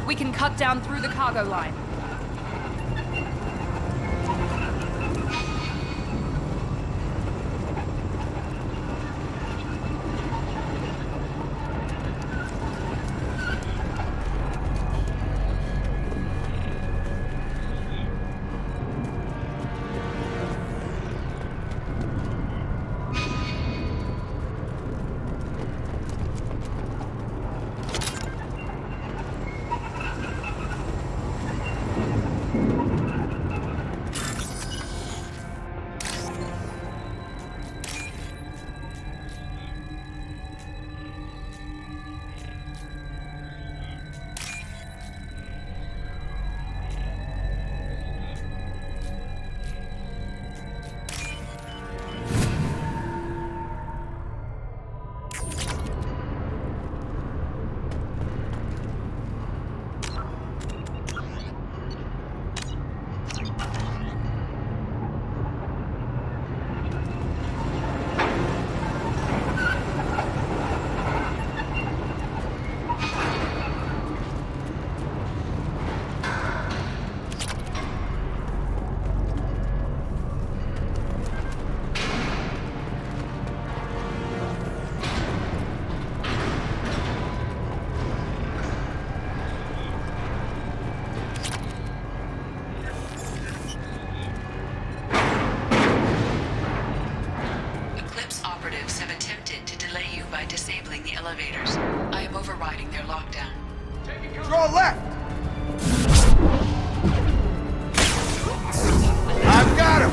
We can cut down through the cargo line. disabling the elevators. I am overriding their lockdown. Draw left! I've got him!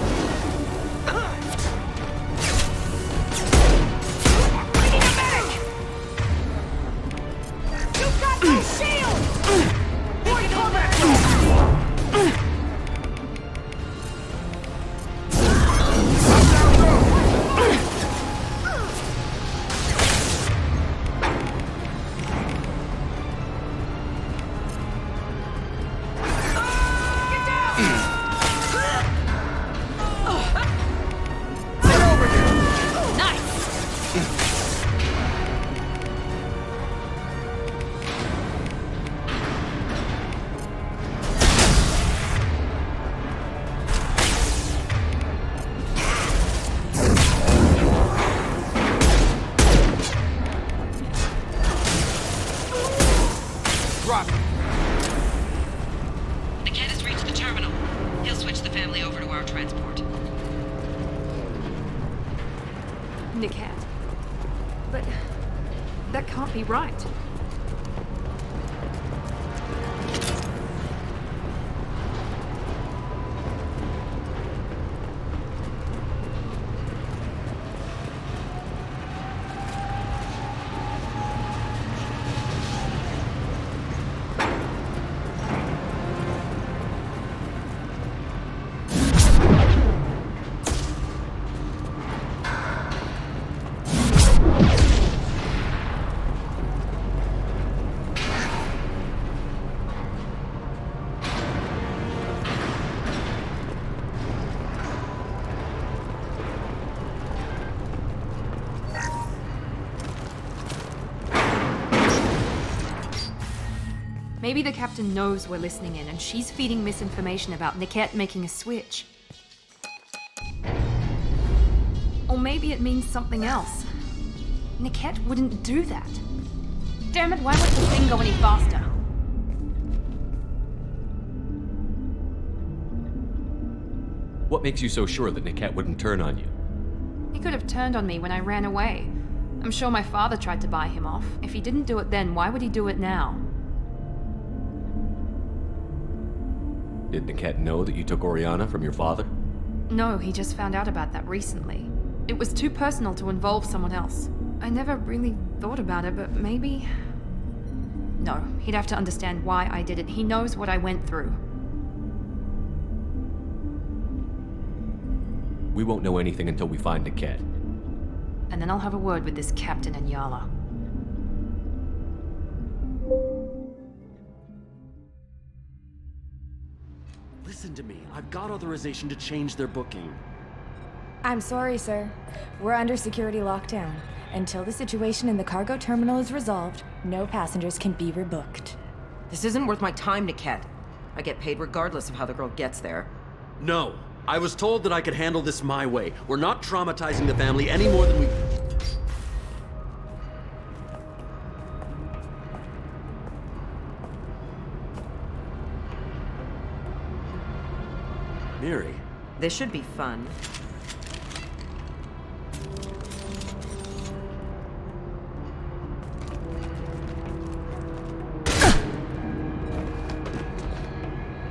You got my shield! Point cover! Be right. Maybe the captain knows we're listening in, and she's feeding misinformation about Niket making a switch. Or maybe it means something else. Niket wouldn't do that. Damn it, why won't the thing go any faster? What makes you so sure that Niket wouldn't turn on you? He could have turned on me when I ran away. I'm sure my father tried to buy him off. If he didn't do it then, why would he do it now? Did Niket know that you took Oriana from your father? No, he just found out about that recently. It was too personal to involve someone else. I never really thought about it, but maybe... No, he'd have to understand why I did it. He knows what I went through. We won't know anything until we find Niket. And then I'll have a word with this captain and Yala. Listen to me. I've got authorization to change their booking. I'm sorry, sir. We're under security lockdown. Until the situation in the cargo terminal is resolved, no passengers can be rebooked. This isn't worth my time, Niket. I get paid regardless of how the girl gets there. No. I was told that I could handle this my way. We're not traumatizing the family any more than we... Miri. This should be fun.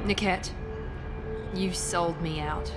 Niket, you sold me out.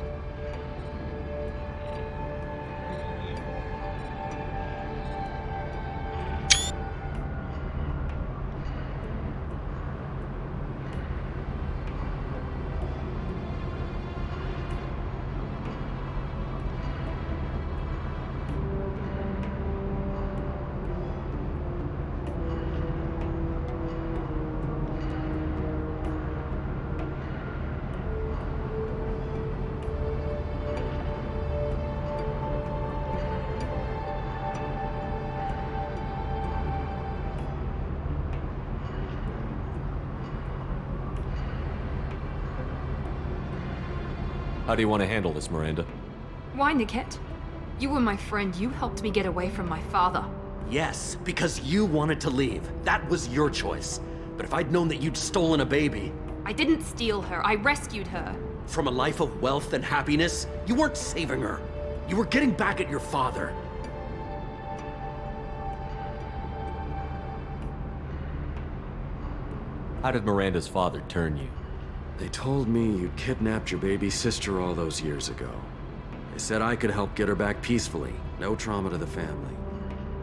How do you want to handle this, Miranda? Why, Niket? You were my friend. You helped me get away from my father. Yes, because you wanted to leave. That was your choice. But if I'd known that you'd stolen a baby... I didn't steal her. I rescued her. From a life of wealth and happiness, you weren't saving her. You were getting back at your father. How did Miranda's father turn you? They told me you'd kidnapped your baby sister all those years ago. They said I could help get her back peacefully. No trauma to the family.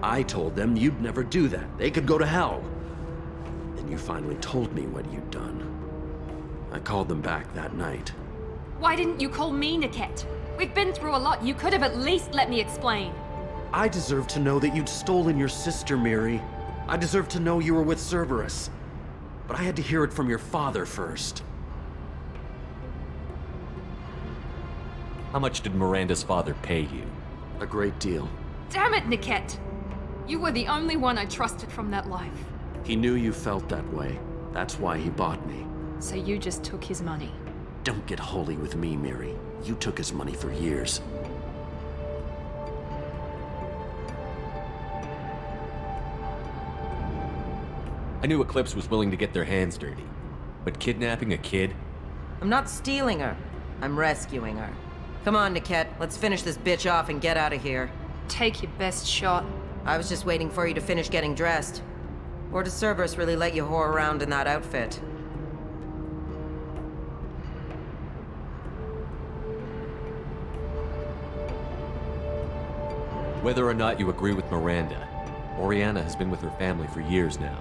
I told them you'd never do that. They could go to hell. Then you finally told me what you'd done. I called them back that night. Why didn't you call me, Niket? We've been through a lot. You could have at least let me explain. I deserve to know that you'd stolen your sister, Miri. I deserve to know you were with Cerberus. But I had to hear it from your father first. How much did Miranda's father pay you? A great deal. Damn it, Niket! You were the only one I trusted from that life. He knew you felt that way. That's why he bought me. So you just took his money? Don't get holy with me, Miri. You took his money for years. I knew Eclipse was willing to get their hands dirty. But kidnapping a kid? I'm not stealing her. I'm rescuing her. Come on, Niket. Let's finish this bitch off and get out of here. Take your best shot. I was just waiting for you to finish getting dressed. Or does Cerberus really let you whore around in that outfit? Whether or not you agree with Miranda, Oriana has been with her family for years now.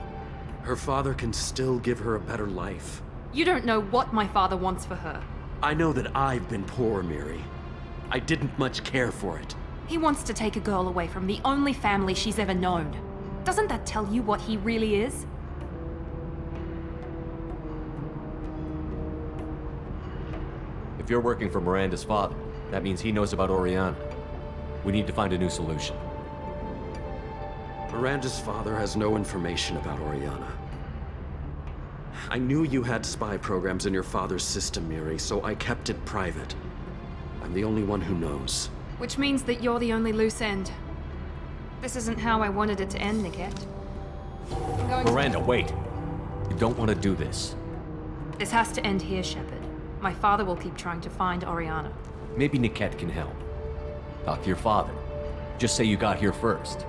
Her father can still give her a better life. You don't know what my father wants for her. I know that I've been poor, Miri. I didn't much care for it. He wants to take a girl away from the only family she's ever known. Doesn't that tell you what he really is? If you're working for Miranda's father, that means he knows about Oriana. We need to find a new solution. Miranda's father has no information about Oriana. I knew you had spy programs in your father's system, Miri, so I kept it private. I'm the only one who knows. Which means that you're the only loose end. This isn't how I wanted it to end, Niket. Miranda, wait! You don't want to do this. This has to end here, Shepard. My father will keep trying to find Oriana. Maybe Niket can help. Talk to your father. Just say you got here first.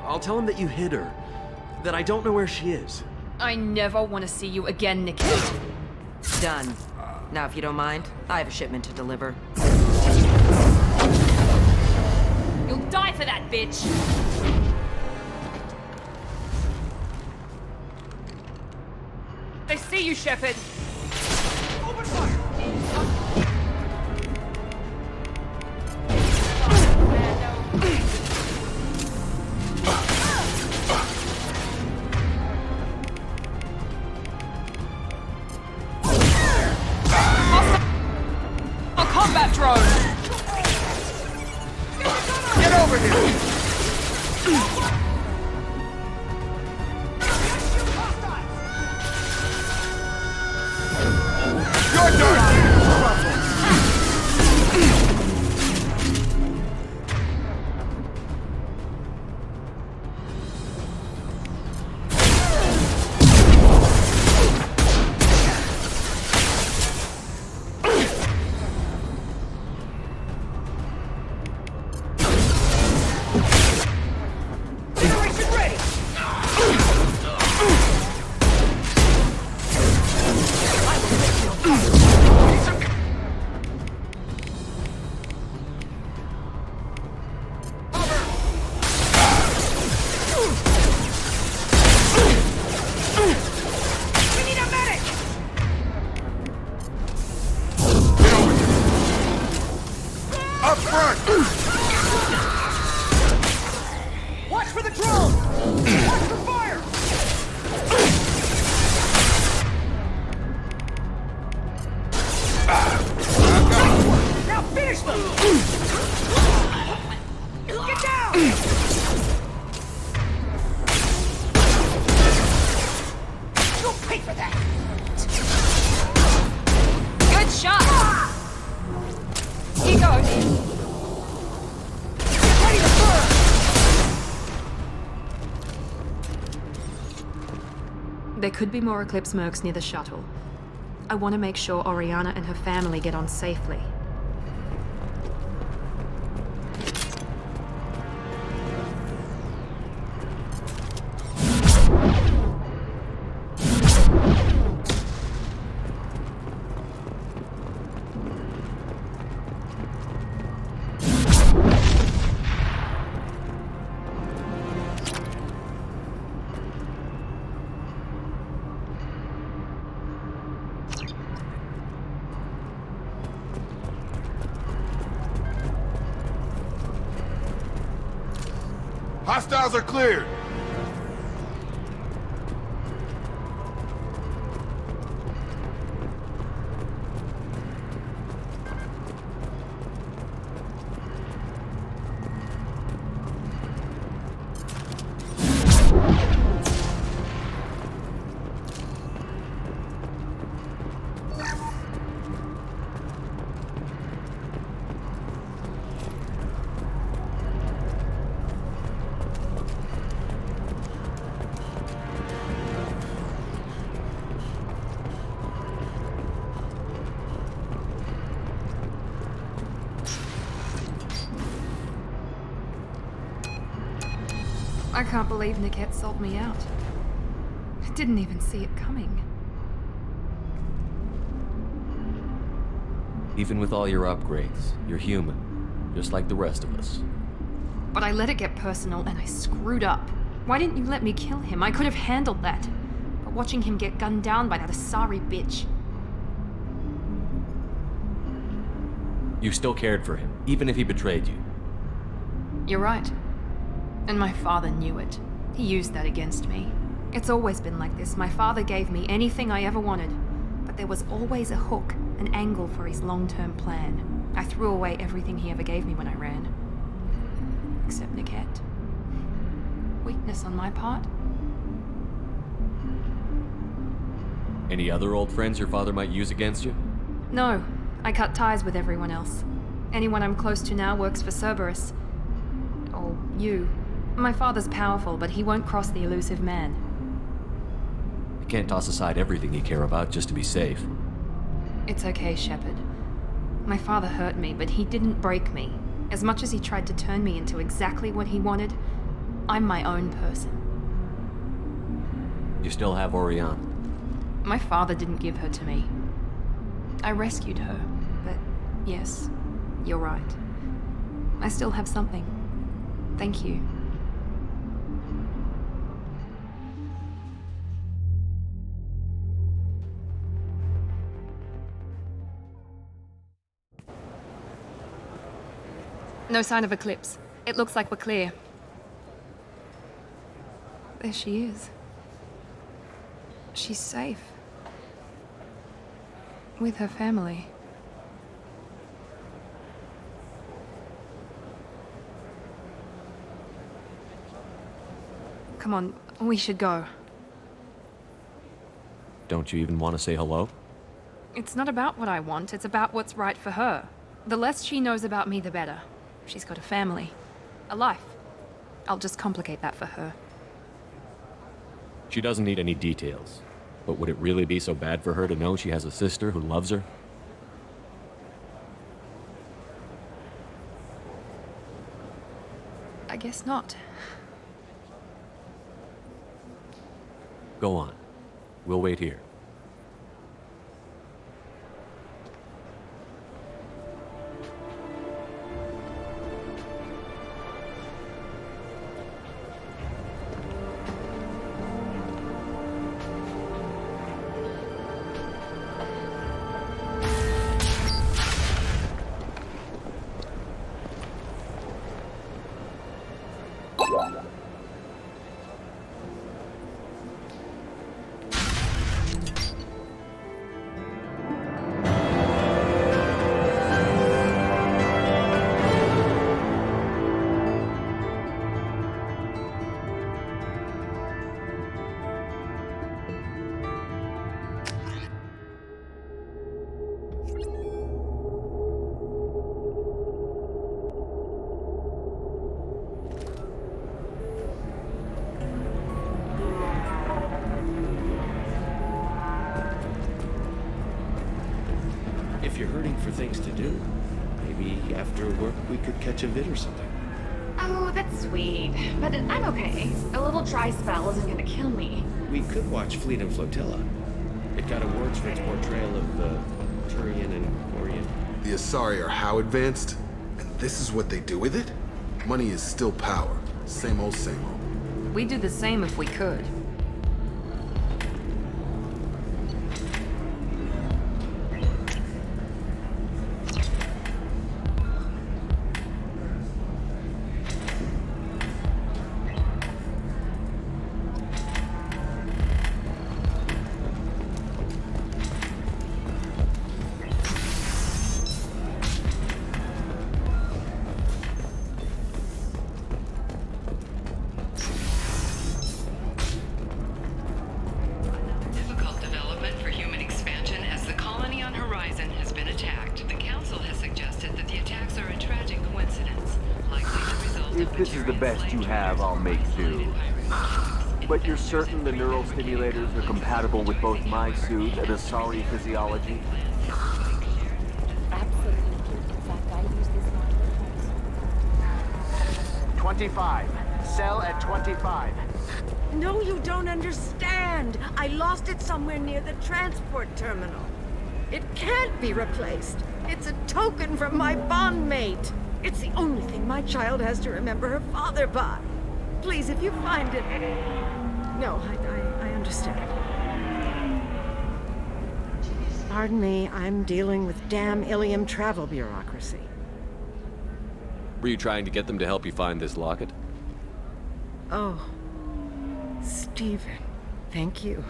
I'll tell him that you hid her. That I don't know where she is. I never want to see you again, Niket. Done. Now, if you don't mind, I have a shipment to deliver. You'll die for that, bitch! They see you, Shepard! Open fire! Combat drone! Get over here! for that. Good shot! He goes. Get ready to burn! There could be more Eclipse mercs near the shuttle. I want to make sure Oriana and her family get on safely. Hostiles are cleared! I can't believe Niket sold me out. I didn't even see it coming. Even with all your upgrades, you're human, just like the rest of us. But I let it get personal and I screwed up. Why didn't you let me kill him? I could have handled that. But watching him get gunned down by that Asari bitch. You still cared for him, even if he betrayed you. You're right. And my father knew it. He used that against me. It's always been like this. My father gave me anything I ever wanted. But there was always a hook, an angle for his long-term plan. I threw away everything he ever gave me when I ran. Except Niket. Weakness on my part. Any other old friends your father might use against you? No, I cut ties with everyone else. Anyone I'm close to now works for Cerberus. Or you. My father's powerful, but he won't cross the elusive man. You can't toss aside everything you care about just to be safe. It's okay, Shepard. My father hurt me, but he didn't break me. As much as he tried to turn me into exactly what he wanted, I'm my own person. You still have Oriana. My father didn't give her to me. I rescued her, but yes, you're right. I still have something. Thank you. No sign of Eclipse. It looks like we're clear. There she is. She's safe. With her family. Come on, we should go. Don't you even want to say hello? It's not about what I want, it's about what's right for her. The less she knows about me, the better. She's got a family. A life. I'll just complicate that for her. She doesn't need any details. But would it really be so bad for her to know she has a sister who loves her? I guess not. Go on. We'll wait here. for things to do. Maybe after work we could catch a vid or something. Oh, that's sweet. But I'm okay. A little dry spell isn't gonna kill me. We could watch Fleet and Flotilla. It got awards for its portrayal of the Turian and Orient. The Asari are how advanced? And this is what they do with it? Money is still power. Same old, same old. We'd do the same if we could. Difficult development for human expansion as the colony on Horizon has been attacked. The Council has suggested that the attacks are a tragic coincidence, likely the result of If this is the best you have, I'll make do. But you're certain the neural stimulators are compatible with both my suit and Asari physiology? Absolutely. In fact, I use this one. 25. Cell at 25. No, you don't understand. I lost it somewhere near the transport terminal. It can't be replaced. It's a token from my bondmate. It's the only thing my child has to remember her father by. Please, if you find it... No, I understand. Pardon me, I'm dealing with damn Ilium travel bureaucracy. Were you trying to get them to help you find this locket? Oh, Stephen, thank you.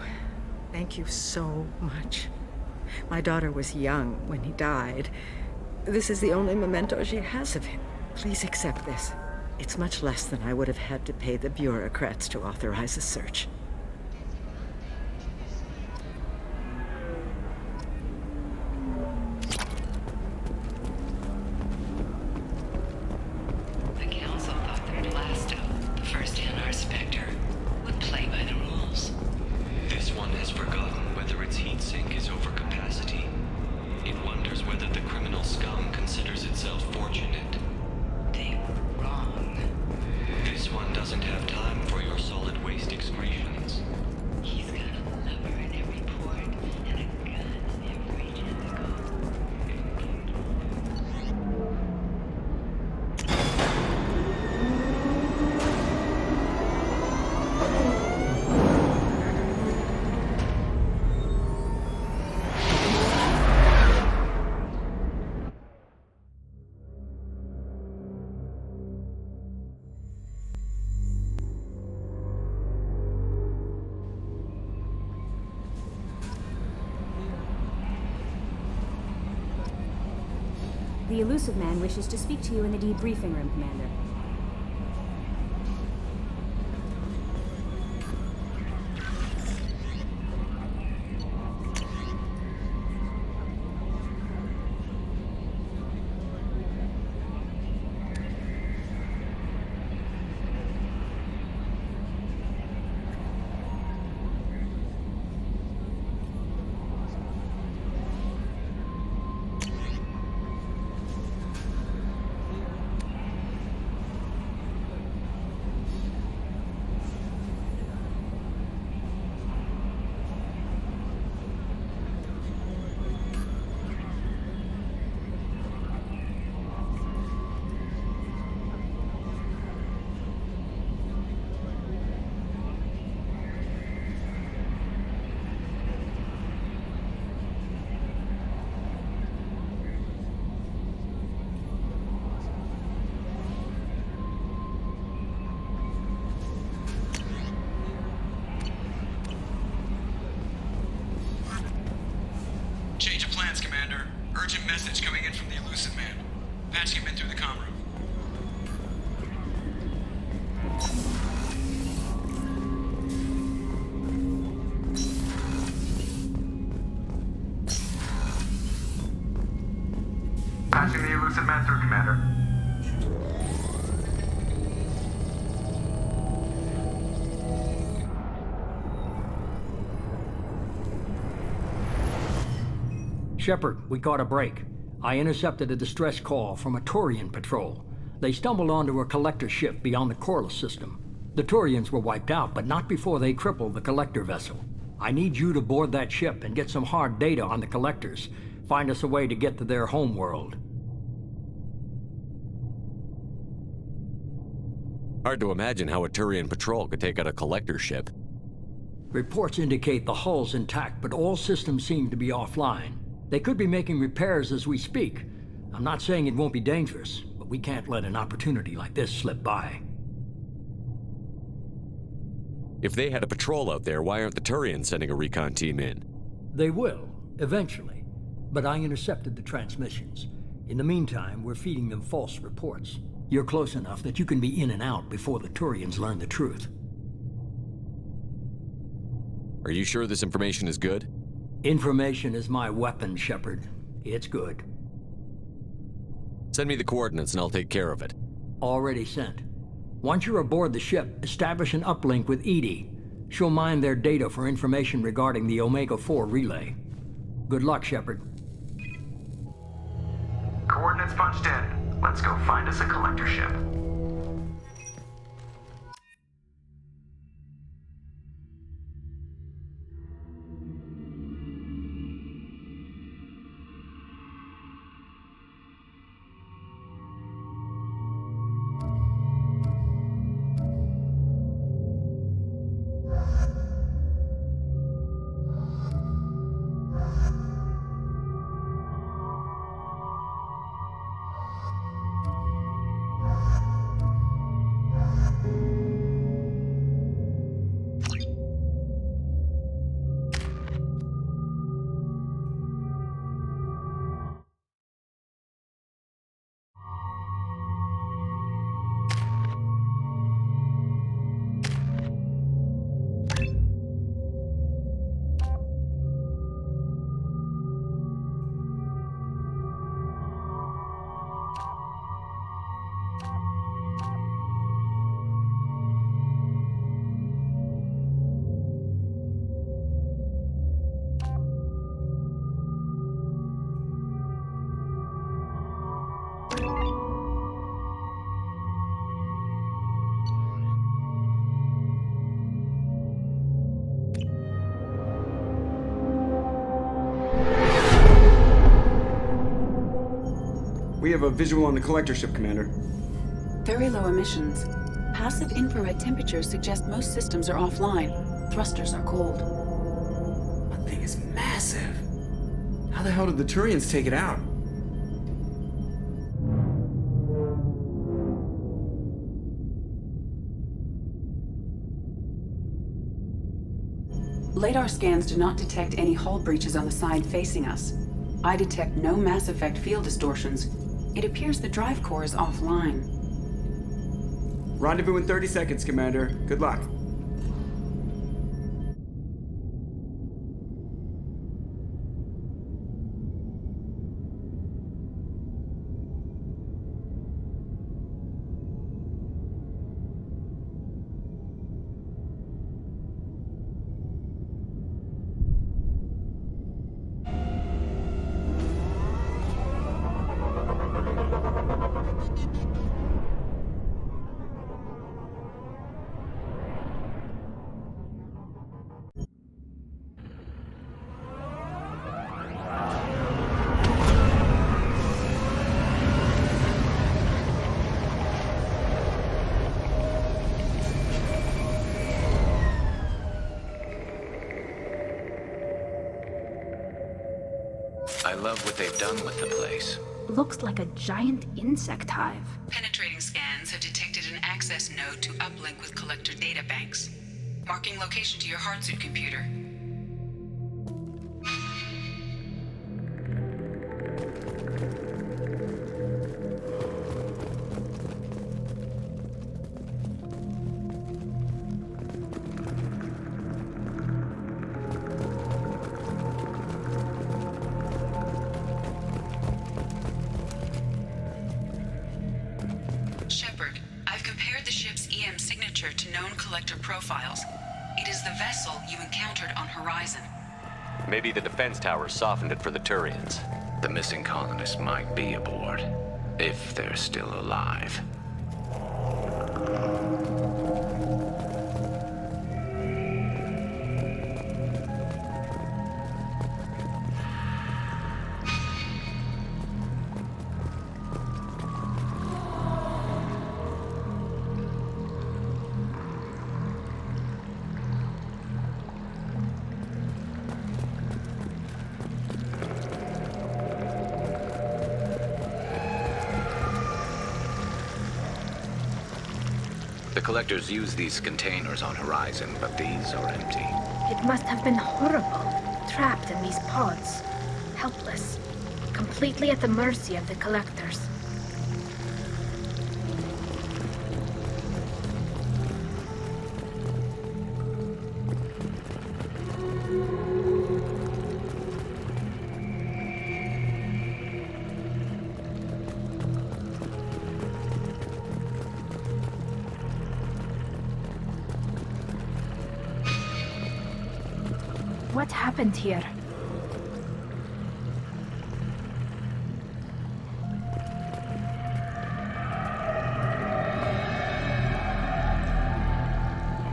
Thank you so much. My daughter was young when he died. This is the only memento she has of him. Please accept this. It's much less than I would have had to pay the bureaucrats to authorize a search. The Council thought that Blasto, the first NR Spectre, would play by the rules. This one has forgotten whether its heat sink is over capacity. It wonders whether the criminal scum considers itself fortunate. They were wrong. This one doesn't have time for your solid waste excretions. He's got a lover in every port and a gun in every tentacle. The elusive man wishes to speak to you in the debriefing room, Commander. Change of plans, Commander. Urgent message coming in from the elusive man. Patching him in through the comm room. Patching the elusive man through, Commander. Shepard, we caught a break. I intercepted a distress call from a Turian patrol. They stumbled onto a collector ship beyond the Corliss system. The Turians were wiped out, but not before they crippled the collector vessel. I need you to board that ship and get some hard data on the collectors. Find us a way to get to their homeworld. Hard to imagine how a Turian patrol could take out a collector ship. Reports indicate the hull's intact, but all systems seem to be offline. They could be making repairs as we speak. I'm not saying it won't be dangerous, but we can't let an opportunity like this slip by. If they had a patrol out there, why aren't the Turians sending a recon team in? They will, eventually. But I intercepted the transmissions. In the meantime, we're feeding them false reports. You're close enough that you can be in and out before the Turians learn the truth. Are you sure this information is good? Information is my weapon, Shepard. It's good. Send me the coordinates and I'll take care of it. Already sent. Once you're aboard the ship, establish an uplink with Edie. She'll mine their data for information regarding the Omega-4 relay. Good luck, Shepard. Coordinates punched in. Let's go find us a collector ship. We have a visual on the collector ship, Commander. Very low emissions. Passive infrared temperatures suggest most systems are offline. Thrusters are cold. That thing is massive. How the hell did the Turians take it out? Radar scans do not detect any hull breaches on the side facing us. I detect no Mass Effect field distortions. It appears the drive core is offline. Rendezvous in 30 seconds, Commander. Good luck. I love what they've done with the place. Looks like a giant insect hive. Penetrating scans have detected an access node to uplink with collector data banks. Marking location to your hardsuit computer. Shepard, I've compared the ship's EM signature to known collector profiles. It is the vessel you encountered on Horizon. Maybe the defense towers softened it for the Turians. The missing colonists might be aboard, if they're still alive. The collectors use these containers on Horizon, but these are empty. It must have been horrible, trapped in these pods, helpless, completely at the mercy of the collectors. What happened here?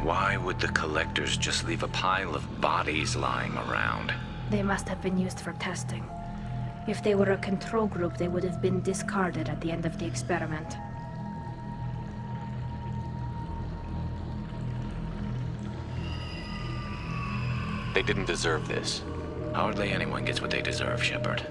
Why would the collectors just leave a pile of bodies lying around? They must have been used for testing. If they were a control group, they would have been discarded at the end of the experiment. They didn't deserve this. Hardly anyone gets what they deserve, Shepard.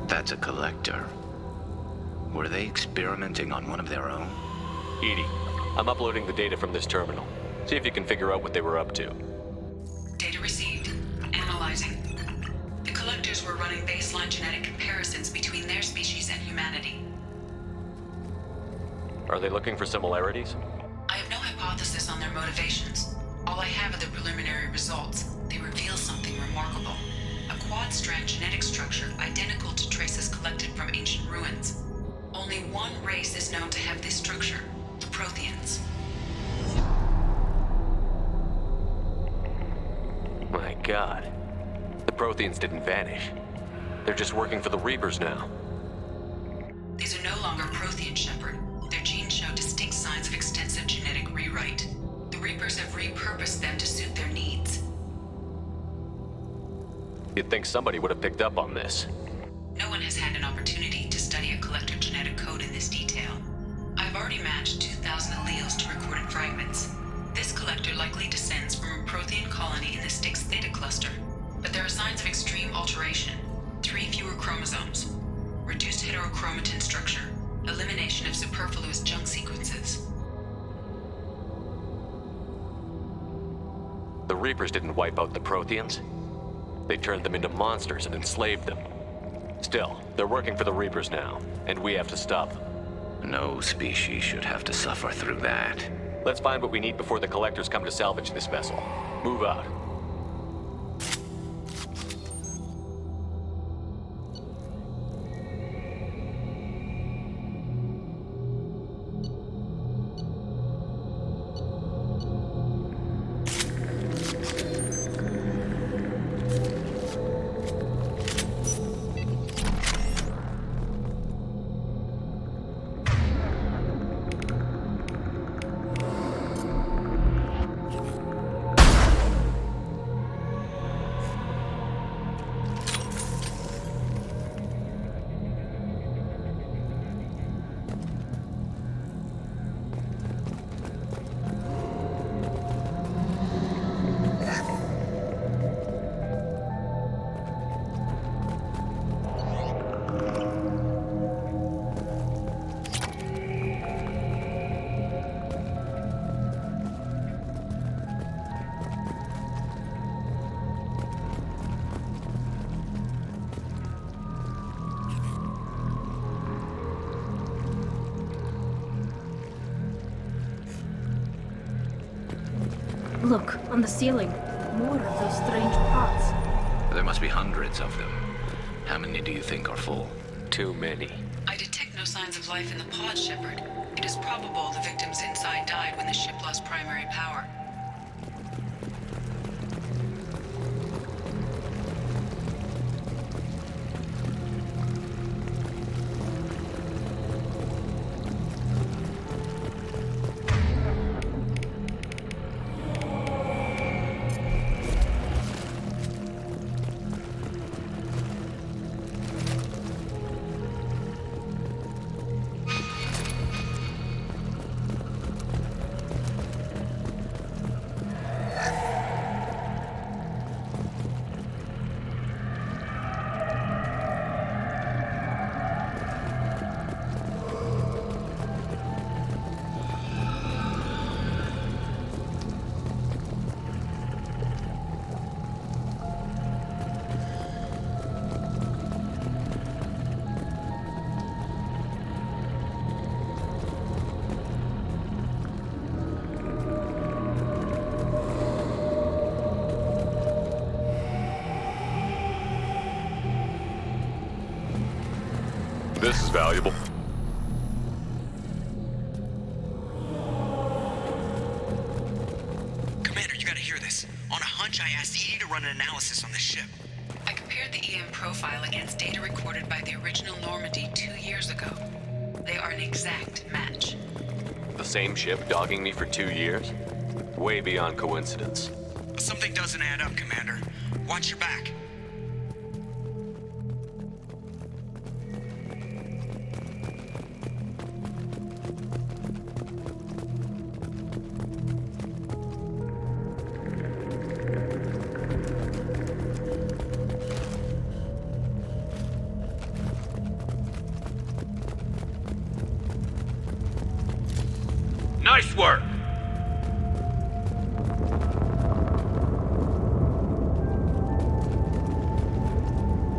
That's a collector. Were they experimenting on one of their own? Edie, I'm uploading the data from this terminal. See if you can figure out what they were up to. Data received. Analyzing. The collectors were running baseline genetic comparisons between their species and humanity. Are they looking for similarities? I have no hypothesis on their motivations. All I have are the preliminary results. They reveal something remarkable. A quad-strand genetic structure identical to traces collected from ancient ruins. Only one race is known to have this structure, the Protheans. My God. The Protheans didn't vanish. They're just working for the Reapers now. These are no longer Prothean, Shepard. Their genes show distinct signs of extensive genetic rewrite. The Reapers have repurposed them to suit their needs. You'd think somebody would have picked up on this. No one has had an opportunity to study a collector genetic code in this detail. I've already matched 2,000 alleles to recorded fragments. This collector likely descends from a Prothean colony in the Styx Theta cluster, but there are signs of extreme alteration. 3 fewer chromosomes, reduced heterochromatin structure, elimination of superfluous junk sequences. The Reapers didn't wipe out the Protheans. They turned them into monsters and enslaved them. Still, they're working for the Reapers now, and we have to stop them. No species should have to suffer through that. Let's find what we need before the collectors come to salvage this vessel. Move out. Look, on the ceiling. More of those strange pots. There must be hundreds of them. How many do you think are full? Too many. I detect no signs of life in the pod, Shepard. It is probable the victims inside died when the ship lost primary power. This is valuable. Commander, you gotta hear this. On a hunch, I asked Edie to run an analysis on this ship. I compared the EM profile against data recorded by the original Normandy 2 years ago. They are an exact match. The same ship dogging me for 2 years? Way beyond coincidence. Something doesn't add up, Commander. Watch your back. Nice work!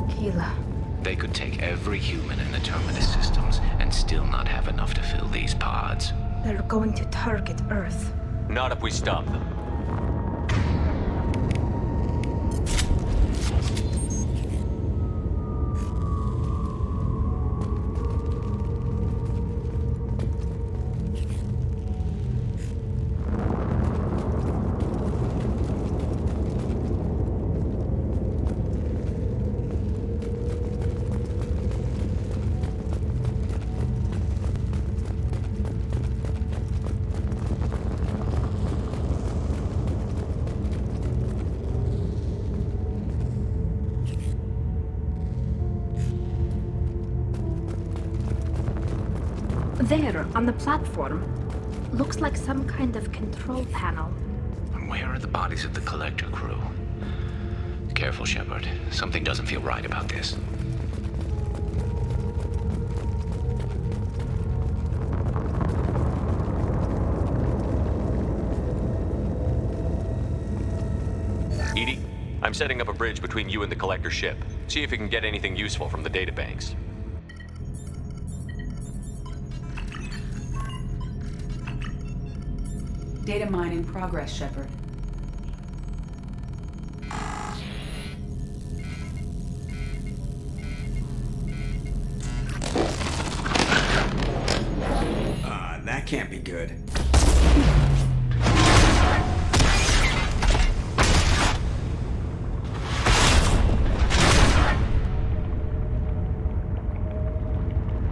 Keela. They could take every human in the Terminus systems and still not have enough to fill these pods. They're going to target Earth. Not if we stop them. There, on the platform. Looks like some kind of control panel. And where are the bodies of the Collector crew? Careful, Shepard. Something doesn't feel right about this. Edie, I'm setting up a bridge between you and the Collector ship. See if you can get anything useful from the databanks. Data mine in progress, Shepard. That can't be good.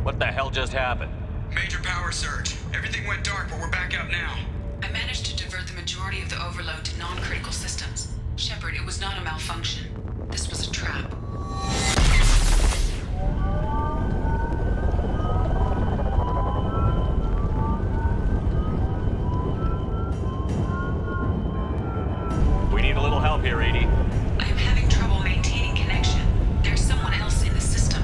What the hell just happened? Major power surge. Everything went dark, but we're back up now. I managed to divert the majority of the overload to non-critical systems. Shepard, it was not a malfunction. This was a trap. We need a little help here, Edie. I am having trouble maintaining connection. There's someone else in the system.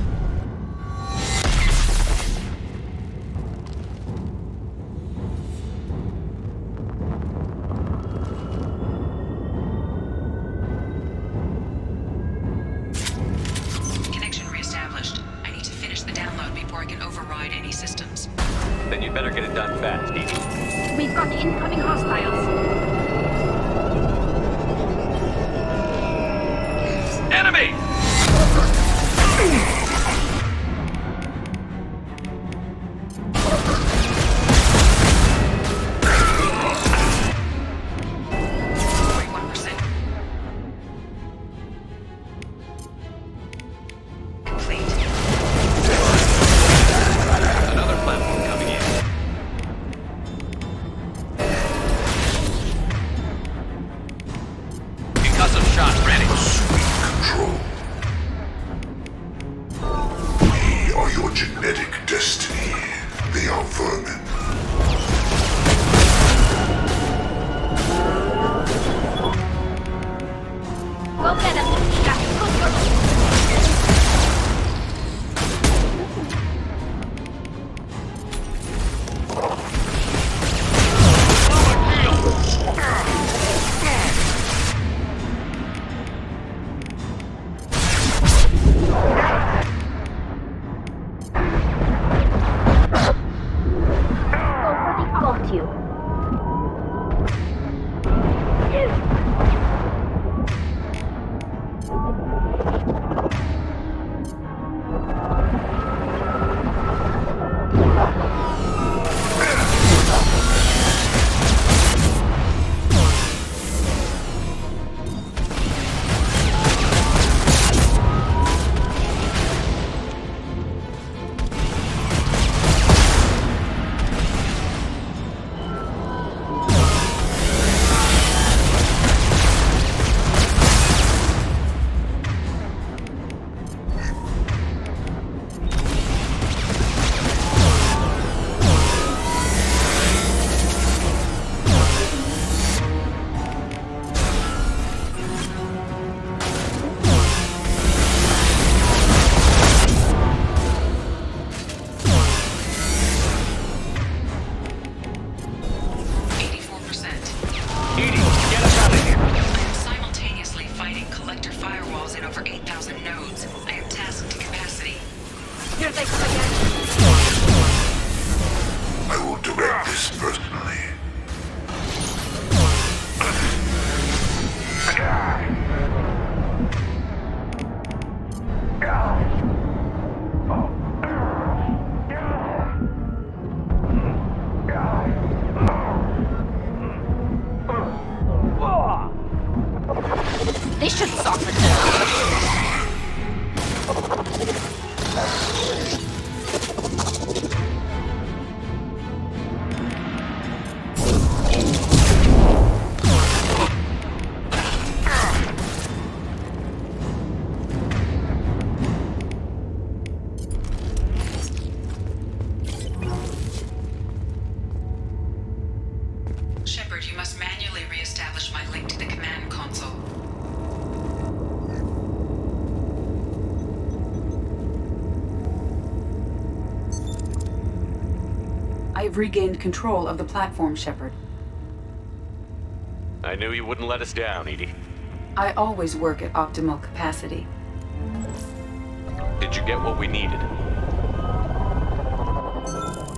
Connection reestablished. I need to finish the download before I can override any systems. Then you'd better get it done fast, Edie. We've got incoming hostiles. Shepard, you must manually re-establish my link to the command console. I have regained control of the platform, Shepard. I knew you wouldn't let us down, Edie. I always work at optimal capacity. Did you get what we needed?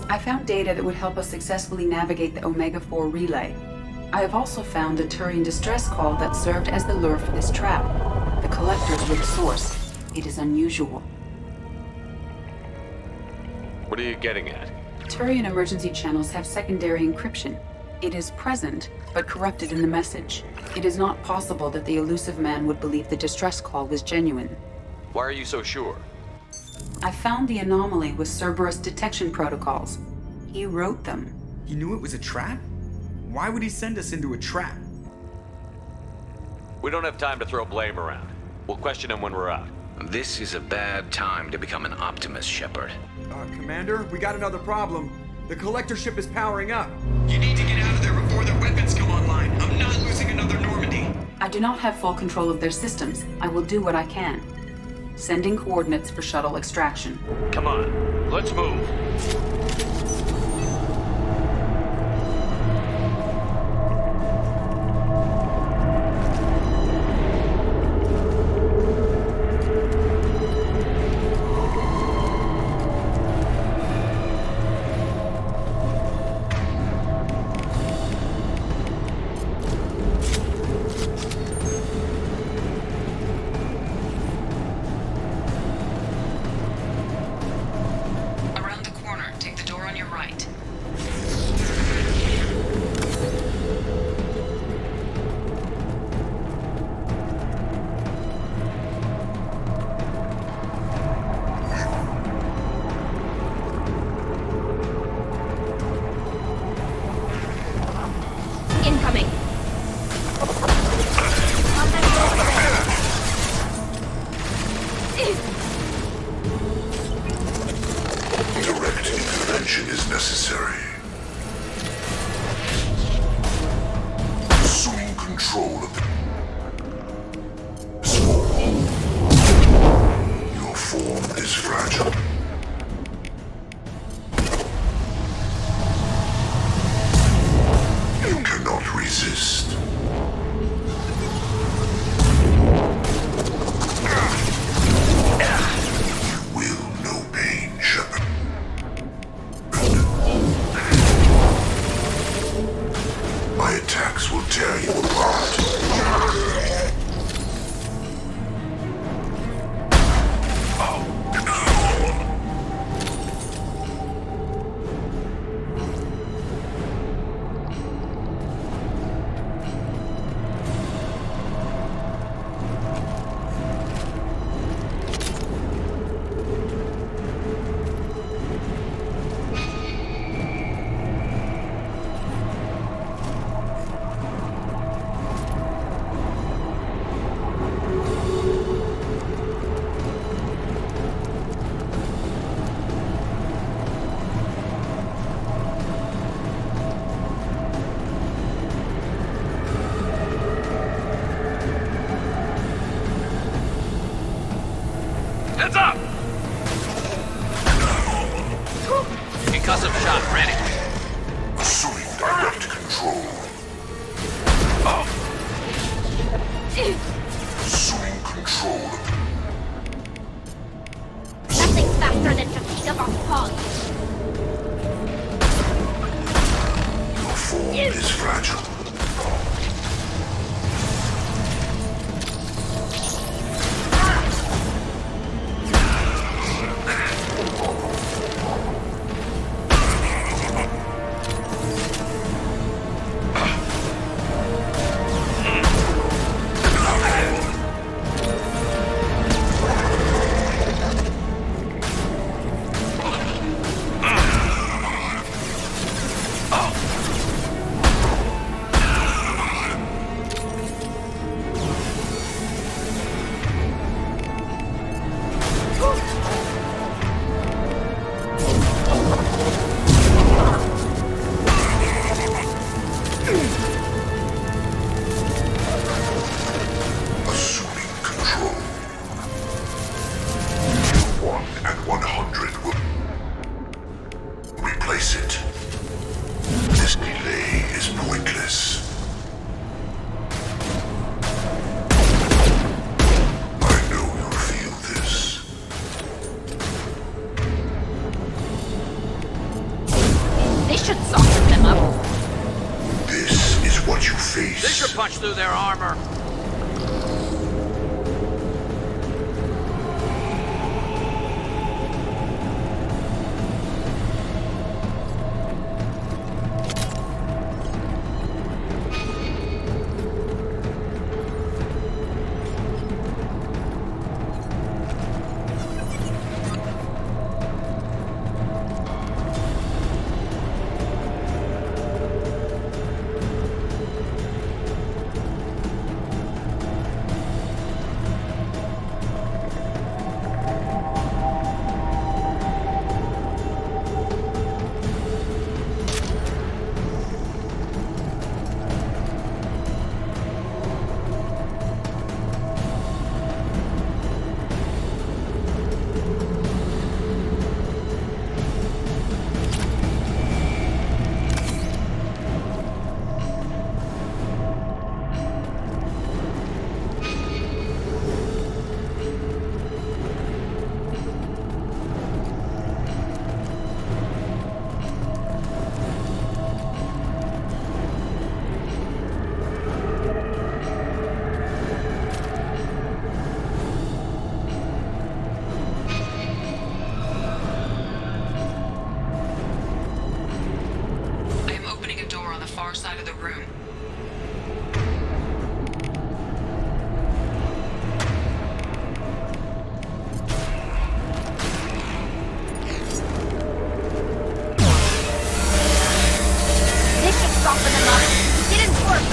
I found data that would help us successfully navigate the Omega-4 relay. I have also found a Turian distress call that served as the lure for this trap. The collectors were the source. It is unusual. What are you getting at? Turian emergency channels have secondary encryption. It is present, but corrupted in the message. It is not possible that the elusive man would believe the distress call was genuine. Why are you so sure? I found the anomaly with Cerberus detection protocols. He wrote them. He knew it was a trap? Why would he send us into a trap? We don't have time to throw blame around. We'll question him when we're out. This is a bad time to become an optimist, Shepard. Commander, we got another problem. The collector ship is powering up. You need to get out of there before their weapons come online. I'm not losing another Normandy. I do not have full control of their systems. I will do what I can. Sending coordinates for shuttle extraction. Come on, let's move. Incoming. Direct intervention is necessary. Assuming control of the small. Your form is fragile. You cannot resist. You will know pain, Shepard. My attacks will tear you apart. Heads up! Concussive shot ready. Assuming direct control. Assuming control. Nothing's faster than fatigue of our pulse. Your form is fragile. replace it. This delay is pointless. I know you'll feel this. They should soften them up. This is what you face. They should punch through their armor. Side of the room. They should soften them up. It didn't work.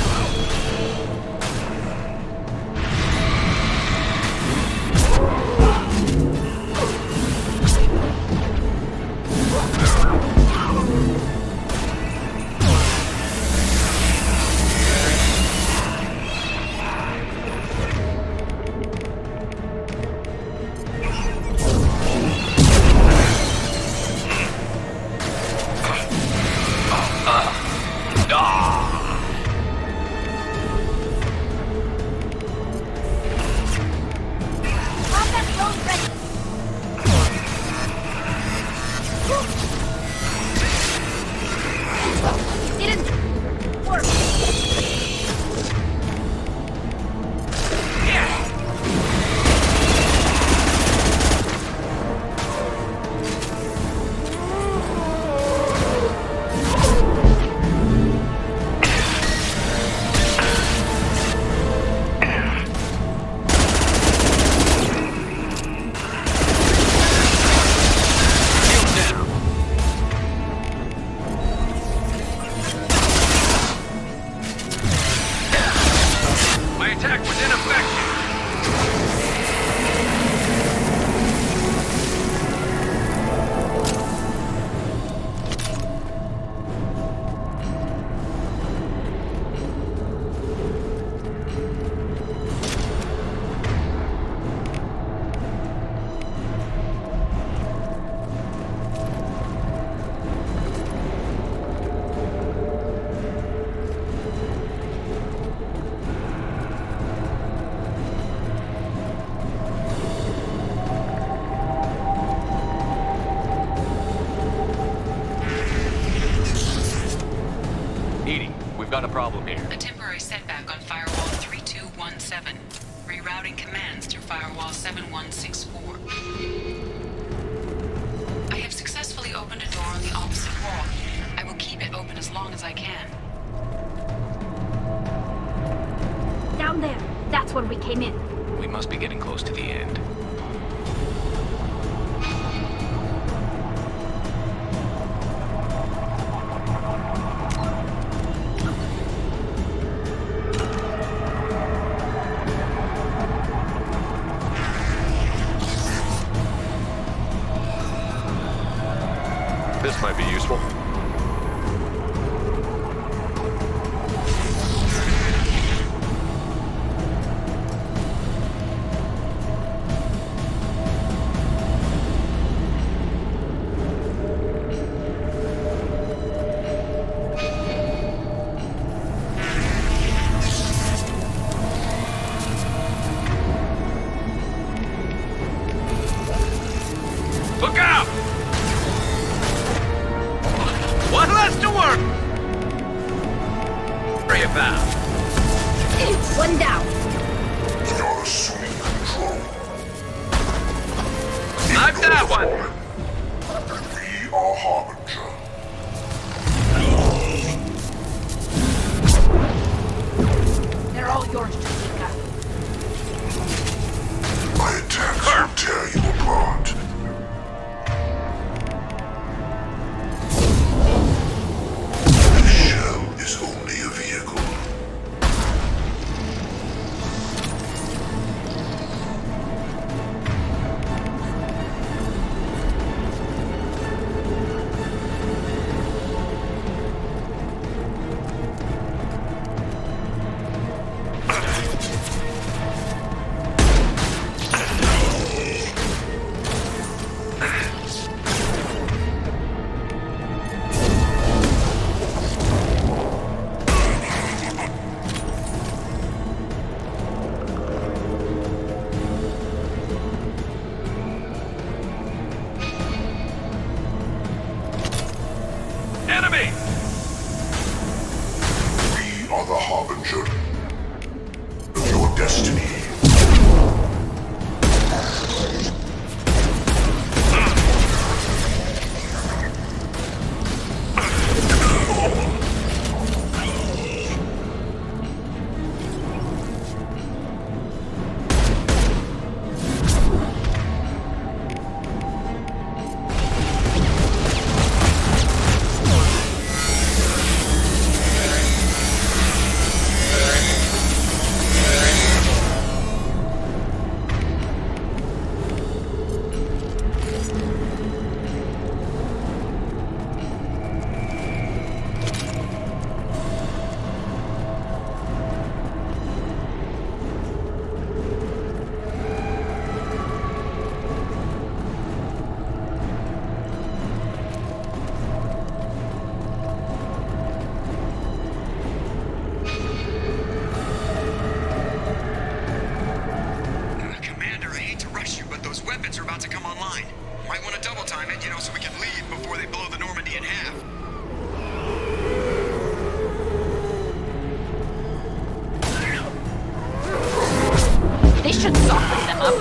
Got a problem here. A temporary setback on Firewall 3217. Rerouting commands through Firewall 7164. I have successfully opened a door on the opposite wall. I will keep it open as long as I can. Down there. That's where we came in. We must be getting close to the end. This might be useful. Worry about. One down. You're assuming control. Knock that one! We are Harbinger. They're all yours, Jessica. My attacks will tear you apart. The shell is only a vehicle. Enemy! We are the Harbinger of your destiny. So we can leave before they blow the Normandy in half. They should soften them up.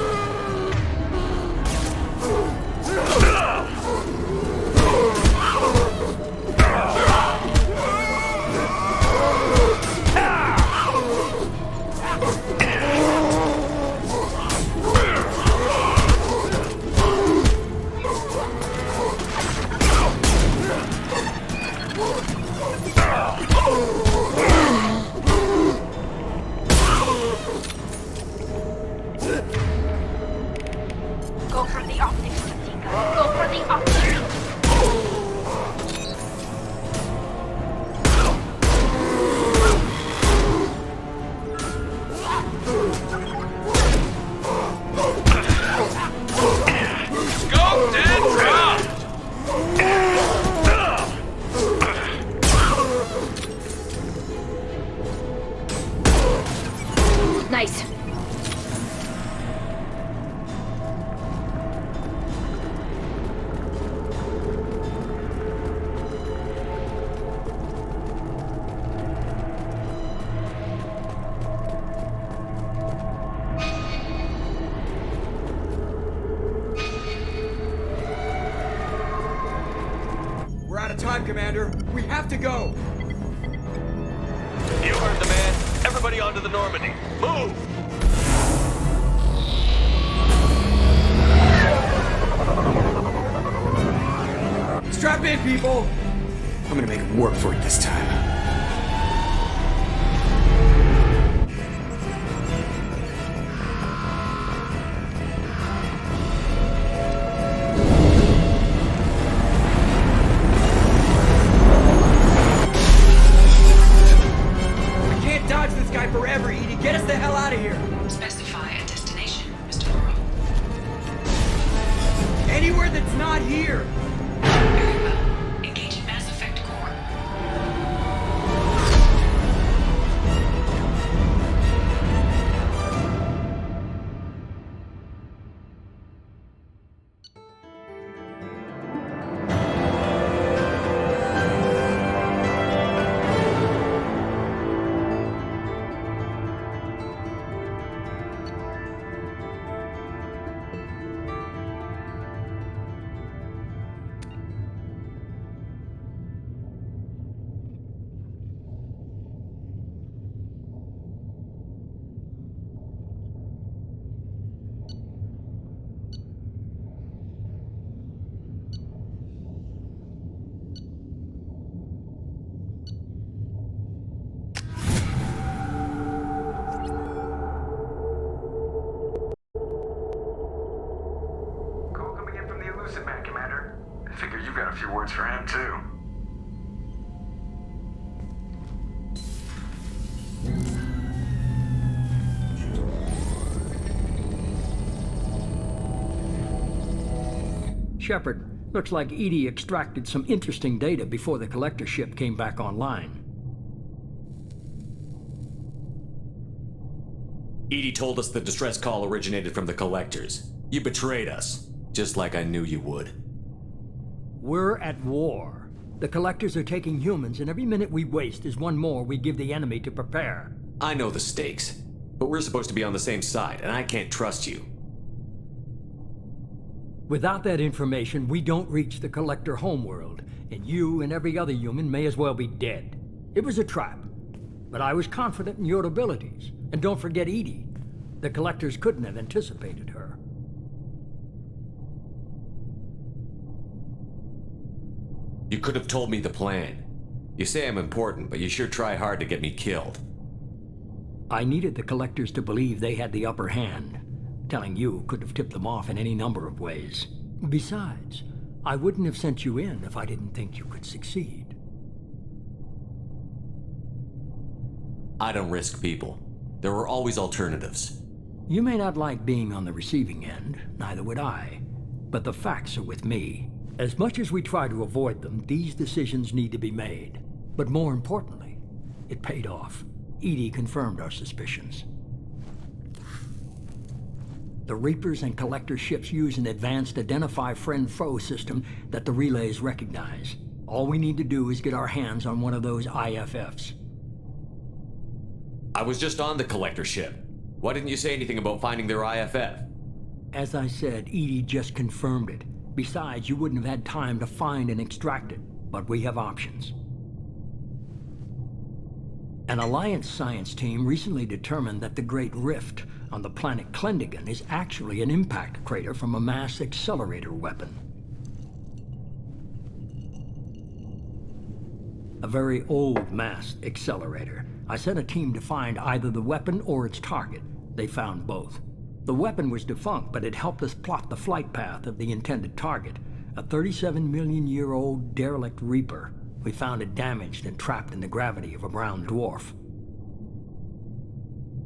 Go for the optics, Jessica. Go for the optics. Scoped and dropped! Nice. We're out of time, Commander. We have to go. You heard the man. Everybody onto the Normandy. Move! Strap in, people. I'm gonna make it work for it this time. Dodge this guy forever, Edie. Get us the hell out of here. Specify a destination, Mr. Burrow. Anywhere that's not here. Very well. Engage in Mass Effect Core. words for him, too. Shepard, looks like Edie extracted some interesting data before the collector ship came back online. Edie told us the distress call originated from the collectors. You betrayed us, just like I knew you would. We're at war. The collectors are taking humans, and every minute we waste is one more we give the enemy to prepare. I know the stakes, but we're supposed to be on the same side, and I can't trust you. Without that information, we don't reach the collector homeworld, and you and every other human may as well be dead. It was a trap, but I was confident in your abilities. And don't forget Edie. The collectors couldn't have anticipated her. You could have told me the plan. You say I'm important, but you sure try hard to get me killed. I needed the collectors to believe they had the upper hand. Telling you could have tipped them off in any number of ways. Besides, I wouldn't have sent you in if I didn't think you could succeed. I don't risk people. There are always alternatives. You may not like being on the receiving end, neither would I. But the facts are with me. As much as we try to avoid them, these decisions need to be made. But more importantly, it paid off. Edie confirmed our suspicions. The Reapers and Collector ships use an advanced identify friend-foe system that the relays recognize. All we need to do is get our hands on one of those IFFs. I was just on the Collector ship. Why didn't you say anything about finding their IFF? As I said, Edie just confirmed it. Besides, you wouldn't have had time to find and extract it. But we have options. An Alliance science team recently determined that the Great Rift on the planet Klendigan is actually an impact crater from a mass accelerator weapon. A very old mass accelerator. I sent a team to find either the weapon or its target. They found both. The weapon was defunct, but it helped us plot the flight path of the intended target, a 37-million-year-old derelict Reaper. We found it damaged and trapped in the gravity of a brown dwarf.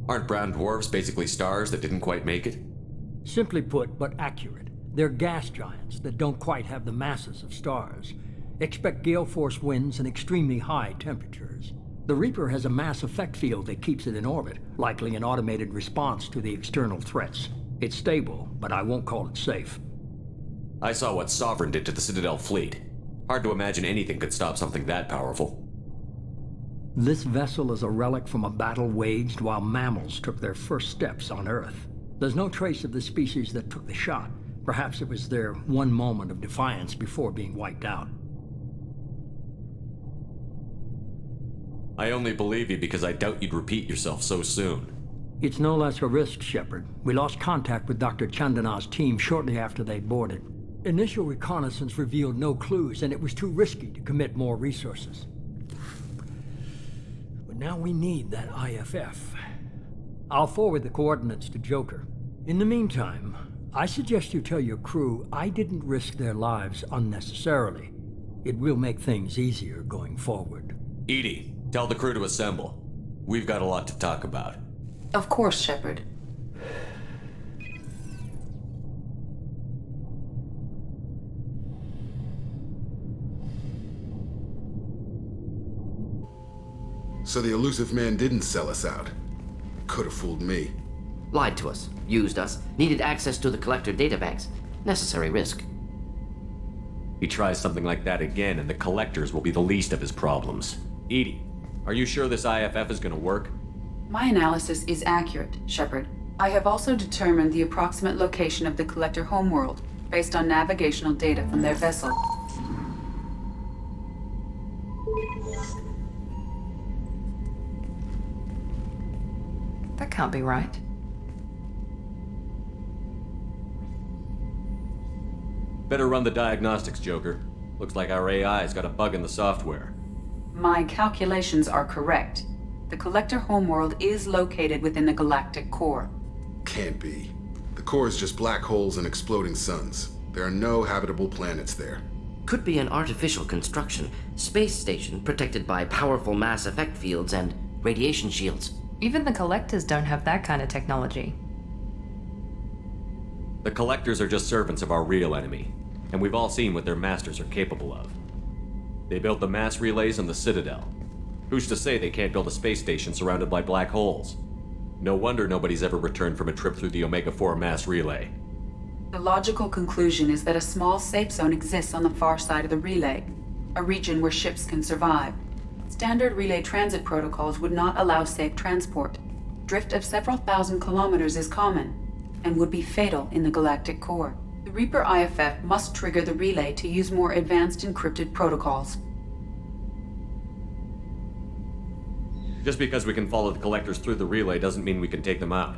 Aren't brown dwarfs basically stars that didn't quite make it? Simply put, but accurate. They're gas giants that don't quite have the masses of stars. Expect gale force winds and extremely high temperatures. The Reaper has a mass effect field that keeps it in orbit, likely an automated response to the external threats. It's stable, but I won't call it safe. I saw what Sovereign did to the Citadel fleet. Hard to imagine anything could stop something that powerful. This vessel is a relic from a battle waged while mammals took their first steps on Earth. There's no trace of the species that took the shot. Perhaps it was their one moment of defiance before being wiped out. I only believe you because I doubt you'd repeat yourself so soon. It's no less a risk, Shepard. We lost contact with Dr. Chandana's team shortly after they'd boarded. Initial reconnaissance revealed no clues, and it was too risky to commit more resources. But now we need that IFF. I'll forward the coordinates to Joker. In the meantime, I suggest you tell your crew I didn't risk their lives unnecessarily. It will make things easier going forward. Edie, tell the crew to assemble. We've got a lot to talk about. Of course, Shepard. So the elusive man didn't sell us out. Could have fooled me. Lied to us, used us, needed access to the Collector databanks. Necessary risk. He tries something like that again, and the Collectors will be the least of his problems. Edie, are you sure this IFF is gonna work? My analysis is accurate, Shepard. I have also determined the approximate location of the Collector homeworld, based on navigational data from their vessel. That can't be right. Better run the diagnostics, Joker. Looks like our AI's got a bug in the software. My calculations are correct. The Collector homeworld is located within the galactic core. Can't be. The core is just black holes and exploding suns. There are no habitable planets there. Could be an artificial construction, space station protected by powerful mass effect fields and radiation shields. Even the Collectors don't have that kind of technology. The Collectors are just servants of our real enemy, and we've all seen what their masters are capable of. They built the mass relays on the Citadel. Who's to say they can't build a space station surrounded by black holes? No wonder nobody's ever returned from a trip through the Omega-4 mass relay. The logical conclusion is that a small safe zone exists on the far side of the relay, a region where ships can survive. Standard relay transit protocols would not allow safe transport. Drift of several thousand kilometers is common, and would be fatal in the galactic core. The Reaper IFF must trigger the relay to use more advanced encrypted protocols. Just because we can follow the Collectors through the relay doesn't mean we can take them out.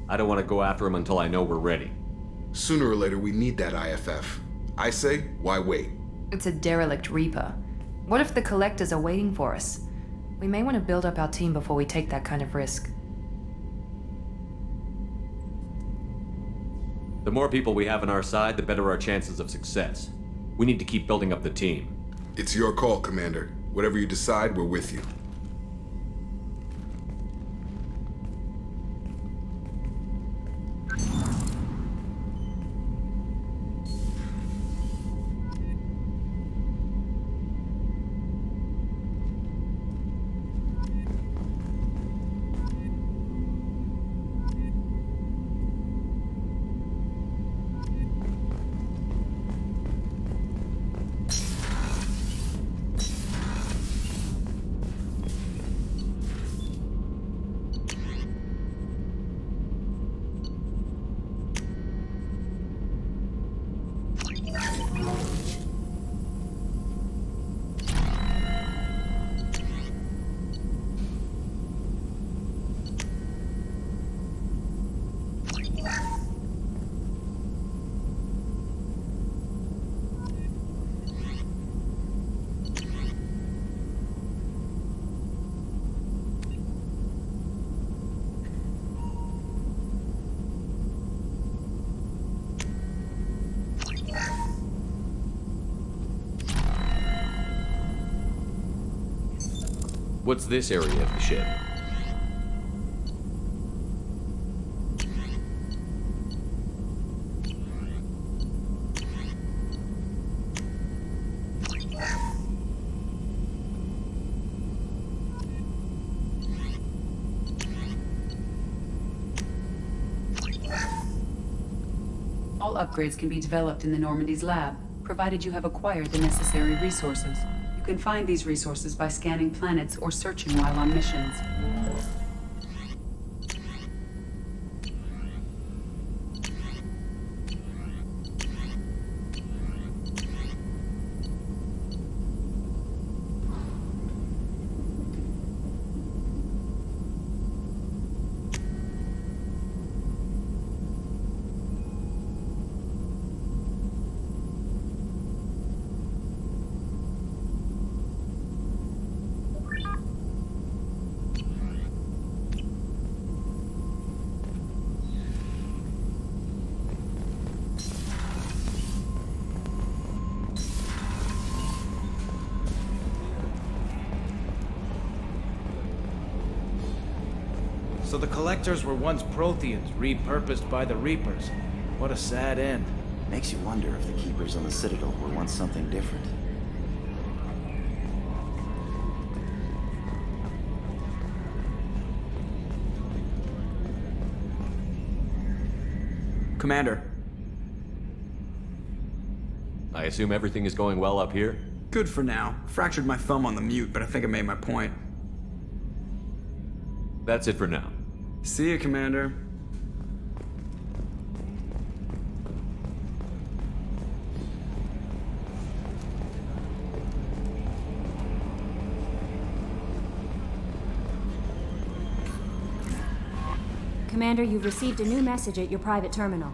I don't want to go after them until I know we're ready. Sooner or later, we need that IFF. I say, why wait? It's a derelict Reaper. What if the Collectors are waiting for us? We may want to build up our team before we take that kind of risk. The more people we have on our side, the better our chances of success. We need to keep building up the team. It's your call, Commander. Whatever you decide, we're with you. What's this area of the ship? All upgrades can be developed in the Normandy's lab, provided you have acquired the necessary resources. You can find these resources by scanning planets or searching while on missions. So the Collectors were once Protheans, repurposed by the Reapers. What a sad end. Makes you wonder if the Keepers on the Citadel were once something different. Commander. I assume everything is going well up here? Good for now. Fractured my thumb on the mute, but I think I made my point. That's it for now. See you, Commander. Commander, you've received a new message at your private terminal.